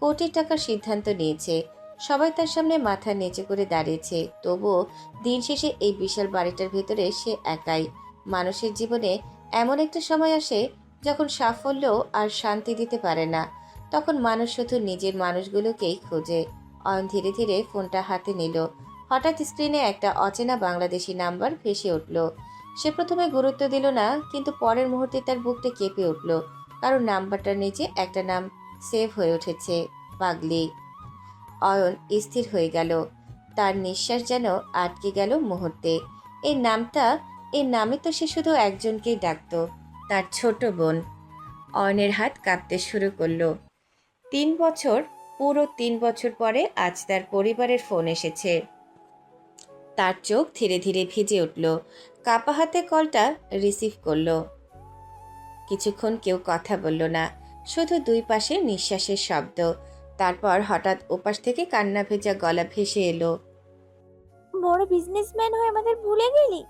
কোটি টাকার সিদ্ধান্ত নিয়েছে। সবাই তার সামনে মাথা নিচু করে দাঁড়িয়েছে। তবুও দিন শেষে এই বিশাল বাড়িটার ভেতরে সে একাই। মানুষের জীবনে এমন একটা সময় আসে যখন সাফল্য আর শান্তি দিতে পারে না, তখন মানুষ শুধু নিজের মানুষগুলোকেই খোঁজে। অয়ন ধীরে ধীরে ফোনটা হাতে নিল। হঠাৎ স্ক্রিনে একটা অচেনা বাংলাদেশি নাম্বার ভেসে উঠল। সে প্রথমে গুরুত্ব দিল না, কিন্তু পরের মুহূর্তে তার বুকটা কেঁপে উঠল, কারণ নাম্বারটার নিচে একটা নাম সেভ হয়ে উঠেছে, পাগলি। অয়ন স্থির হয়ে গেল। তার নিঃশ্বাস যেন আটকে গেল মুহূর্তে। এই নামে তো সে শুধু একজনকেই ডাকত, তার ছোট বোন। অয়নের হাত কাঁপতে শুরু করলো। পুরো 3 বছর পরে আজ তার পরিবারের ফোন এসেছে। তার চোখ ধীরে ধীরে ভিজে উঠল। কাপা হাতে কলটা রিসিভ করলো। কিছুক্ষণ কেউ কথা বলল না, শুধু দুই পাশে নিঃশ্বাসের শব্দ। তারপর হঠাৎ ওপাশ থেকে কান্না ভেজা গলা ভেসে এলো। বড় বিজনেসম্যান হয়ে আমাদের ভুলে গেলি?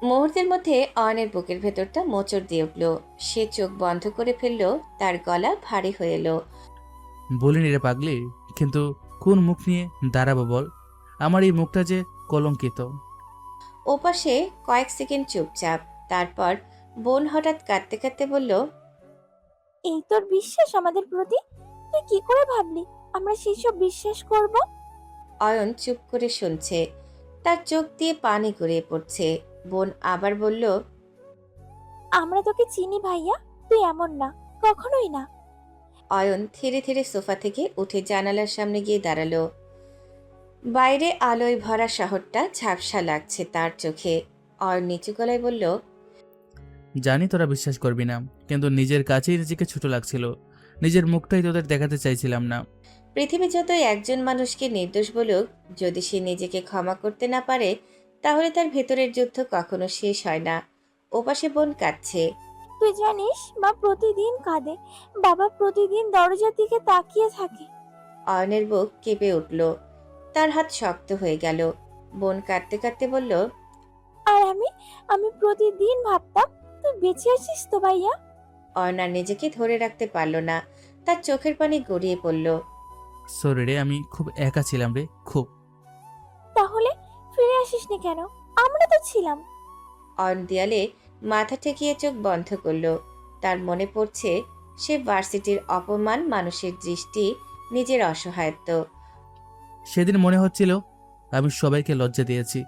মুহূর্তের মধ্যে অয়নের বুকের ভেতরটা মোচড় দিয়ে উঠল। সে চোখ বন্ধ করে ফেলল। তার গলা ভারী হয়ে এলো। বলিনি রে পাগলি, কিন্তু কোন মুখ নিয়ে দাঁড়াবো বল? আমার এই মুখটা যে কলঙ্কিত। ওপাশে কয়েক সেকেন্ড চুপচাপ। তারপর বোন হঠাৎ কাঁদতে কাঁদতে বলল, এই তোর বিশ্বাস আমাদের প্রতি? তুই কি করে ভাবলি আমরা সেসব বিশ্বাস করব? অয়ন চুপ করে শুনছে। তার চোখ দিয়ে পানি গড়িয়ে পড়ছে। বোন আবার বলল, আমরা তোকে চিনি ভাইয়া, তুই এমন না, কখনোই না। অয়ন ধীরে ধীরে সোফা থেকে উঠে জানালার সামনে গিয়ে দাঁড়ালো। বাইরে আলোয় ভরা শহরটা ঝাপসা লাগছে তার চোখে। অয়ন নিচু গলায় বলল, জানি তোরা বিশ্বাস করবি না, কিন্তু নিজের কাছেই নিজেকে ছোট লাগছিল। নিজের মুখটাই তোদের দেখাতে চাইছিলাম না। পৃথিবী যতই একজন মানুষকে নির্দোষ বলুক, যদি সে নিজেকে ক্ষমা করতে না পারে, তাহলে তার ভেতরের যুদ্ধ কখনো শেষ হয় না। ওপাশে বোন কাঁদছে। তুই জানিস মা প্রতিদিন কাঁদে, বাবা প্রতিদিন দরজার দিকে তাকিয়ে থাকে। অয়নের বুক কেঁপে উঠল। তার হাত শক্ত হয়ে গেল। বোন কাঁদতে কাঁদতে বলল, আর আমি প্রতিদিন ভাবতাম তুই বেঁচে আছিস তো ভাইয়া। অয়ন আর নিজেকে ধরে রাখতে পারল না। তার চোখের পানি গড়িয়ে পড়ল। সরি রে, আমি খুব একা ছিলাম রে, খুব। তাহলে ফিরে আসিসনি কেন? আমরা তো ছিলাম। অয়ন দেয়ালে মাথা ঠেকিয়ে চোখ বন্ধ করলো। তার মনে পড়ছে সে ভার্সিটির অপমান, মানুষের দৃষ্টি, নিজের অসহায়ত্ব। সেদিন মনে হচ্ছিল আমি সবাইকে লজ্জা দিয়েছি।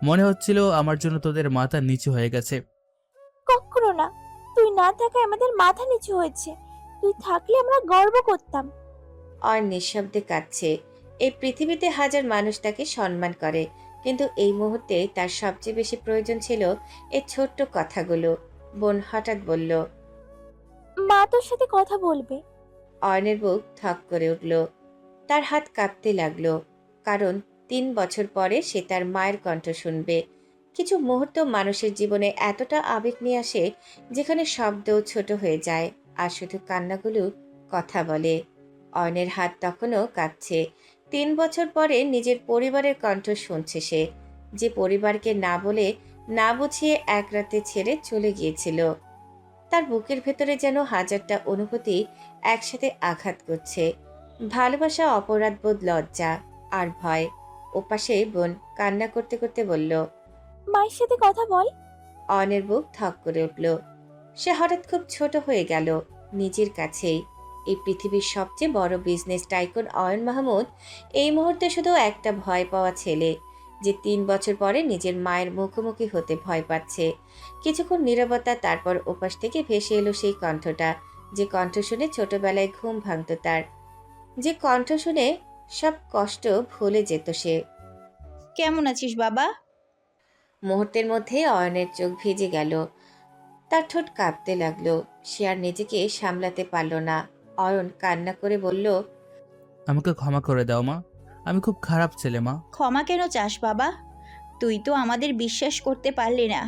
মনে হচ্ছিল আমার জন্য তোদের মাথা নিচু হয়ে গেছে। কখনো না, তুই না থাকায় আমাদের মাথা নিচু হয়েছে। তুই থাকলে আমরা গর্ব করতাম। অয়ন নিঃশব্দে কাঁদছে। এই পৃথিবীতে হাজার মানুষ তাকে সম্মান করে, কিন্তু এই মুহূর্তে তার সবচেয়ে বেশি প্রয়োজন ছিল এই ছোট্ট কথাগুলো। বোন হঠাৎ বলল, মা তোর সাথে কথা বলবে। অয়নের বুক থক করে উঠল। তার হাত কাঁপতে লাগলো, কারণ 3 বছর পরে সে তার মায়ের কণ্ঠ শুনবে। কিছু মুহূর্ত মানুষের জীবনে এতটা আবেগ নিয়ে আসে, যেখানে শব্দও ছোট হয়ে যায় আর শুধু কান্নাগুলো কথা বলে। অয়নের হাত তখনও কাঁপছে। 3 বছর পরে নিজের পরিবারের কণ্ঠ শুনছে সে, যে পরিবারকে না বলে না বুঝিয়ে এক রাতে ছেড়ে চলে গিয়েছিল। তার বুকের ভেতরে যেন হাজারটা অনুভূতি একসাথে আঘাত করছে। ভালোবাসা, অপরাধবোধ, লজ্জা আর ভয়। ওপাশে বোন কান্না করতে করতে বলল, মায়ের সাথে কথা বল। অয়নের বুক থক করে উঠল। সে হঠাৎ খুব ছোট হয়ে গেল নিজের কাছেই। এই পৃথিবীর সবচেয়ে বড় বিজনেস টাইকুন অয়ন মাহমুদ এই মুহূর্তে শুধু একটা ভয় পাওয়া ছেলে, যে 3 বছর পরে নিজের মায়ের মুখোমুখি হতে ভয় পাচ্ছে। কিছুক্ষণ নীরবতা, তারপর ওপাশ থেকে ভেসে এলো সেই কণ্ঠটা, যে কণ্ঠ শুনে ছোটবেলায় ঘুম ভাঙত তার, যে কণ্ঠ শুনে সব কষ্ট ভুলে যেত সে। কেমন আছিস বাবা? মুহূর্তের মধ্যে অয়নের চোখ ভিজে গেল। তার ঠোঁট কাঁপতে লাগলো। সে আর নিজেকে সামলাতে পারল না। অয়ন কান্না করে বলল, আমাকে ক্ষমা করে দাও মা, আমি খুব খারাপ ছেলে মা। ক্ষমা কেন চাস বাবা? তুই তো আমাদের বিশ্বাস করতে পারলি না।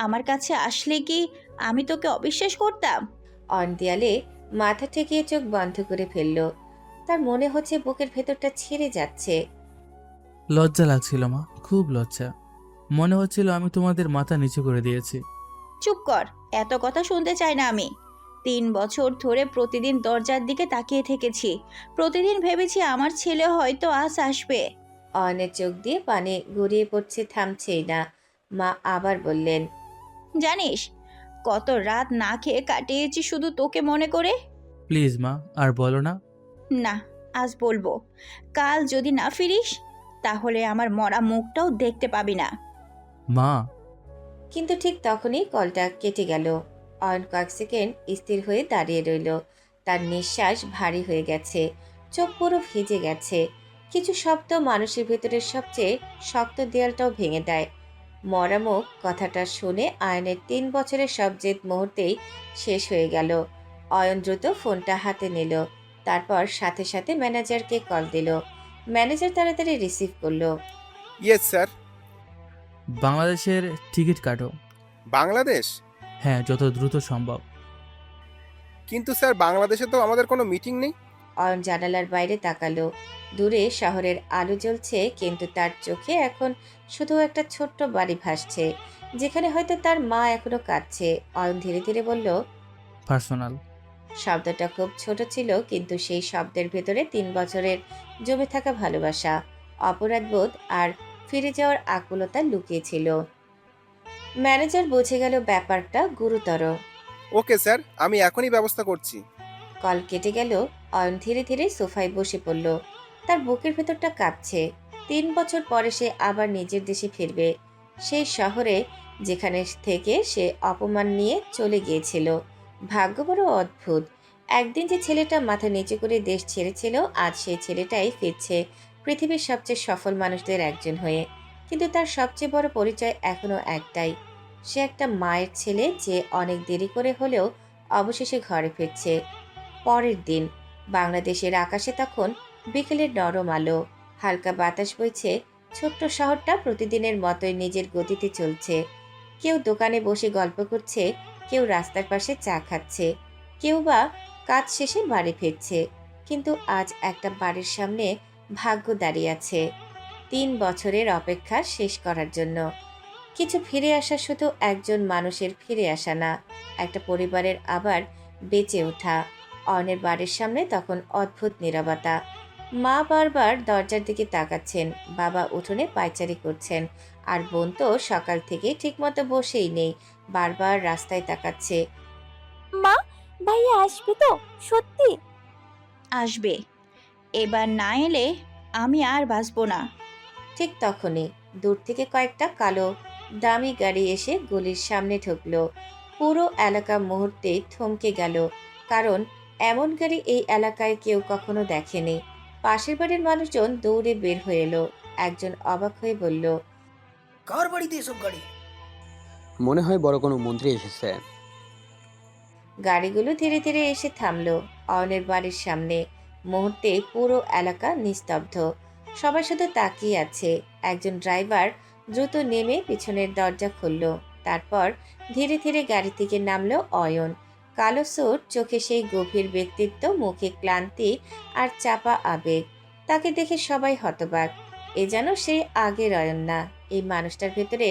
আমার কাছে আসলে কি আমি তোকে অবিশ্বাস করতাম? অয়ন দেয়ালে মাথা ঠেকিয়ে চোখ বন্ধ করে ফেলল। তার মনে হচ্ছে বুকের ভেতরটা ছিঁড়ে যাচ্ছে। লজ্জা লাগছিল মা, খুব লজ্জা। মনে হচ্ছিল আমি তোমাদের মাথা নিচু করে দিয়েছি। চুপ কর, এত কথা শুনতে চাই না আমি। 3 বছর ধরে প্রতিদিন দরজার দিকে তাকিয়ে থেকেছি। প্রতিদিন ভেবেছি আমার ছেলে হয়তো আজ আসবে। অয়নের চোখ দিয়ে পানি গড়িয়ে পড়ছে, থামছেই না। মা আবার বললেন, জানিস, কত রাত না খেয়ে কাটিয়েছি শুধু তোকে মনে করে। প্লিজ মা, আর বলো না। না, আজ বলবো। কাল যদি না ফিরিস তাহলে আমার মরা মুখটাও দেখতে পাবি না। মা। কিন্তু ঠিক তখনই কলটা কেটে গেল। অয়ন কয়েক সেকেন্ড স্থির হয়ে দাঁড়িয়ে রইল। তার নিঃশ্বাস ভারী হয়ে গেছে, চোখ পুরো ভিজে গেছে। কিছু শব্দ মানুষের ভেতরের সবচেয়ে শক্ত দেয়ালটাও ভেঙে দেয়। মরামুখ কথাটা শুনে অয়নের 3 বছরের সব জেদ মুহূর্তেই শেষ হয়ে গেল। অয়ন দ্রুত ফোনটা হাতে নিল, তারপর সাথে সাথে ম্যানেজারকে কল দিল। ম্যানেজার তাড়াতাড়ি রিসিভ করলো। Yes sir. বাংলাদেশের টিকিট কাটো। বাংলাদেশ? হ্যাঁ, যত দ্রুত সম্ভব। কিন্তু স্যার বাংলাদেশে তো আমাদের কোনো মিটিং নেই। অয়ন জানালার বাইরে তাকালো। দূরে শহরের আলো জ্বলছে, কিন্তু তার চোখে এখন শুধু একটা ছোট্ট বাড়ি ভাসছে, যেখানে হয়তো তার মা এখনো কাঁদছে। অয়ন ধীরে ধীরে বলল, পার্সোনাল। শব্দটা খুব ছোট ছিল, কিন্তু সেই শব্দের ভেতরে 3 বছরের জমে থাকা ভালোবাসা, অপরাধবোধ আর ফিরে যাওয়ার আকুলতা লুকিয়ে ছিল। ম্যানেজার বুঝে গেল ব্যাপারটা গুরুতর। ওকে স্যার, আমি এখনই ব্যবস্থা করছি। কল কেটে গেল। অয়ন ধীরে ধীরে সোফায় বসে পড়ল। তার বুকের ভেতরটা কাঁপছে। 3 বছর পরে সে আবার নিজের দেশে ফিরবে, সেই শহরে যেখানে থেকে সে অপমান নিয়ে চলে গিয়েছিল। ভাগ্য বড় অদ্ভুত। একদিন যে ছেলেটা মাথা নিচু করে দেশ ছেড়েছিল, আজ সেই ছেলেটাই ফিরছে পৃথিবীর সবচেয়ে সফল মানুষদের একজন হয়ে। কিন্তু তার সবচেয়ে বড় পরিচয় এখনো একটাই, সে একটা মায়ের ছেলে যে অনেক দেরি করে হলেও অবশেষে ঘরে ফিরছে। পরের দিন বাংলাদেশের আকাশে তখন বিকেলের নরম আলো, হালকা বাতাস বইছে। ছোট্ট শহরটা প্রতিদিনের মতোই নিজের গতিতে চলছে। কেউ দোকানে বসে গল্প করছে, কেউ রাস্তার পাশে চা খাচ্ছে, কেউ বা কাজ শেষে বাড়ি ফিরছে। কিন্তু আজ একটা বাড়ির সামনে ভাগ্য দাঁড়িয়ে আছে, 3 বছরের অপেক্ষা শেষ করার জন্য। কিছু ফিরে আসা শুধু একজন মানুষের ফিরে আসা না, একটা পরিবারের আবার বেঁচে ওঠা। অয়নের বাড়ির সামনে তখন অদ্ভুত নীরবতা। মা বারবার দরজার দিকে তাকাচ্ছেন, বাবা উঠোনে পায়চারি করছেন, আর বোন তো সকাল থেকে ঠিকমতো বসেই নেই, বারবার রাস্তায় তাকাচ্ছে। মা, ভাইয়া আসবে তো সত্যি? আসবে। এবার না এলে আমি আর বাঁচবো না। ঠিক তখনই দূর থেকে কয়েকটা কালো দামি গাড়ি এসে গলির সামনে ঢুকলো। পুরো এলাকা মুহূর্তেই থমকে গেল, কারণ এমন গাড়ি এই এলাকায় কেউ কখনো দেখেনি। পাশের বাড়ির মানুষজন দৌড়ে বের হয়ে এলো। একজন অবাক হয়ে বলল, কার বাড়িতে এসব গাড়ি? মনে হয় বড় কোনো মন্ত্রী এসেছে। গাড়িগুলো ধীরে ধীরে এসে থামলো অয়নের বাড়ির সামনে। মুহূর্তে পুরো এলাকা নিস্তব্ধ, সবাই শুধু তাকিয়ে আছে। একজন ড্রাইভার দ্রুত নেমে পিছনের দরজা খুলল, তারপর ধীরে ধীরে গাড়ি থেকে নামলো অয়ন। কালো স্যুট, চোখে সেই গভীর ব্যক্তিত্ব, মুখে ক্লান্তি আর চাপা আবেগ। তাকে দেখে সবাই হতবাক। এ যেন সেই আগের অয়ন না। এই মানুষটার ভেতরে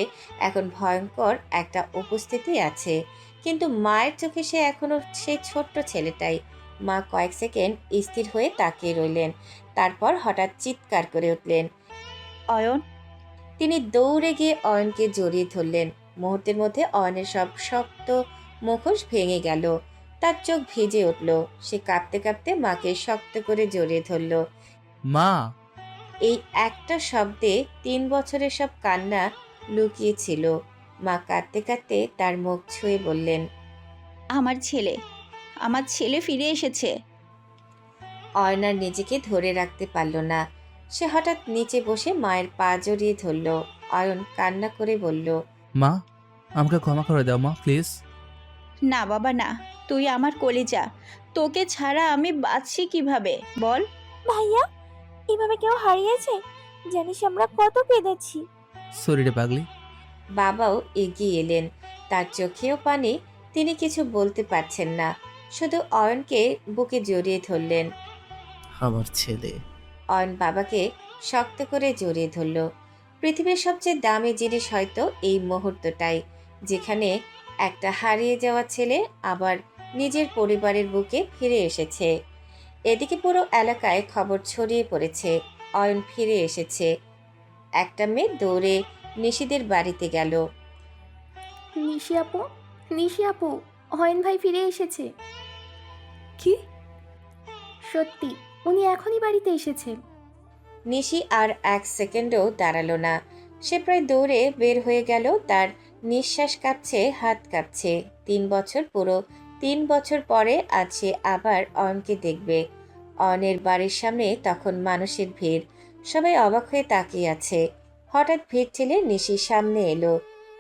এখন ভয়ঙ্কর একটা উপস্থিতি আছে, কিন্তু মায়ের চোখে সে এখনো সেই ছোট্ট ছেলেটাই। মা কয়েক সেকেন্ড স্থির হয়ে তাকিয়ে রইলেন, তারপর হঠাৎ চিৎকার করে উঠলেন, অয়ন! তিনি দৌড়ে গিয়ে অয়নকে জড়িয়ে ধরলেন। মুহূর্তের মধ্যে অয়নের সব শক্ত মুখোশ ভেঙে গেল, তার চোখ ভিজে উঠল। সে কাঁপতে কাঁপতে মাকে শক্ত করে জড়িয়ে ধরল। মা! এই একটা শব্দে 3 বছরের সব কান্না লুকিয়েছিল। মা কাঁদতে কাঁদতে তার মুখ ছুঁয়ে বললেন, আমার ছেলে ফিরে এসেছে। অয়ন আর নিজেকে ধরে রাখতে পারল না। সে হঠাৎ নিচে বসে মায়ের পা জড়িয়ে ধরল। অয়ন কান্না করে বলল, মা, আমাকে ক্ষমা করে দাও মা, প্লিজ। না বাবা না, তুই আমার কলিজা, তোকে ছাড়া আমি বাঁচি কিভাবে বল? ভাইয়া, এভাবে কেউ হারিয়েছে? জানিস আমরা কত কেঁদেছি। সরি রে পাগলি। বাবাও এগিয়ে এলেন, তার চোখেও পানি। তিনি কিছু বলতে পারছেন না, শুধু অয়নকে বুকে জড়িয়ে ধরলেন। আমার ছেলে। অয়ন বাবাকে শক্ত করে জড়িয়ে ধরল। পৃথিবীর সবচেয়ে দামি জিনিস হয়তো এই মুহূর্তটাই, যেখানে একটা হারিয়ে যাওয়া ছেলে আবার নিজের পরিবারের বুকে ফিরে এসেছে। এদিকে পুরো এলাকায় খবর ছড়িয়ে পড়েছে, অয়ন ফিরে এসেছে। একটা মেয়ে দৌড়ে নিশিদের বাড়িতে গেল। নিশি আপু, নিশি আপু, অয়ন ভাই ফিরে এসেছে। কি? সত্যি, উনি এখনই বাড়িতে এসেছে। নিশি আর এক সেকেন্ডও দাঁড়ালো না। সে প্রায় দৌড়ে বের হয়ে গেল। তার নিঃশ্বাস কাঁপছে, হাত কাঁপছে। 3 বছর, পুরো 3 বছর পরে আজ সে আবার অয়নকে দেখবে। অয়নের বাড়ির সামনে তখন মানুষের ভিড়। সবাই অবাক হয়ে তাকিয়ে আছে। হঠাৎ ভিড় ঠেলে নিশির সামনে এলো।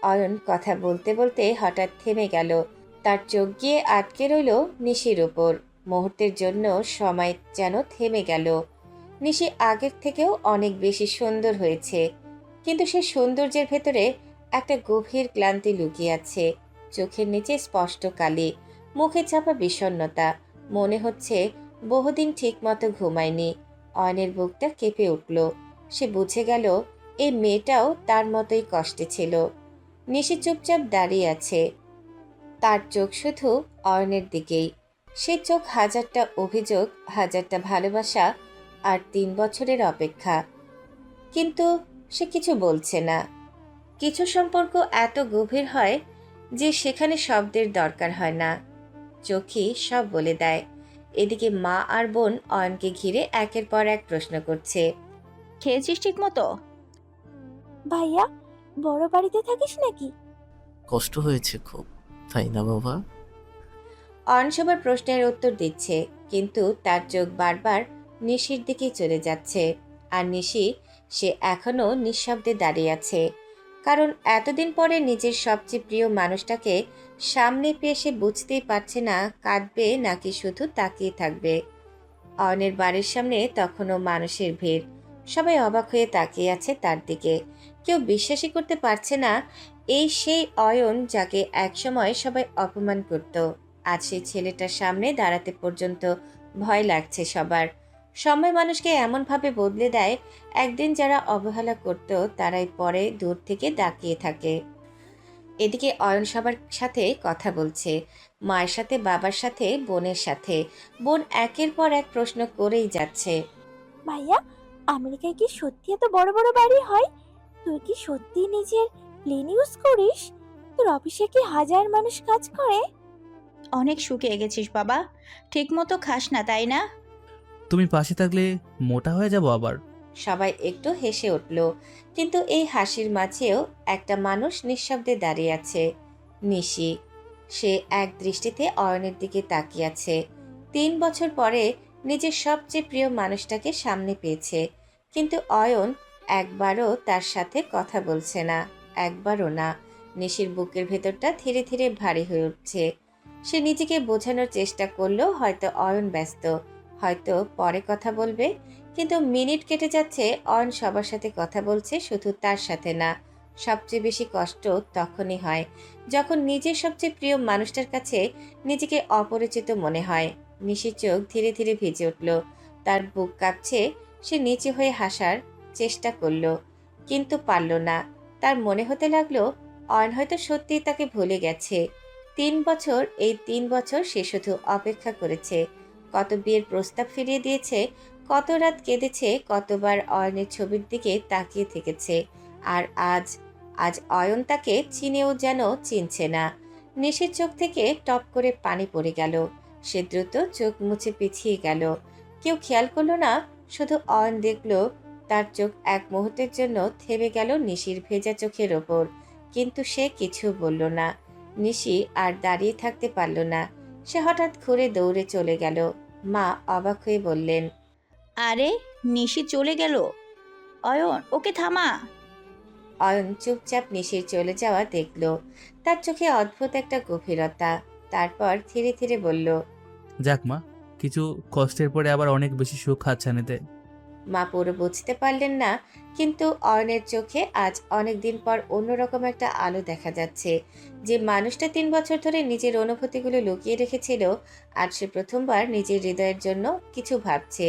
অয়ন কথা বলতে বলতে হঠাৎ থেমে গেল। তার চোখ গিয়ে আটকে রইল নিশির উপর। মুহূর্তের জন্য সময় যেন থেমে গেল। নিশি আগের থেকেও অনেক বেশি সুন্দর হয়েছে, কিন্তু সে সৌন্দর্যের ভেতরে একটা গভীর ক্লান্তি লুকিয়ে আছে। চোখের নিচে স্পষ্ট কালি, মুখে চাপা বিষণ্ণতা। মনে হচ্ছে বহুদিন ঠিকমতো ঘুমায়নি। অয়নের বুকটা কেঁপে উঠল। সে বুঝে গেল এই মেয়েটাও তার মতোই কষ্টে ছিল। নিশি চুপচাপ দাঁড়িয়ে আছে, তার চোখ শুধু অয়নের দিকেই। সে চোখ হাজারটা অভিযোগ, হাজারটা ভালোবাসা আর 3 বছরের অপেক্ষা। কিন্তু সে কিছু বলছে না। কিছু সম্পর্ক এত গভীর হয় যে সেখানে শব্দের দরকার হয় না, চোখই সব বলে দেয়। এদিকে মা আর বোন অয়নকে ঘিরে একের পর এক প্রশ্ন করছে। খেয়েছিস ঠিক মতো? ভাইয়া, বড় বাড়িতে থাকিস নাকি? কষ্ট হয়েছে খুব, তাই না বাবা? অয়ন সবার প্রশ্নের উত্তর দিচ্ছে, কিন্তু তার চোখ বারবার নিশির দিকে চলে যাচ্ছে। আর নিশি, সে এখনো নিঃশব্দে দাঁড়িয়ে আছে। কারণ এতদিন পরে নিজের সবচেয়ে প্রিয় মানুষটাকে সামনে পেয়ে সে বুঝতেই পারছে না কাঁদবে নাকি শুধু তাকিয়ে থাকবে। অয়নের বাড়ির সামনে তখনও মানুষের ভিড়। সবাই অবাক হয়ে তাকিয়ে আছে তার দিকে। কেউ বিশ্বাসই করতে পারছে না এই সেই অয়ন যাকে একসময় সবাই অপমান করত। আজ সেই ছেলেটার সামনে দাঁড়াতে পর্যন্ত ভয় লাগছে সবার। সময় মানুষকে এমনভাবে বদলে দেয়, একদিন যারা অবহেলা করত তারাই পরে দূর থেকে তাকিয়ে থাকে। এদিকে অয়ন সবার সাথে কথা বলছে, মায়ের সাথে, বাবার সাথে, বোনের সাথে। বোন একের পর এক প্রশ্ন করেই যাচ্ছে। ভাইয়া, আমেরিকায় কি সত্যি এত বড় বড় বাড়ি হয়? তুই কি সত্যি নিজের প্লেন ইউজ করিস? তোর অফিসে কি হাজার মানুষ কাজ করে? অনেক শুকিয়ে গেছিস বাবা, ঠিক মতো খাস না তাই না? তুমি পাশে থাকলে মোটা হয়ে যাব আবার। সবাই একটু হেসে উঠল, কিন্তু এই হাসির মাঝেও একটা মানুষ নিঃশব্দে দাঁড়িয়ে আছে, নিশি। সে এক দৃষ্টিতে অয়নের দিকে তাকিয়ে আছে। 3 বছর পরে নিজের সবচেয়ে প্রিয় মানুষটাকে সামনে পেয়েছে, কিন্তু অয়ন একবারও তার সাথে কথা বলছে না, একবারও না। নিশির বুকের ভেতরটা ধীরে ধীরে ভারী হয়ে উঠছে। সে নিজেকে বোঝানোর চেষ্টা করলো হয়তো অয়ন ব্যস্ত, হয়তো পরে কথা বলবে। কিন্তু মিনিট কেটে যাচ্ছে, অয়ন সবার সাথে কথা বলছে, শুধু তার সাথে না। সবচেয়ে বেশি কষ্ট তখনই হয় যখন নিজের সবচেয়ে প্রিয় মানুষটার কাছে নিজেকে অপরিচিত মনে হয়। নিশির চোখ ধীরে ধীরে ভিজে উঠল, তার বুক কাঁপছে। সে নিচে হয়ে হাসার চেষ্টা করলো, কিন্তু পারল না। তার মনে হতে লাগলো অয়ন হয়তো সত্যিই তাকে ভুলে গেছে। 3 বছর, এই 3 বছর সে শুধু অপেক্ষা করেছে। কত বিয়ের প্রস্তাব ফিরিয়ে দিয়েছে, কত রাত কেঁদেছে, কতবার অয়নের ছবির দিকে তাকিয়ে থেকেছে। আর আজ অয়ন তাকে চিনেও যেন চিনছে না। নিশির চোখ থেকে টপ করে পানি পড়ে গেল। সে দ্রুত চোখ মুছে পিছিয়ে গেল। কেউ খেয়াল করলো না, শুধু অয়ন দেখল তার চোখ এক মুহূর্তের জন্য থেমে গেল নিশির ভেজা চোখের ওপর। কিন্তু সে কিছু বলল না। নিশি আর দাঁড়িয়ে থাকতে পারল না। সে হঠাৎ ঘুরে দৌড়ে চলে গেল। মা অবাক হয়ে বললেন, আরে নিশি চলে গেল? অয়ন, ওকে থামা। অয়ন চুপচাপ নিশির চলে যাওয়া দেখল। তার চোখে অদ্ভুত একটা গভীরতা। তারপর ধীরে ধীরে বলল, যাক মা, কিছু কষ্টের পরে আবার অনেক বেশি সুখ হাতছানি দেয়। মা পুরো বুঝতে পারলেন না, কিন্তু অয়নের চোখে আজ অনেক দিন পর অন্যরকম একটা আলো দেখা যাচ্ছে। যে মানুষটা 3 বছর ধরে নিজের অনুভূতিগুলো লুকিয়ে রেখেছিল, আজ সে প্রথমবার নিজের হৃদয়ের জন্য কিছু ভাবছে।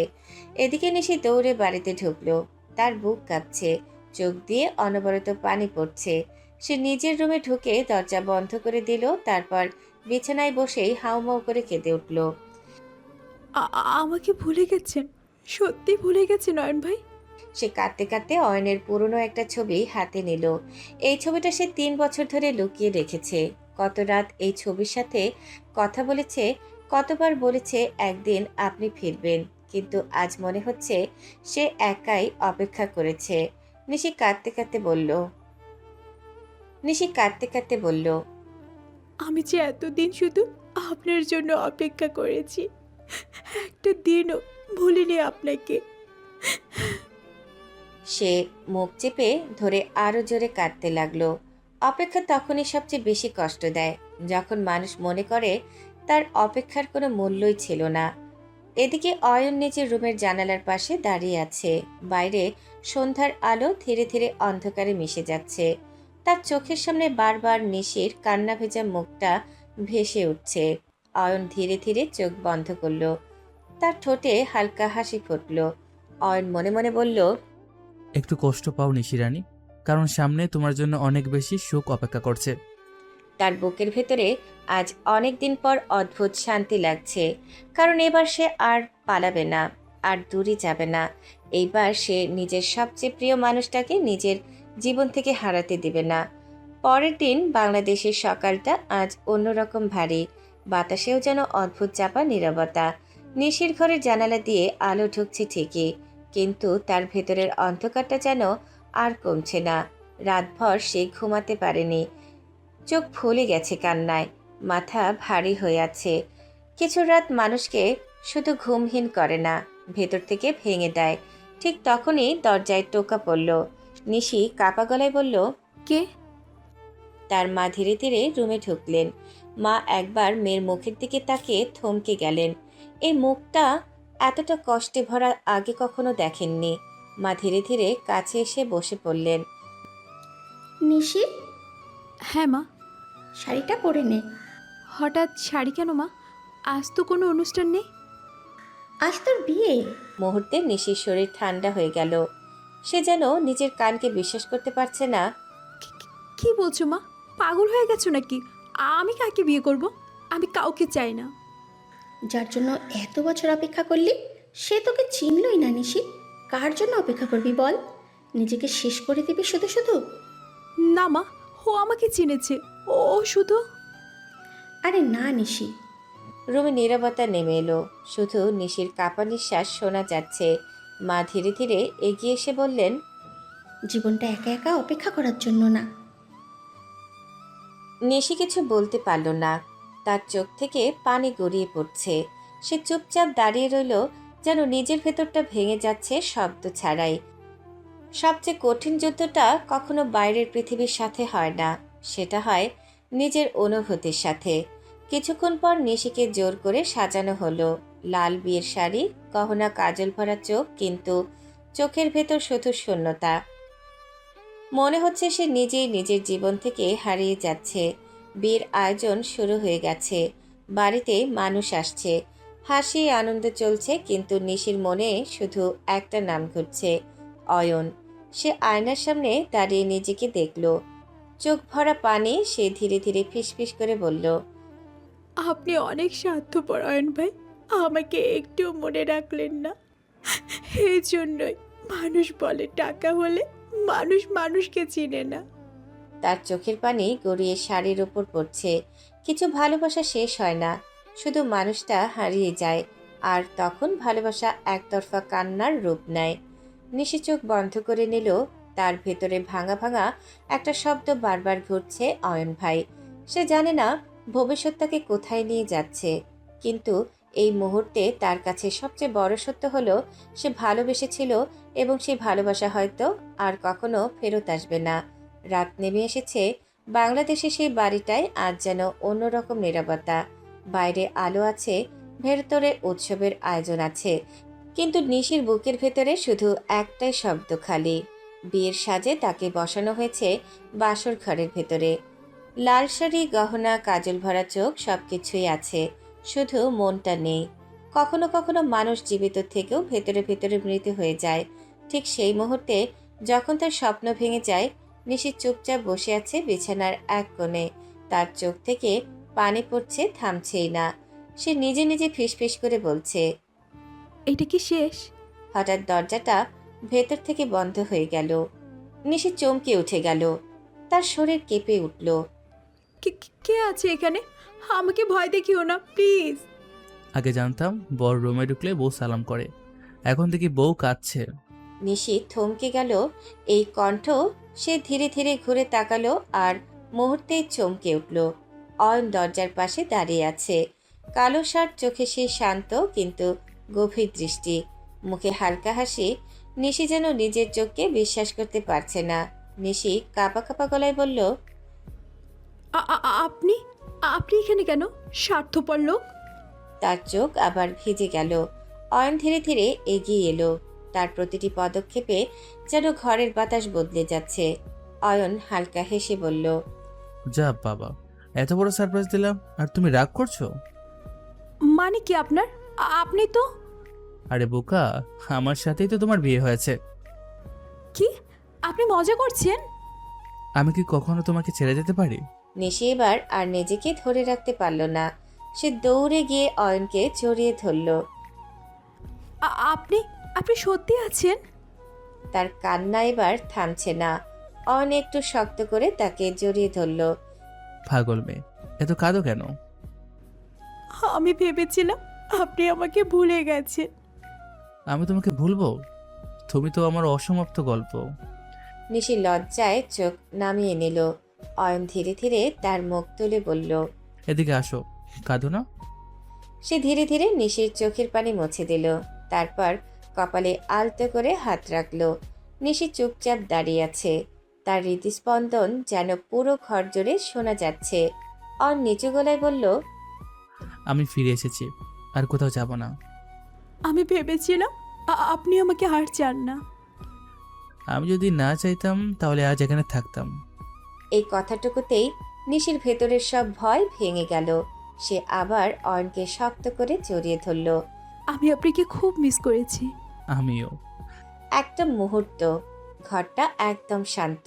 এদিকে নিশি দৌড়ে বাড়িতে ঢুকলো। তার বুক কাঁপছে, চোখ দিয়ে অনবরত পানি পড়ছে। সে নিজের রুমে ঢুকে দরজা বন্ধ করে দিল। তারপর বিছানায় বসেই হাউমাউ করে কেঁদে উঠল। আমাকে ভুলে গেছেন? সত্যি ভুলে গেছেন অয়ন ভাই? সে কাঁদতে কাঁদতে অয়নের পুরনো একটা ছবি হাতে নিল। এই ছবিটা সে 3 বছর ধরে লুকিয়ে রেখেছে। কত রাত এই ছবির সাথে কথা বলেছে, কতবার বলেছে একদিন আপনি ফিরবেন, কিন্তু আজ মনে হচ্ছে সে একাই অপেক্ষা করেছে। নিশি কাঁদতে কাঁদতে বলল, আমি যে এতদিন শুধু আপনার জন্য অপেক্ষা করেছি, একটা দিনও ভুলিনি আপনাকে। সে মুখ চেপে ধরে আরো জোরে কাঁদতে লাগলো। অপেক্ষা তখনই সবচেয়ে বেশি কষ্ট দেয়, যখন মানুষ মনে করে তার অপেক্ষার কোনো মূল্যই ছিল না। এদিকে অয়ন নিজের রুমের জানালার পাশে দাঁড়িয়ে আছে। বাইরে সন্ধ্যার আলো ধীরে ধীরে অন্ধকারে মিশে যাচ্ছে। তার চোখের সামনে বারবার নিশির কান্না ভেজা মুখটা ভেসে উঠছে। অয়ন ধীরে ধীরে চোখ বন্ধ করল। তার ঠোঁটে হালকা হাসি ফুটল। অয়ন মনে মনে বলল, একটু কষ্ট পাও নিশিরানী, কারণ সামনে তোমার জন্য অনেক বেশি সুখ অপেক্ষা করছে। তার বুকের ভেতরে আজ অনেক দিন পর অদ্ভুত শান্তি লাগছে, কারণ এবার সে আর পালাবে না, আর দূরে যাবে না। এইবার সে নিজের সবচেয়ে প্রিয় মানুষটাকে নিজের জীবন থেকে হারাতে দিবে না। পরের দিন বাংলাদেশের সকালটা আজ অন্যরকম ভারী। বাতাসেও যেন অদ্ভুত চাপা নীরবতা। নিশির ঘরের জানালা দিয়ে আলো ঢুকছে ঠিকই, কিন্তু তার ভেতরের অন্ধকারটা যেন আর কমছে না। রাতভর সে ঘুমাতে পারেনি। চোখ ফুলে গেছে কান্নায়, মাথা ভারী হয়ে আছে। কিছু রাত মানুষকে শুধু ঘুমহীন করে না, ভেতর থেকে ভেঙে দেয়। ঠিক তখনই দরজায় টোকা পড়ল। নিশি কাপা গলায় বলল, কে? তার মা ধীরে ধীরে রুমে ঢুকলেন। মা একবার মেয়ের মুখের দিকে তাকিয়ে থমকে গেলেন। এই মুখটা এতটা কষ্টে ভরা আগে কখনো দেখেননি। মা ধীরে ধীরে কাছে এসে বসে পড়লেন। নিশি, হ্যাঁ মা। শাড়িটা পরে নে। হঠাৎ শাড়ি কেন মা? আজ তো কোনো অনুষ্ঠান নেই। আজ তোর বিয়ে। মুহূর্তে নিশির শরীর ঠান্ডা হয়ে গেল। সে যেন নিজের কানকে বিশ্বাস করতে পারছে না। কি বলছো মা? পাগল হয়ে গেছো নাকি? আমি কাকে বিয়ে করব? আমি কাউকে চাই না। যার জন্য এত বছর অপেক্ষা করলি সে তোকে চিনলই না নিশি। কার জন্য অপেক্ষা করবি বল? নিজেকে শেষ করে দিবি শুধু শুধু? না মা, ও আমাকে চিনেছে। ও শুধু... আরে না নিশি। রুমে নীরবতা নেমে এলো, শুধু নিশির কাপা নিঃশ্বাস শোনা যাচ্ছে। মা ধীরে ধীরে এগিয়ে এসে বললেন, জীবনটা একা একা অপেক্ষা করার জন্য না। নিশি কিছু বলতে পারল না। তার চোখ থেকে পানি গড়িয়ে পড়ছে। সে চুপচাপ দাঁড়িয়ে রইল, যেন নিজের ভেতরটা ভেঙে যাচ্ছে শব্দ ছাড়াই। সবচেয়ে কঠিন যুদ্ধটা কখনো বাইরের পৃথিবীর সাথে হয় না, সেটা হয় নিজের অনুভূতির সাথে। কিছুক্ষণ পর নিশিকে জোর করে সাজানো হলো। লাল বিয়ের শাড়ি, গহনা, কাজল ভরা চোখ, কিন্তু চোখের ভেতর শুধু শূন্যতা। মনে হচ্ছে সে নিজেই নিজের জীবন থেকে হারিয়ে যাচ্ছে। বিয়ের আয়োজন শুরু হয়ে গেছে। বাড়িতে মানুষ আসছে, হাসি আনন্দ চলছে, কিন্তু নিশির মনে শুধু একটা নাম ঘুরছে, অয়ন। সে আয়নার সামনে দাঁড়িয়ে নিজেকে দেখল। চোখ ভরা পানি। সে ধীরে ধীরে ফিসফিস করে বলল, আপনি অনেক স্বার্থপর অয়ন ভাই, আমাকে একটুও মনে রাখলেন না। এই জন্যই মানুষ বলে টাকা হলে মানুষ মানুষকে চিনে না। তার চোখের পানি গড়িয়ে শাড়ির ওপর পড়ছে। কিছু ভালোবাসা শেষ হয় না, শুধু মানুষটা হারিয়ে যায়, আর তখন ভালোবাসা একতরফা কান্নার রূপ নেয়। নিশি চোখ বন্ধ করে নিল। তার ভেতরে ভাঙা ভাঙা একটা শব্দ বারবার ঘুরছে, অয়ন ভাই। সে জানে না ভবিষ্যৎ তাকে কোথায় নিয়ে যাচ্ছে, কিন্তু এই মুহূর্তে তার কাছে সবচেয়ে বড় সত্য হলো সে ভালোবেসেছিল, এবং সেই ভালোবাসা হয়তো আর কখনো ফেরত আসবে না। রাত নেমে এসেছে। বাংলাদেশে সেই বাড়িটায় আজ যেন অন্যরকম নীরবতা। বাইরে আলো আছে, ভেতরে উৎসবের আয়োজন আছে, কিন্তু নিশির বুকের ভেতরে শুধু একটাই শব্দ, খালি। বিয়ের সাজে তাকে বসানো হয়েছে বাসর ঘরের ভেতরে। লাল শাড়ি, গহনা, কাজল ভরা চোখ, সবকিছুই আছে, শুধু মনটা নেই। কখনো কখনো মানুষ জীবিত থেকেও ভেতরে ভেতরে মৃত হয়ে যায়। ঠিক সেই মুহূর্তে যখন তার স্বপ্ন ভেঙে যায়, নিশি চুপচাপ বসে আছে বিছানার এক কোণে। তার চোখ থেকে পানি পড়ছে, থামছেই না। সে নিজে নিজে ফিসফিস করে বলছে, এটা কি শেষ? হঠাৎ দরজাটা ভেতর থেকে বন্ধ হয়ে গেল। নিশি চমকে উঠে গেল। তার শরীর কেঁপে উঠল। কে আছে এখানে? আমাকে ভয় দেখিও না প্লিজ। আগে জানতাম বর রুমে ঢুকলে বউ সালাম করে, এখন দেখি বউ কাঁদছে। নিশি থমকে গেল এই কণ্ঠ। সে ধীরে ধীরে ঘুরে তাকালো আর মুহূর্তেই চমকে উঠল। অয়ন দরজার পাশে দাঁড়িয়ে আছে, কালো শার্ট, চোখে সে শান্ত কিন্তু গভীর দৃষ্টি, মুখে হালকা হাসি। নিশি যেন নিজের চোখকে বিশ্বাস করতে পারছে না। নিশি কাঁপা কাঁপা গলায় বলল, আপনি আপনি এখানে কেন, স্বার্থপর লোক? তার চোখ আবার ভিজে গেল। অয়ন ধীরে ধীরে এগিয়ে এলো, তার প্রতিটি পদক্ষেপে যেন ঘরের বাতাস বদলে যাচ্ছে। অয়ন হালকা হেসে বলল, যা বাবা, এত বড় সারপ্রাইজ দিলাম আর তুমি রাগ করছো? মানে কি আপনার? আপনি তো... আরে বোকা, আমার সাথেই তো তোমার বিয়ে হয়েছে। কি? আপনি মজা করছেন? আমি কি কখনো তোমাকে ছেড়ে যেতে পারি? নিশি এবার আর নিজেকে ধরে রাখতে পারল না। সে দৌড়ে গিয়ে অয়নকে জড়িয়ে ধরল। আপনি আপনি সত্যি আছেন? তার কান্না এবার থামছে না। অয়ন একটু শক্ত করে তাকে জড়িয়ে ধরল। পাগল মেয়ে, এত কাঁদো কেন? আমি ভেবেছিলাম আপনি আমাকে ভুলে গেছেন। আমি তোমাকে ভুলবো? তুমি তো আমার অসমাপ্ত গল্প। নিশি লজ্জায় চোখ নামিয়ে নিল। অয়ন ধীরে ধীরে তার মুখ তুলে বলল, এদিকে আসো, কাঁদো না। সে ধীরে ধীরে নিশির চোখের পানি মুছে দিল, তারপর কপালে আলতো করে হাত রাখল। নিশি চুপচাপ দাঁড়িয়ে আছে, তার হৃদস্পন্দন যেন পুরো ঘর জুড়ে শোনা যাচ্ছে। অয়ন নিচু গলায় বলল, আমি ফিরে এসেছি, আর কোথাও যাব না। আমি ভেবেছিলাম আপনি আমাকে আর চান না। আমি যদি না চাইতাম তাহলে আজ এখানে থাকতাম। এই কথাটুকুতেই নিশির ভেতরের সব ভয় ভেঙে গেল। সে আবার অয়নকে শক্ত করে জড়িয়ে ধরল। আমি আপনাকে খুব মিস করেছি। আমিও। একটা মুহূর্ত ঘরটা একদম শান্ত,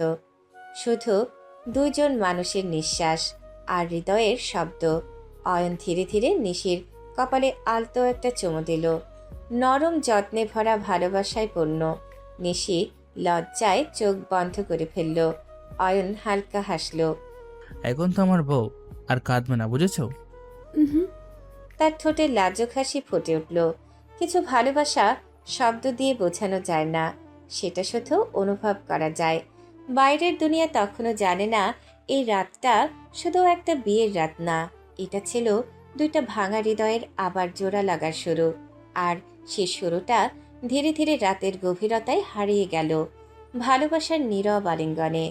শুধু দুইজন মানুষের নিঃশ্বাস আর হৃদয়ের শব্দ। অয়ন ধীরে ধীরে নিশির কপালে আলতো একটা চুমু দিল, নরম যত্নে ভরা ভালোবাসায় পূর্ণ। নিশি লজ্জায় চোখ বন্ধ করে ফেলল। অয়ন হালকা হাসল। এখন তো আমার বউ, আর কাঁদবে না, বুঝেছো? তার ঠোঁটে লাজুক হাসি ফুটে উঠল। কিছু ভালোবাসা শব্দ দিয়ে বোঝানো যায় না, সেটা শুধু অনুভব করা যায়। বাইরের দুনিয়া তখনও জানে না এই রাতটা শুধু একটা বিয়ের রাত না, এটা ছিল দুইটা ভাঙা হৃদয়ের আবার জোড়া লাগার শুরু। আর সে শুরুটা ধীরে ধীরে রাতের গভীরতায় হারিয়ে গেল, ভালোবাসার নীরব আলিঙ্গনে।